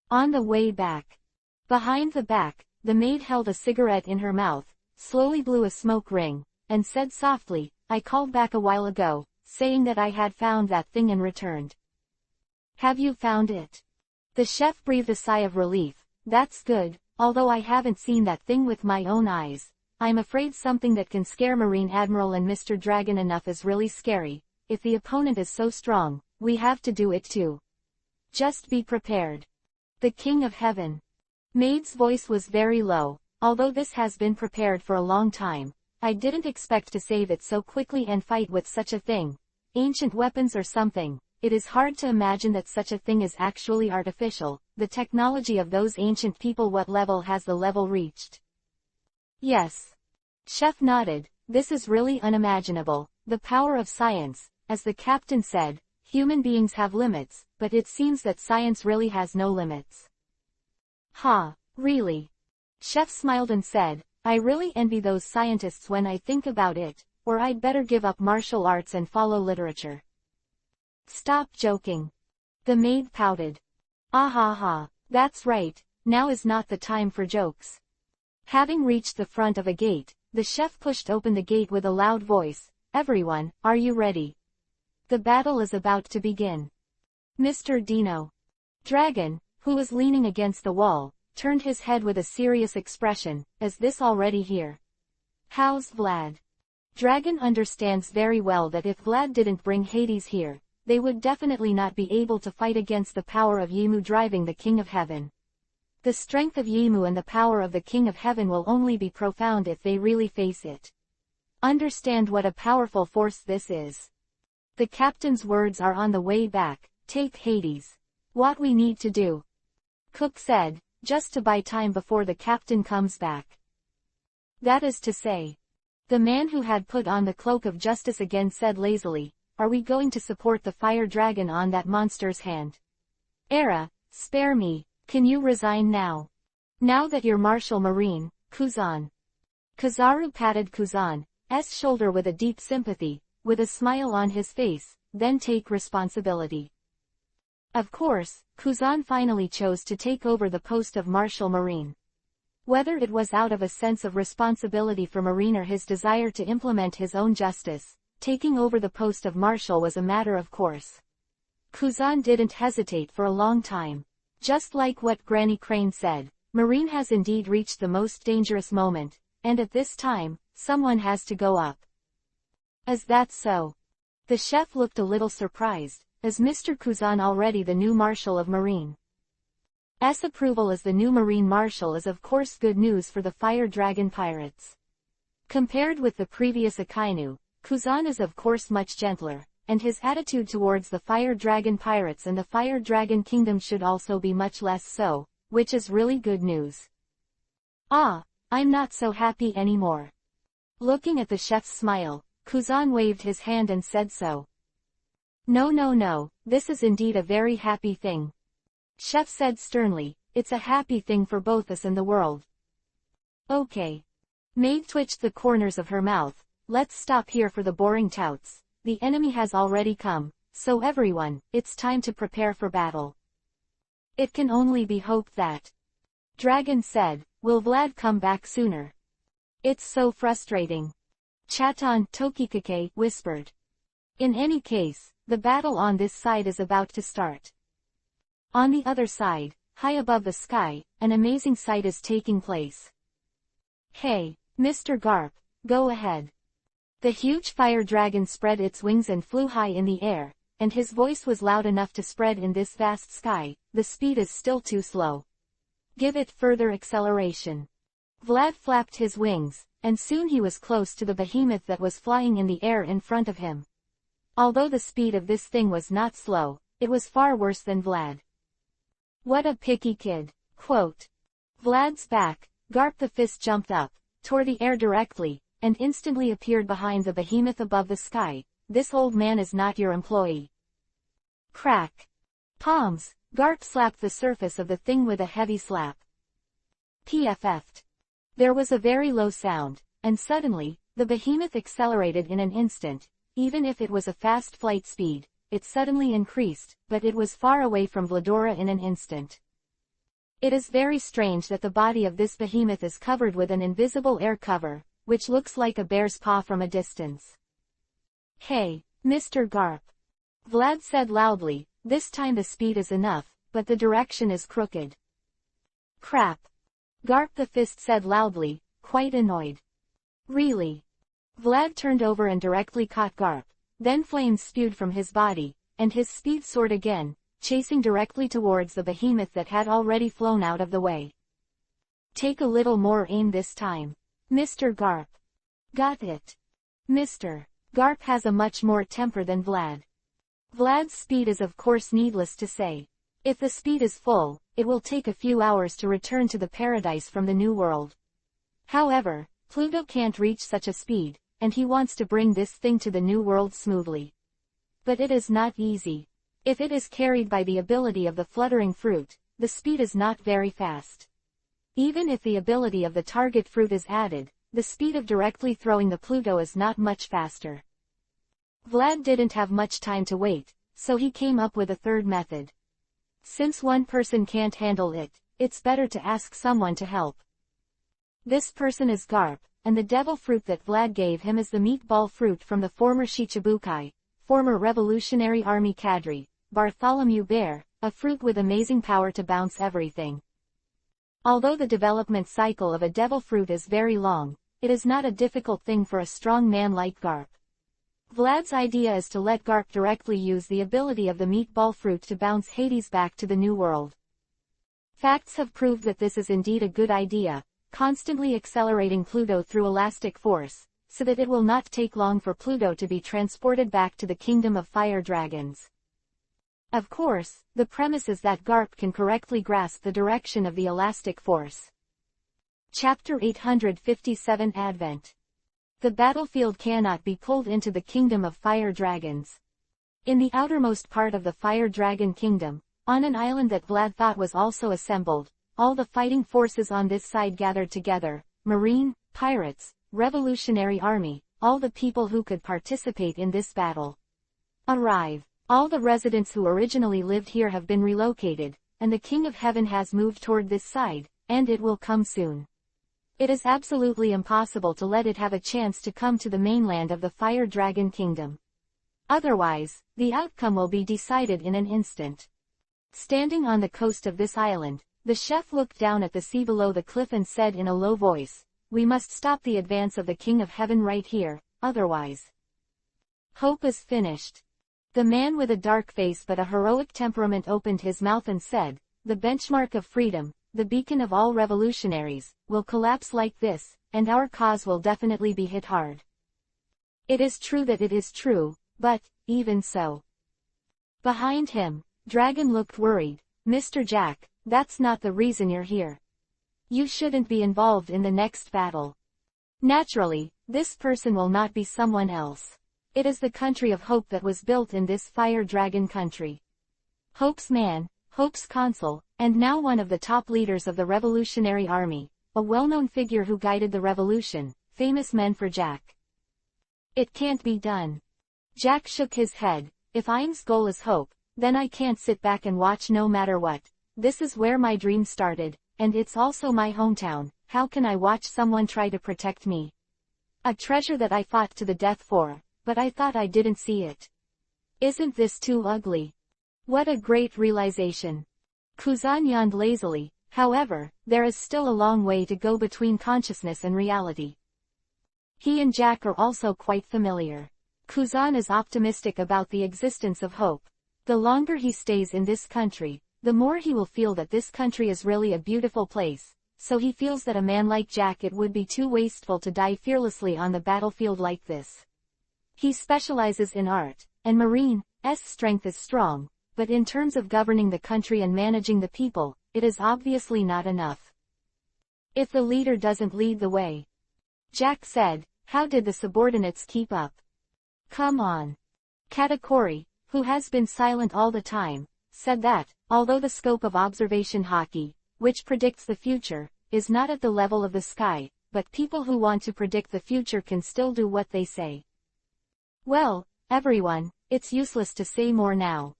On the way back. Behind the back, the maid held a cigarette in her mouth, slowly blew a smoke ring, and said softly, I called back a while ago, saying that I had found that thing and returned. Have you found it? The chef breathed a sigh of relief. That's good, although I haven't seen that thing with my own eyes. I'm afraid something that can scare Marine Admiral and Mr. Dragon enough is really scary. If the opponent is so strong, we have to do it too. Just be prepared. The King of Heaven. Maid's voice was very low. Although this has been prepared for a long time, I didn't expect to save it so quickly and fight with such a thing. Ancient weapons or something. It is hard to imagine that such a thing is actually artificial. The technology of those ancient people, what level has the level reached? Yes. Chef nodded. This is really unimaginable. The power of science. As the captain said, human beings have limits, but it seems that science really has no limits. Ha, really? Chef smiled and said, I really envy those scientists when I think about it, or I'd better give up martial arts and follow literature. Stop joking. The maid pouted. Ah ha ha, that's right, now is not the time for jokes. Having reached the front of a gate, the chef pushed open the gate with a loud voice. Everyone, are you ready? The battle is about to begin. Mr. Dino. Dragon, who was leaning against the wall, turned his head with a serious expression. Is this already here? How's Vlad? Dragon understands very well that if Vlad didn't bring Hades here, they would definitely not be able to fight against the power of Yimu driving the King of Heaven. The strength of Yimu and the power of the King of Heaven will only be profound if they really face it. Understand what a powerful force this is. The captain's words are on the way back. Take Hades. What we need to do. Cook said, just to buy time before the captain comes back. That is to say. The man who had put on the cloak of justice again said lazily, are we going to support the fire dragon on that monster's hand? Era, spare me. Can you resign now? Now that you're Marshal Marine, Kuzan. Kazaru patted Kuzan's shoulder with a deep sympathy, with a smile on his face, then take responsibility. Of course, Kuzan finally chose to take over the post of Marshal Marine. Whether it was out of a sense of responsibility for Marine or his desire to implement his own justice, taking over the post of Marshal was a matter of course. Kuzan didn't hesitate for a long time. Just like what Granny Crane said, Marine has indeed reached the most dangerous moment, and at this time, someone has to go up. Is that so? The chef looked a little surprised. Is Mr. Kuzan already the new Marshal of Marine? S approval as the new Marine Marshal is of course good news for the Fire Dragon Pirates. Compared with the previous Akainu, Kuzan is of course much gentler, and his attitude towards the Fire Dragon Pirates and the Fire Dragon Kingdom should also be much less so, which is really good news. Ah, I'm not so happy anymore. Looking at the chef's smile, Kuzan waved his hand and said so. No, this is indeed a very happy thing. Chef said sternly, it's a happy thing for both us and the world. Okay. Maid twitched the corners of her mouth. Let's stop here for the boring touts. The enemy has already come, so everyone, it's time to prepare for battle. It can only be hoped that. Dragon said, will Vlad come back sooner? It's so frustrating. Chaton Tokikake whispered. In any case, the battle on this side is about to start. On the other side, high above the sky, an amazing sight is taking place. Hey, Mr. Garp, go ahead. The huge fire dragon spread its wings and flew high in the air, and his voice was loud enough to spread in this vast sky. The speed is still too slow. Give it further acceleration. Vlad flapped his wings, and soon he was close to the behemoth that was flying in the air in front of him. Although the speed of this thing was not slow, it was far worse than Vlad. What a picky kid. Quote. Vlad's back, Garp the fist jumped up, tore the air directly, and instantly appeared behind the behemoth above the sky. This old man is not your employee. Crack. Palms, Garp slapped the surface of the thing with a heavy slap. PFF'd. There was a very low sound, and suddenly, the behemoth accelerated in an instant. Even if it was a fast flight speed, it suddenly increased, but it was far away from Vladora in an instant. It is very strange that the body of this behemoth is covered with an invisible air cover, which looks like a bear's paw from a distance. Hey, Mr. Garp. Vlad said loudly, this time the speed is enough, but the direction is crooked. Crap. Garp the fist said loudly, quite annoyed. Really? Vlad turned over and directly caught Garp. Then flames spewed from his body, and his speed soared again, chasing directly towards the behemoth that had already flown out of the way. Take a little more aim this time. Mr. Garp. Got it. Mr. Garp has a much more temper than Vlad. Vlad's speed is of course needless to say. If the speed is full, it will take a few hours to return to the paradise from the New World. However, Pluto can't reach such a speed, and he wants to bring this thing to the New World smoothly. But it is not easy. If it is carried by the ability of the fluttering fruit, the speed is not very fast. Even if the ability of the target fruit is added, the speed of directly throwing the Pluto is not much faster. Vlad didn't have much time to wait, so he came up with a third method. Since one person can't handle it, it's better to ask someone to help. This person is Garp, and the devil fruit that Vlad gave him is the meatball fruit from the former Shichibukai, former Revolutionary Army cadre, Bartholomew Bear, a fruit with amazing power to bounce everything. Although the development cycle of a devil fruit is very long, it is not a difficult thing for a strong man like Garp. Vlad's idea is to let Garp directly use the ability of the meatball fruit to bounce Hades back to the New World. Facts have proved that this is indeed a good idea, constantly accelerating Pluto through elastic force, so that it will not take long for Pluto to be transported back to the kingdom of fire dragons. Of course, the premise is that Garp can correctly grasp the direction of the elastic force. Chapter 857 Advent. The battlefield cannot be pulled into the kingdom of fire dragons. In the outermost part of the fire dragon kingdom, on an island that Vlad thought was also assembled, all the fighting forces on this side gathered together, marine, pirates, revolutionary army, all the people who could participate in this battle. Arrive. All the residents who originally lived here have been relocated, and the King of Heaven has moved toward this side, and it will come soon. It is absolutely impossible to let it have a chance to come to the mainland of the Fire Dragon Kingdom. Otherwise, the outcome will be decided in an instant. Standing on the coast of this island, the chef looked down at the sea below the cliff and said in a low voice, "We must stop the advance of the King of Heaven right here, otherwise hope is finished." The man with a dark face but a heroic temperament opened his mouth and said, "The benchmark of freedom, the beacon of all revolutionaries, will collapse like this, and our cause will definitely be hit hard." It is true that it is true, but, even so. Behind him, Dragon looked worried. "Mr. Jack, that's not the reason you're here. You shouldn't be involved in the next battle. Naturally, this person will not be someone else. It is the country of hope that was built in this Fire Dragon country. Hope's man, Hope's consul, and now one of the top leaders of the Revolutionary Army, a well-known figure who guided the revolution, famous men for Jack. It can't be done." Jack shook his head. "If Im's goal is hope, then I can't sit back and watch no matter what. This is where my dream started, and it's also my hometown. How can I watch someone try to protect me? A treasure that I fought to the death for, but I thought I didn't see it. Isn't this too ugly?" What a great realization. Kuzan yawned lazily. However, there is still a long way to go between consciousness and reality. He and Jack are also quite familiar. Kuzan is optimistic about the existence of hope. The longer he stays in this country, the more he will feel that this country is really a beautiful place, so he feels that a man like Jack, it would be too wasteful to die fearlessly on the battlefield like this. He specializes in art, and Marine's strength is strong, but in terms of governing the country and managing the people, it is obviously not enough. If the leader doesn't lead the way, Jack said, how did the subordinates keep up? Come on. Katakuri, who has been silent all the time, said that, although the scope of observation hockey, which predicts the future, is not at the level of the sky, but people who want to predict the future can still do what they say. Well, everyone, it's useless to say more now.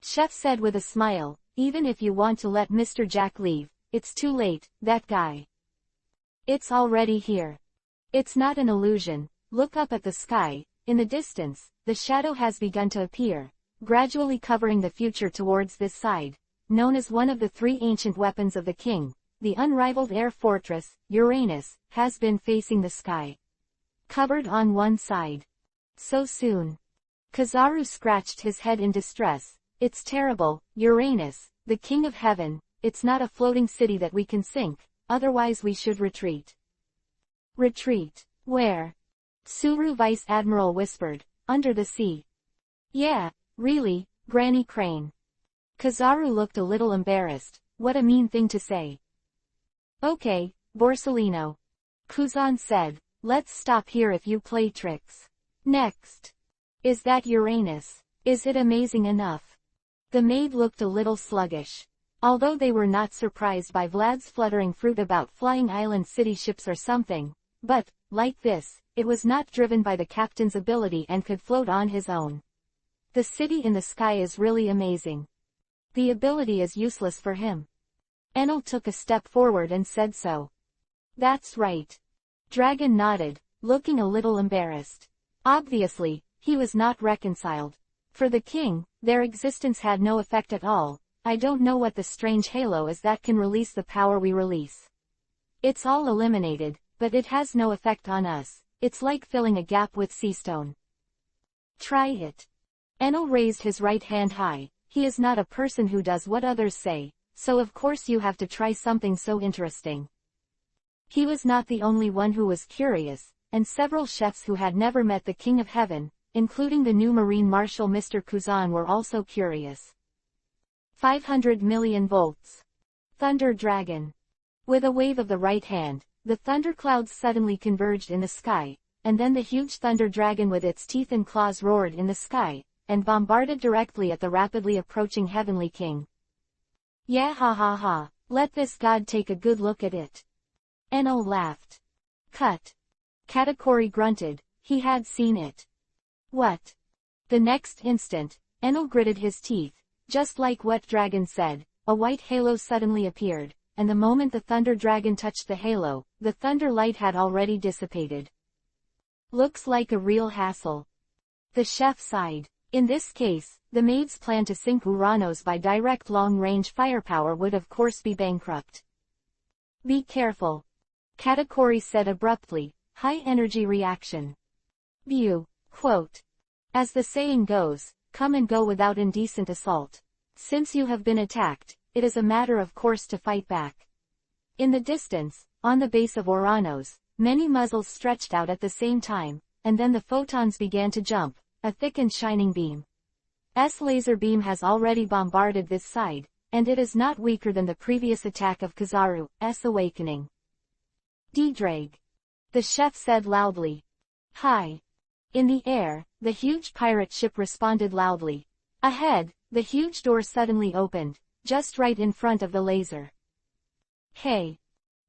Chef said with a smile, even if you want to let Mr. Jack leave, it's too late, that guy. It's already here. It's not an illusion. Look up at the sky. In the distance, the shadow has begun to appear, gradually covering the future towards this side, known as one of the three ancient weapons of the king. The unrivaled air fortress, Uranus, has been facing the sky, covered on one side. So soon. Kizaru scratched his head in distress. It's terrible, Uranus, the king of heaven. It's not a floating city that we can sink, otherwise we should retreat. Retreat? Where? Suru Vice Admiral whispered, under the sea. Yeah, really, Granny Crane. Kizaru looked a little embarrassed. What a mean thing to say. Okay, Borsellino. Kuzan said, let's stop here if you play tricks. Next. Is that Uranus? Is it amazing enough? The maid looked a little sluggish. Although they were not surprised by Vlad's fluttering fruit about flying island city ships or something, but, like this, it was not driven by the captain's ability and could float on his own. The city in the sky is really amazing. The ability is useless for him. Enel took a step forward and said so. That's right. Dragon nodded, looking a little embarrassed. Obviously, he was not reconciled. For the king, their existence had no effect at all. I don't know what the strange halo is that can release the power we release. It's all eliminated, but it has no effect on us. It's like filling a gap with sea stone. Try it. Enel raised his right hand high. He is not a person who does what others say, so of course you have to try something so interesting. He was not the only one who was curious, and several chefs who had never met the King of Heaven, including the new Marine Marshal Mr. Kuzan, were also curious. 500 million volts. Thunder Dragon. With a wave of the right hand, the thunderclouds suddenly converged in the sky, and then the huge thunder dragon with its teeth and claws roared in the sky, and bombarded directly at the rapidly approaching Heavenly King. Yeah, ha ha ha, let this god take a good look at it. Enel laughed. Cut. Katakuri grunted, he had seen it. What? The next instant, Enel gritted his teeth. Just like what Dragon said, a white halo suddenly appeared, and the moment the thunder dragon touched the halo, the thunder light had already dissipated. Looks like a real hassle. The chef sighed. In this case, the maid's plan to sink Uranos by direct long-range firepower would of course be bankrupt. Be careful. Katakuri said abruptly, high-energy reaction. View, quote. As the saying goes, come and go without indecent assault. Since you have been attacked, it is a matter of course to fight back. In the distance, on the base of Uranos, many muzzles stretched out at the same time, and then the photons began to jump, a thick and shining beam. Laser beam has already bombarded this side, and it is not weaker than the previous attack of Kizaru's awakening. D-Drag. The chef said loudly. Hi. In the air, the huge pirate ship responded loudly. Ahead, the huge door suddenly opened, just right in front of the laser. Hey.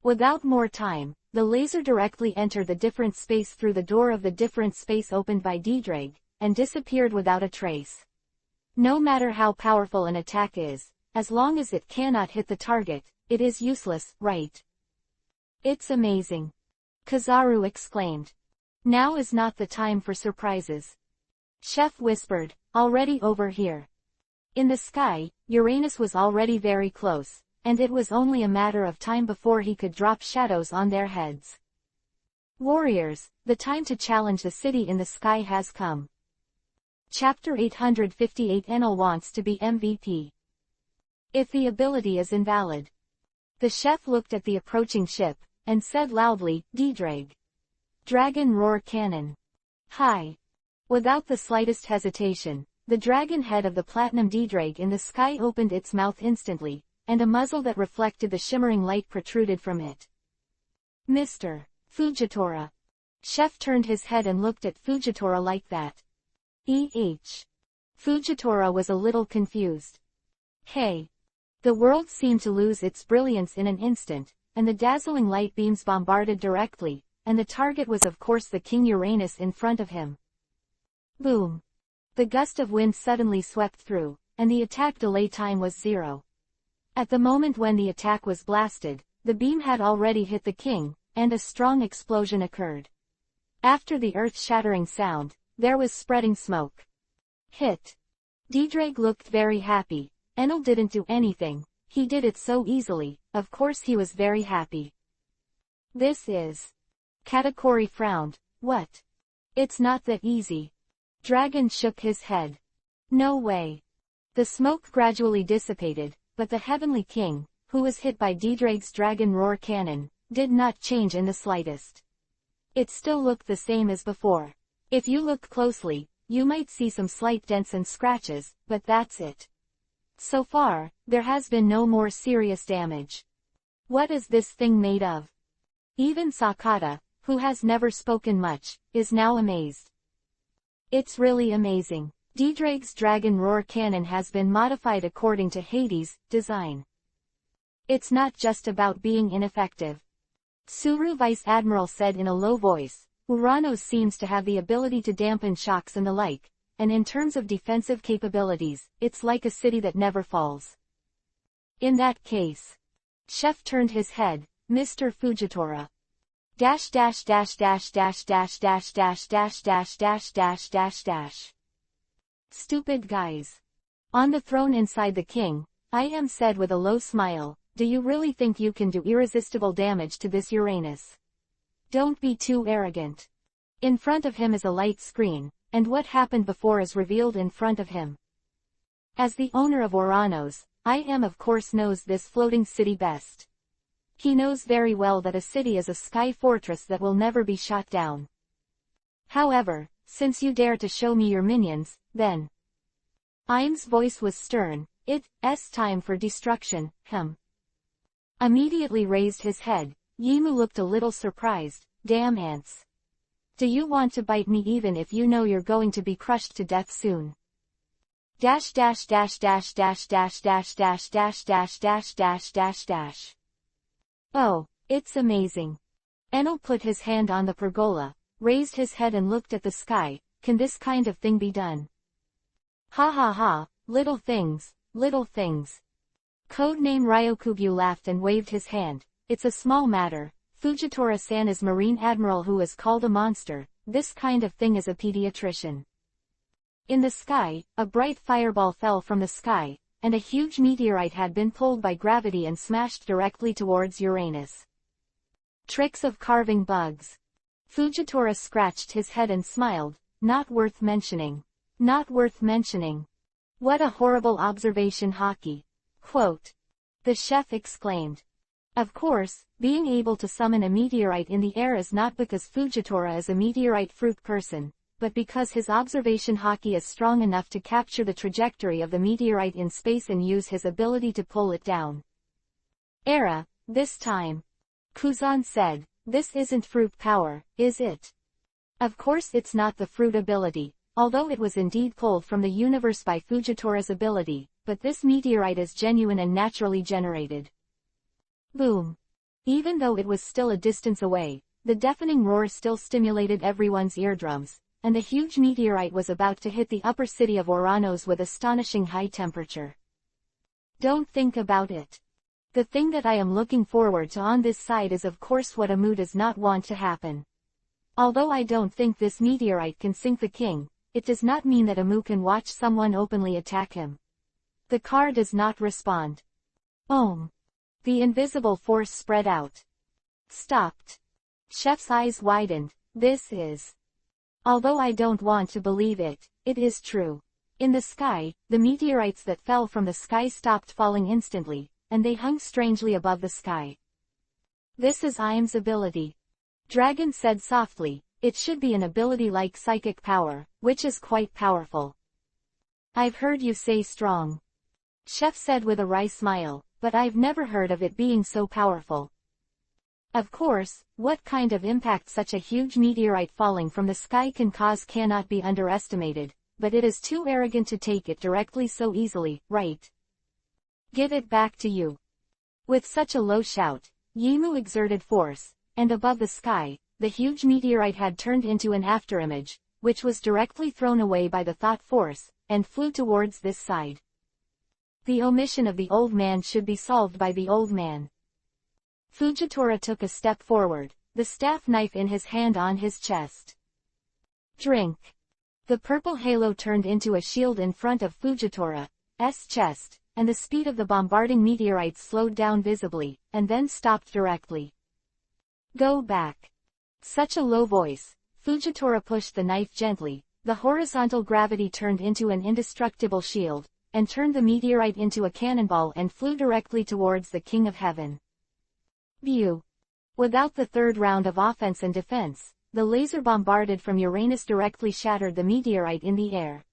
Without more time, the laser directly entered the different space through the door of the different space opened by D-Drag, and disappeared without a trace. No matter how powerful an attack is, as long as it cannot hit the target, it is useless, right? It's amazing. Kizaru exclaimed. Now is not the time for surprises. Chef whispered, already over here. In the sky, Uranus was already very close, and it was only a matter of time before he could drop shadows on their heads. Warriors, the time to challenge the city in the sky has come. Chapter 858. Enel wants to be MVP. If the ability is invalid. The chef looked at the approaching ship, and said loudly, D-Drag. Dragon Roar Cannon. Hi. Without the slightest hesitation, the dragon head of the platinum D-Drag in the sky opened its mouth instantly, and a muzzle that reflected the shimmering light protruded from it. Mr. Fujitora. Chef turned his head and looked at Fujitora like that. Fujitora was a little confused. Hey. The world seemed to lose its brilliance in an instant, and the dazzling light beams bombarded directly, and the target was of course the King Uranus in front of him. Boom. The gust of wind suddenly swept through, and the attack delay time was 0. At the moment when the attack was blasted, the beam had already hit the king, and a strong explosion occurred. After the earth-shattering sound, there was spreading smoke. Hit. D-Drag looked very happy. Enel didn't do anything, he did it so easily, of course he was very happy. This is. Katakuri frowned. What? It's not that easy. Dragon shook his head. No way. The smoke gradually dissipated, but the Heavenly King, who was hit by D-Drag's Dragon Roar Cannon, did not change in the slightest. It still looked the same as before. If you look closely, you might see some slight dents and scratches, but that's it. So far, there has been no more serious damage. What is this thing made of? Even Sakata, who has never spoken much, is now amazed. It's really amazing. D-Drag's Dragon Roar Cannon has been modified according to Hades' design. It's not just about being ineffective. Suru Vice Admiral said in a low voice, Uranos seems to have the ability to dampen shocks and the like, and in terms of defensive capabilities, it's like a city that never falls. In that case. Chef turned his head, Mr. Fujitora. Stupid guys. On the throne inside the king, I.M. said with a low smile, do you really think you can do irresistible damage to this Uranus? Don't be too arrogant. In front of him is a light screen, and what happened before is revealed in front of him. As the owner of Uranos, I.M. of course knows this floating city best. He knows very well that a city is a sky fortress that will never be shot down. However, since you dare to show me your minions, then. I.M.'s voice was stern, it's time for destruction, Immediately raised his head, Yimu looked a little surprised, damn ants. Do you want to bite me even if you know you're going to be crushed to death soon? Oh, it's amazing. Enel put his hand on the pergola, raised his head and looked at the sky. Can this kind of thing be done? Ha ha ha, little things, little things. Codename Ryokugyu laughed and waved his hand. It's a small matter. Fujitora-san is Marine Admiral who is called a monster. This kind of thing is a pediatrician. In the sky, a bright fireball fell from the sky, and a huge meteorite had been pulled by gravity and smashed directly towards Uranus. Tricks of carving bugs. Fujitora scratched his head and smiled. Not worth mentioning. Not worth mentioning. What a horrible observation, Hockey. Quote. The chef exclaimed. Of course, being able to summon a meteorite in the air is not because Fujitora is a meteorite fruit person, but because his observation Hockey is strong enough to capture the trajectory of the meteorite in space and use his ability to pull it down. Era, this time. Kuzan said, this isn't fruit power, is it? Of course it's not the fruit ability, although it was indeed pulled from the universe by Fujitora's ability, but this meteorite is genuine and naturally generated. Boom. Even though it was still a distance away, the deafening roar still stimulated everyone's eardrums, and the huge meteorite was about to hit the upper city of Oranos with astonishing high temperature. Don't think about it. The thing that I am looking forward to on this side is of course what Amu does not want to happen. Although I don't think this meteorite can sink the king, it does not mean that Amu can watch someone openly attack him. The car does not respond. Ohm. The invisible force spread out. Stopped. Chef's eyes widened. This is. Although I don't want to believe it, it is true. In the sky, the meteorites that fell from the sky stopped falling instantly, and they hung strangely above the sky. This is Im's ability. Dragon said softly, it should be an ability like psychic power, which is quite powerful. I've heard you say strong. Chef said with a wry smile, but I've never heard of it being so powerful. Of course, what kind of impact such a huge meteorite falling from the sky can cause cannot be underestimated, but it is too arrogant to take it directly so easily, right? Give it back to you. With such a low shout, Yimu exerted force, and above the sky, the huge meteorite had turned into an afterimage, which was directly thrown away by the thought force, and flew towards this side. The omission of the old man should be solved by the old man. Fujitora took a step forward, the staff knife in his hand on his chest. Drink. The purple halo turned into a shield in front of Fujitora's chest, and the speed of the bombarding meteorites slowed down visibly, and then stopped directly. Go back. Such a low voice. Fujitora pushed the knife gently, the horizontal gravity turned into an indestructible shield, and turned the meteorite into a cannonball and flew directly towards the King of Heaven. View. Without the third round of offense and defense, the laser bombarded from Uranus directly shattered the meteorite in the air.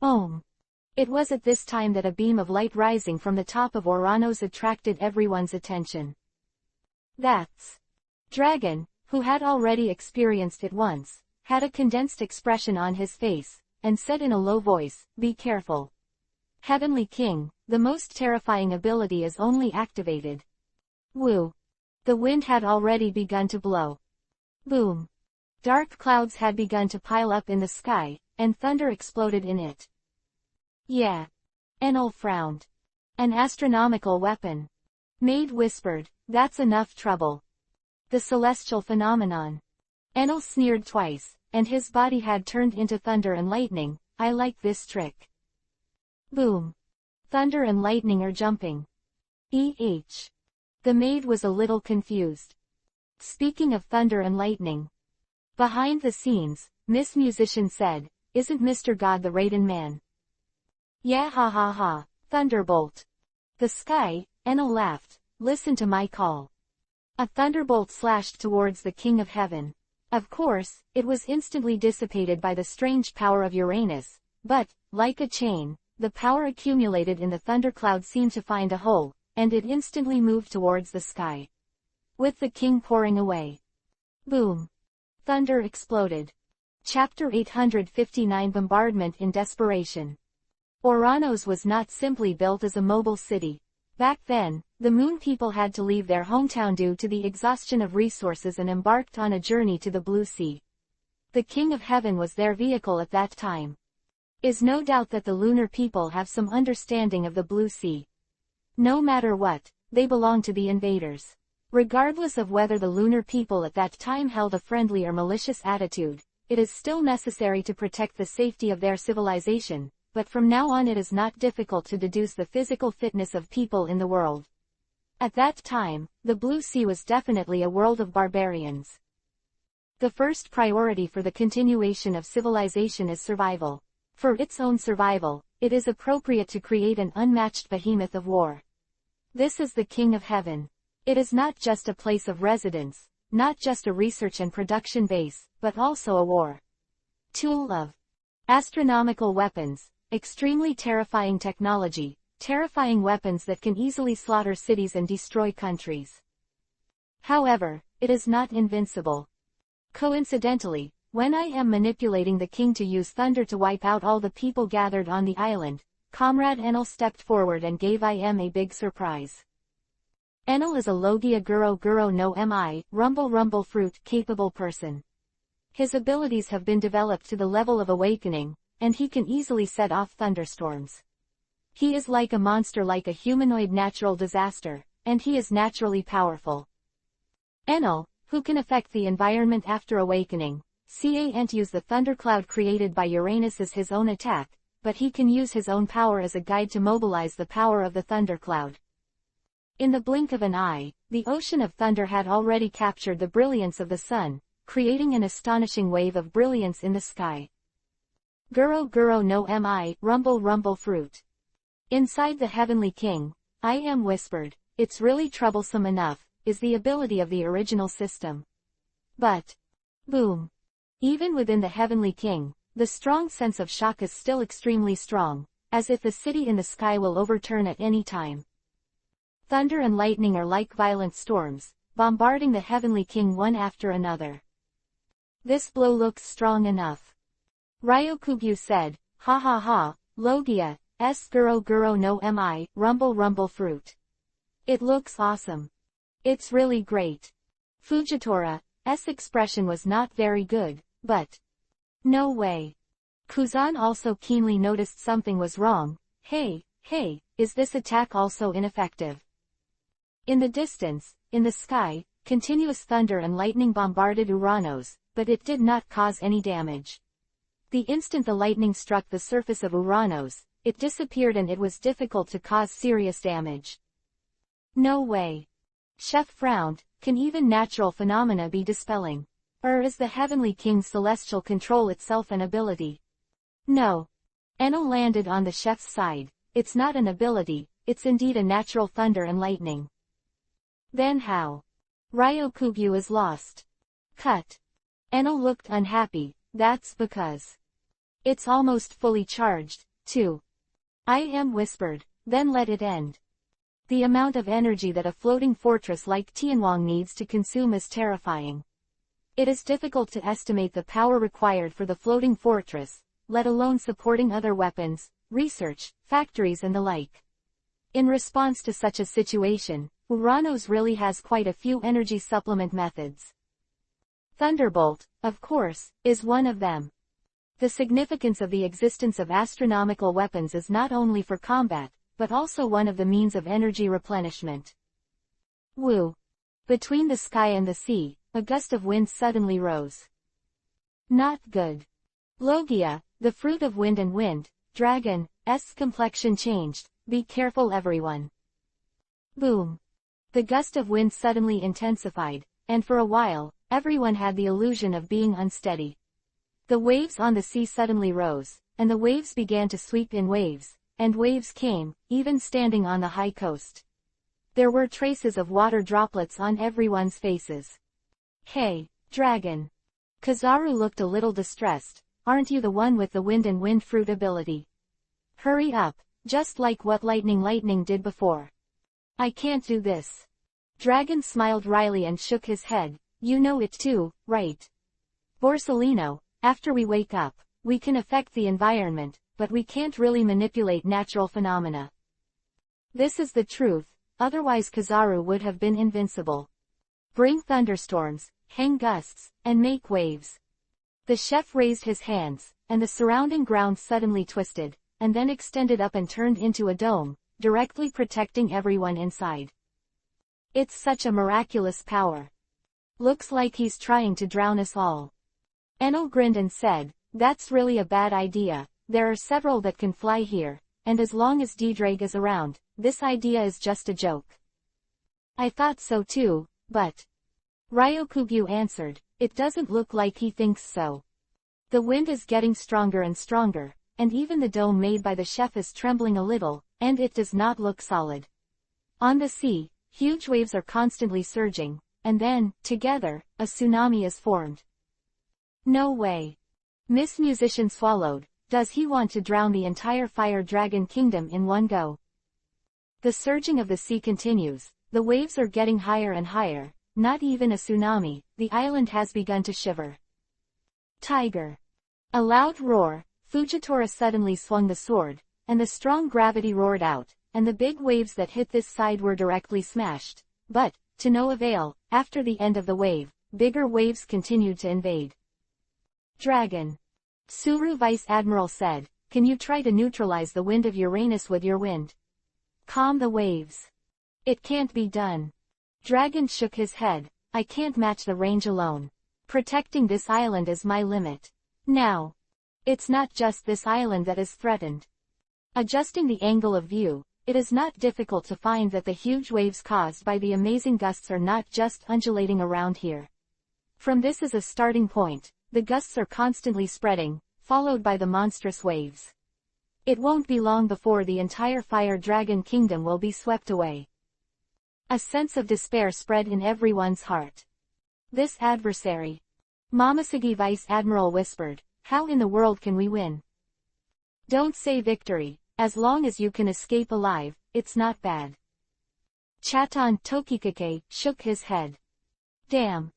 Ohm. It was at this time that a beam of light rising from the top of Oranos attracted everyone's attention. That's. Dragon, who had already experienced it once, had a condensed expression on his face, and said in a low voice, be careful. Heavenly King, the most terrifying ability is only activated. Woo. The wind had already begun to blow. Boom. Dark clouds had begun to pile up in the sky, and thunder exploded in it. Yeah. Enel frowned. An astronomical weapon. Maid whispered, that's enough trouble. The celestial phenomenon. Enel sneered twice, and his body had turned into thunder and lightning. I like this trick. Boom. Thunder and lightning are jumping. The maid was a little confused. Speaking of thunder and lightning. Behind the scenes, Miss Musician said, isn't Mr. God the Raiden man? Yeah ha ha ha, thunderbolt. The sky, Enel laughed, listen to my call. A thunderbolt slashed towards the King of Heaven. Of course, it was instantly dissipated by the strange power of Uranus, but, like a chain, the power accumulated in the thundercloud seemed to find a hole, and it instantly moved towards the sky. With the king pouring away. Boom. Thunder exploded. Chapter 859 Bombardment in Desperation. Oranos was not simply built as a mobile city. Back then, the Moon people had to leave their hometown due to the exhaustion of resources and embarked on a journey to the Blue Sea. The King of Heaven was their vehicle at that time. is no doubt that the lunar people have some understanding of the blue sea. No matter what, they belong to the invaders. Regardless of whether the lunar people at that time held a friendly or malicious attitude, it is still necessary to protect the safety of their civilization, but from now on it is not difficult to deduce the physical fitness of people in the world. At that time, the blue sea was definitely a world of barbarians. The first priority for the continuation of civilization is survival. For its own survival, it is appropriate to create an unmatched behemoth of war. This is the King of Heaven. It is not just a place of residence, not just a research and production base, but also a war tool of astronomical weapons, extremely terrifying technology, terrifying weapons that can easily slaughter cities and destroy countries. However, it is not invincible. Coincidentally, when I am manipulating the king to use thunder to wipe out all the people gathered on the island, Comrade Enel stepped forward and gave him a big surprise. Enel is a Logia Guro Guro no Mi, Rumble Rumble Fruit capable person. His abilities have been developed to the level of awakening, and he can easily set off thunderstorms. He is like a monster, like a humanoid natural disaster, and he is naturally powerful. Enel, who can affect the environment after awakening, can't use the thundercloud created by Uranus as his own attack, but he can use his own power as a guide to mobilize the power of the thundercloud. In the blink of an eye, the ocean of thunder had already captured the brilliance of the sun, creating an astonishing wave of brilliance in the sky. Guro Guro no Mi, Rumble Rumble Fruit. Inside the Heavenly King, I am whispered, it's really troublesome enough, is the ability of the original system. But, boom. Even within the Heavenly King, the strong sense of shock is still extremely strong, as if the city in the sky will overturn at any time. Thunder and lightning are like violent storms, bombarding the Heavenly King one after another. This blow looks strong enough. Ryokugyu said, ha ha ha, Logia, Guro Guro no Mi, Rumble Rumble Fruit. It looks awesome. It's really great. Fujitori's expression was not very good, but no way. Kuzan also keenly noticed something was wrong. Hey, is this attack also ineffective? In the distance, in the sky, continuous thunder and lightning bombarded Uranos, but it did not cause any damage. The instant the lightning struck the surface of Uranos, it disappeared and it was difficult to cause serious damage. No way. Chef frowned, can even natural phenomena be dispelling? Or is the Heavenly King's celestial control itself an ability? No. Enel landed on the chef's side, it's not an ability, it's indeed a natural thunder and lightning. Then how? Ryokugyu is lost. Cut. Enel looked unhappy, that's because it's almost fully charged, too. I am whispered, then let it end. The amount of energy that a floating fortress like Tianwang needs to consume is terrifying. It is difficult to estimate the power required for the floating fortress, let alone supporting other weapons, research, factories and the like. In response to such a situation, Uranos really has quite a few energy supplement methods. Thunderbolt, of course, is one of them. The significance of the existence of astronomical weapons is not only for combat, but also one of the means of energy replenishment. Woo! Between the sky and the sea, a gust of wind suddenly rose. Not good. Logia, the fruit of wind and wind, dragon's complexion changed, be careful everyone. Boom. The gust of wind suddenly intensified, and for a while, everyone had the illusion of being unsteady. The waves on the sea suddenly rose, and the waves began to sweep in waves, and waves came, even standing on the high coast. There were traces of water droplets on everyone's faces. Hey, dragon. Kizaru looked a little distressed, aren't you the one with the wind and wind fruit ability? Hurry up, just like what lightning did before. I can't do this. Dragon smiled wryly and shook his head, you know it too, right? Borsellino, after we wake up, we can affect the environment, but we can't really manipulate natural phenomena. This is the truth, otherwise Kizaru would have been invincible. Bring thunderstorms, hang gusts, and make waves. The chef raised his hands, and the surrounding ground suddenly twisted, and then extended up and turned into a dome, directly protecting everyone inside. It's such a miraculous power. Looks like he's trying to drown us all. Enel grinned and said, "That's really a bad idea. There are several that can fly here, and as long as Deidraig is around, this idea is just a joke." "I thought so too, but..." Ryokugyu answered, "It doesn't look like he thinks so. The wind is getting stronger and stronger, and even the dome made by the chef is trembling a little, and it does not look solid. On the sea, huge waves are constantly surging, and then, together, a tsunami is formed." "No way." Miss Musician swallowed. "Does he want to drown the entire fire dragon kingdom in one go?" The surging of the sea continues. The waves are getting higher and higher. Not even a tsunami. The island has begun to shiver. "Tiger!" A loud roar. Fujitora suddenly swung the sword, and the strong gravity roared out, and the big waves that hit this side were directly smashed. But, to no avail, after the end of the wave, bigger waves continued to invade. "Dragon!" Suru Vice Admiral said, "Can you try to neutralize the wind of Uranus with your wind? Calm the waves." "It can't be done." Dragon shook his head. "I can't match the range alone. Protecting this island is my limit. Now, it's not just this island that is threatened." Adjusting the angle of view, it is not difficult to find that the huge waves caused by the amazing gusts are not just undulating around here. From this as a starting point, the gusts are constantly spreading, followed by the monstrous waves. It won't be long before the entire fire dragon kingdom will be swept away. A sense of despair spread in everyone's heart. "This adversary," Momosugi Vice Admiral whispered, "how in the world can we win?" "Don't say victory. As long as you can escape alive, it's not bad." Chaton Tokikake shook his head. "Damn."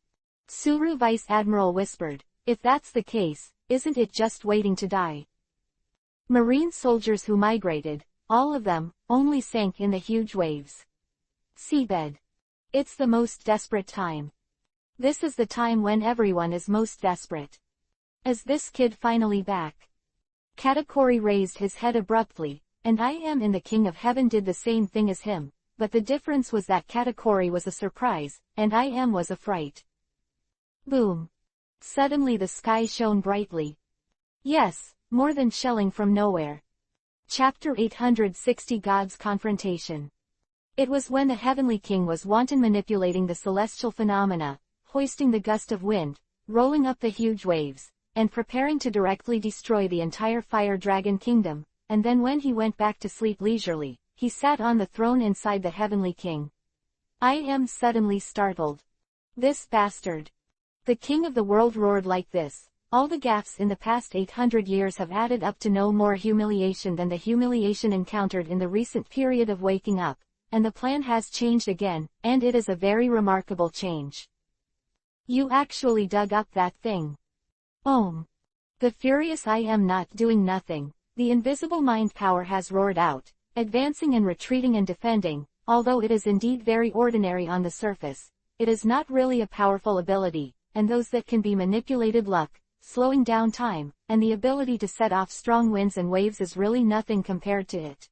Suru Vice Admiral whispered, "If that's the case, isn't it just waiting to die?" Marine soldiers who migrated, all of them, only sank in the huge waves. Seabed. It's the most desperate time. This is the time when everyone is most desperate. Is this kid finally back? Katakuri raised his head abruptly, and I am in the King of Heaven did the same thing as him, but the difference was that Katakuri was a surprise, and I am was a fright. Boom. Suddenly the sky shone brightly. Yes, more than shelling from nowhere. Chapter 860 God's Confrontation. It was when the Heavenly King was wanton manipulating the celestial phenomena, hoisting the gust of wind, rolling up the huge waves, and preparing to directly destroy the entire fire dragon kingdom, and then when he went back to sleep leisurely, he sat on the throne inside the Heavenly King. I am suddenly startled. This bastard. The King of the world roared like this. All the gaffes in the past 800 years have added up to no more humiliation than the humiliation encountered in the recent period of waking up, and the plan has changed again, and it is a very remarkable change. You actually dug up that thing. The furious I am not doing nothing. The invisible mind power has roared out, advancing and retreating and defending, although it is indeed very ordinary on the surface. It is not really a powerful ability, and those that can be manipulated luck, slowing down time, and the ability to set off strong winds and waves is really nothing compared to it.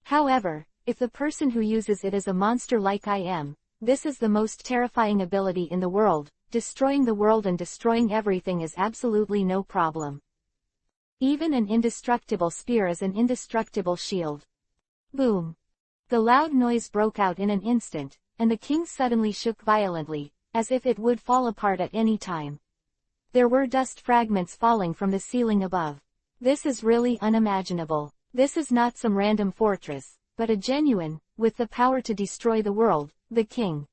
However, if the person who uses it is a monster like I am, this is the most terrifying ability in the world. Destroying the world and destroying everything is absolutely no problem. Even an indestructible spear is an indestructible shield. Boom. The loud noise broke out in an instant, and the king suddenly shook violently, as if it would fall apart at any time. There were dust fragments falling from the ceiling above. This is really unimaginable. This is not some random fortress, but a genuine, with the power to destroy the world, the king.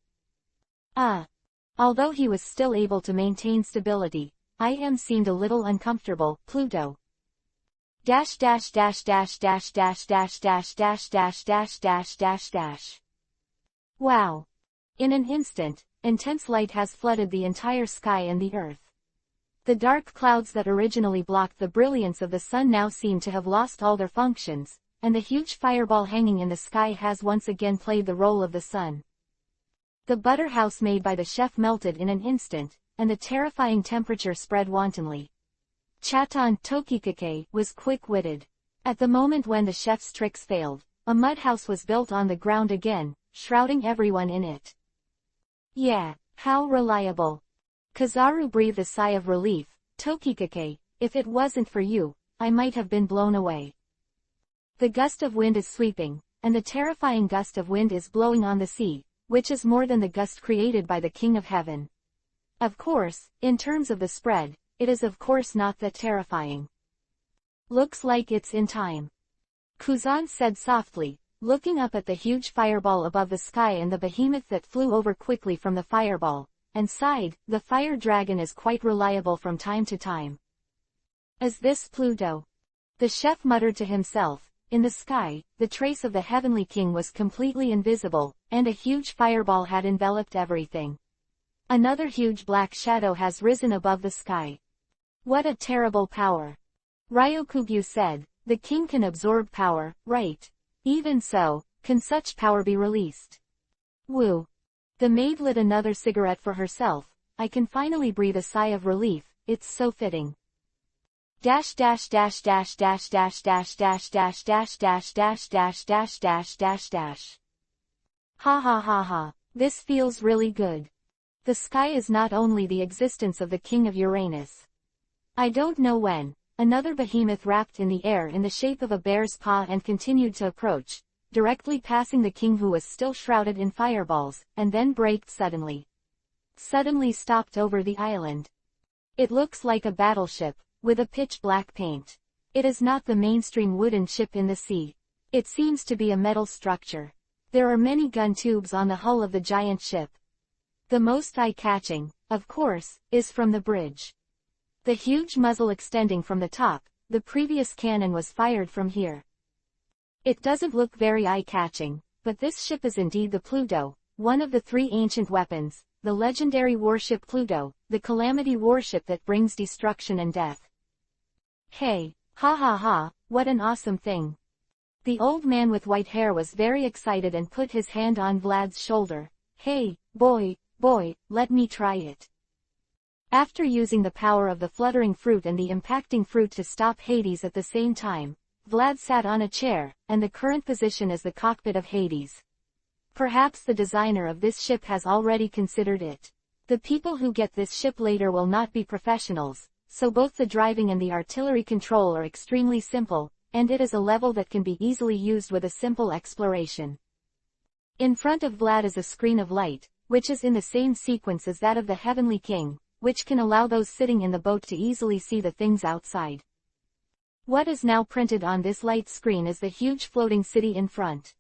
Although he was still able to maintain stability, I am seemed a little uncomfortable. Pluto. Wow. In an instant, intense light has flooded the entire sky and the earth. The dark clouds that originally blocked the brilliance of the sun now seem to have lost all their functions, and the huge fireball hanging in the sky has once again played the role of the sun. The butter house made by the chef melted in an instant, and the terrifying temperature spread wantonly. Chaton Tokikake was quick-witted. At the moment when the chef's tricks failed, a mud house was built on the ground again, shrouding everyone in it. Yeah, how reliable. Kizaru breathed a sigh of relief. Tokikake, if it wasn't for you, I might have been blown away. The gust of wind is sweeping, and the terrifying gust of wind is blowing on the sea, which is more than the gust created by the King of Heaven. Of course, in terms of the spread, it is of course not that terrifying. Looks like it's in time. Kuzan said softly, looking up at the huge fireball above the sky and the behemoth that flew over quickly from the fireball, and sighed, the fire dragon is quite reliable from time to time. Is this Pluto? The chef muttered to himself. In the sky, the trace of the Heavenly King was completely invisible, and a huge fireball had enveloped everything. Another huge black shadow has risen above the sky. What a terrible power! Ryokugyu said, the king can absorb power, right? Even so, can such power be released? Woo! The maid lit another cigarette for herself. I can finally breathe a sigh of relief, it's so fitting. Dash dash dash dash dash dash dash dash dash dash dash dash dash dash dash dash dash. Ha ha ha ha, this feels really good. The sky is not only the existence of the king of Uranus. I don't know when. Another behemoth wrapped in the air in the shape of a bear's paw and continued to approach, directly passing the king who was still shrouded in fireballs, and then braked suddenly. Suddenly stopped over the island. It looks like a battleship, with a pitch-black paint. It is not the mainstream wooden ship in the sea. It seems to be a metal structure. There are many gun tubes on the hull of the giant ship. The most eye-catching, of course, is from the bridge. The huge muzzle extending from the top, the previous cannon was fired from here. It doesn't look very eye-catching, but this ship is indeed the Pluto, one of the three ancient weapons, the legendary warship Pluto, the calamity warship that brings destruction and death. Hey, ha ha ha, what an awesome thing. The old man with white hair was very excited and put his hand on Vlad's shoulder. Hey, boy, let me try it. After using the power of the fluttering fruit and the impacting fruit to stop Hades at the same time, Vlad sat on a chair, and the current position is the cockpit of Hades. Perhaps the designer of this ship has already considered it. The people who get this ship later will not be professionals, so both the driving and the artillery control are extremely simple, and it is a level that can be easily used with a simple exploration. In front of Vlad is a screen of light, which is in the same sequence as that of the Heavenly King, which can allow those sitting in the boat to easily see the things outside. What is now printed on this light screen is the huge floating city in front.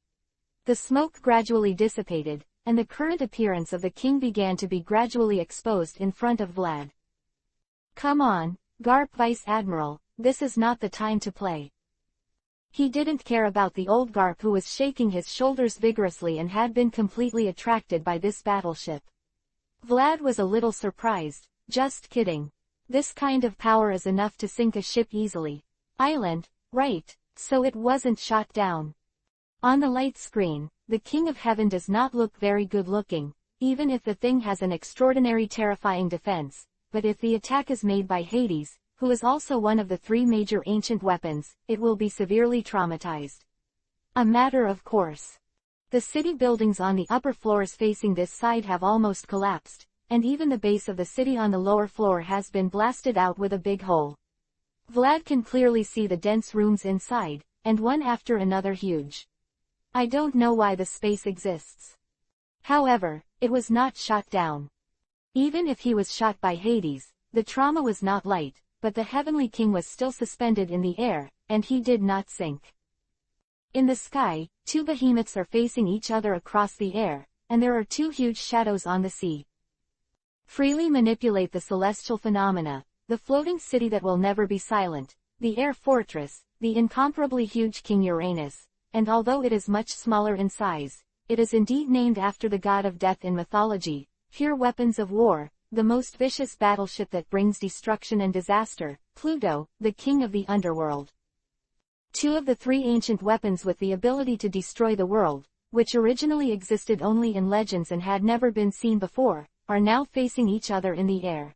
The smoke gradually dissipated, and the current appearance of the king began to be gradually exposed in front of Vlad. Come on, Garp Vice Admiral, this is not the time to play. He didn't care about the old Garp who was shaking his shoulders vigorously and had been completely attracted by this battleship. Vlad was a little surprised. Just kidding. This kind of power is enough to sink a ship easily. Island, right, so it wasn't shot down. On the light screen, the King of Heaven does not look very good looking, even if the thing has an extraordinary terrifying defense, but if the attack is made by Hades, who is also one of the three major ancient weapons, it will be severely traumatized. A matter of course. The city buildings on the upper floors facing this side have almost collapsed, and even the base of the city on the lower floor has been blasted out with a big hole. Vlad can clearly see the dense rooms inside, and one after another huge. I don't know why the space exists. However, it was not shot down. Even if he was shot by Hades, the trauma was not light, but the Heavenly King was still suspended in the air, and he did not sink. In the sky, two behemoths are facing each other across the air, and there are two huge shadows on the sea. Freely manipulate the celestial phenomena, the floating city that will never be silent, the air fortress, the incomparably huge King Uranus, and although it is much smaller in size, it is indeed named after the god of death in mythology, pure weapons of war, the most vicious battleship that brings destruction and disaster, Pluto, the king of the underworld. Two of the three ancient weapons with the ability to destroy the world, which originally existed only in legends and had never been seen before, are now facing each other in the air.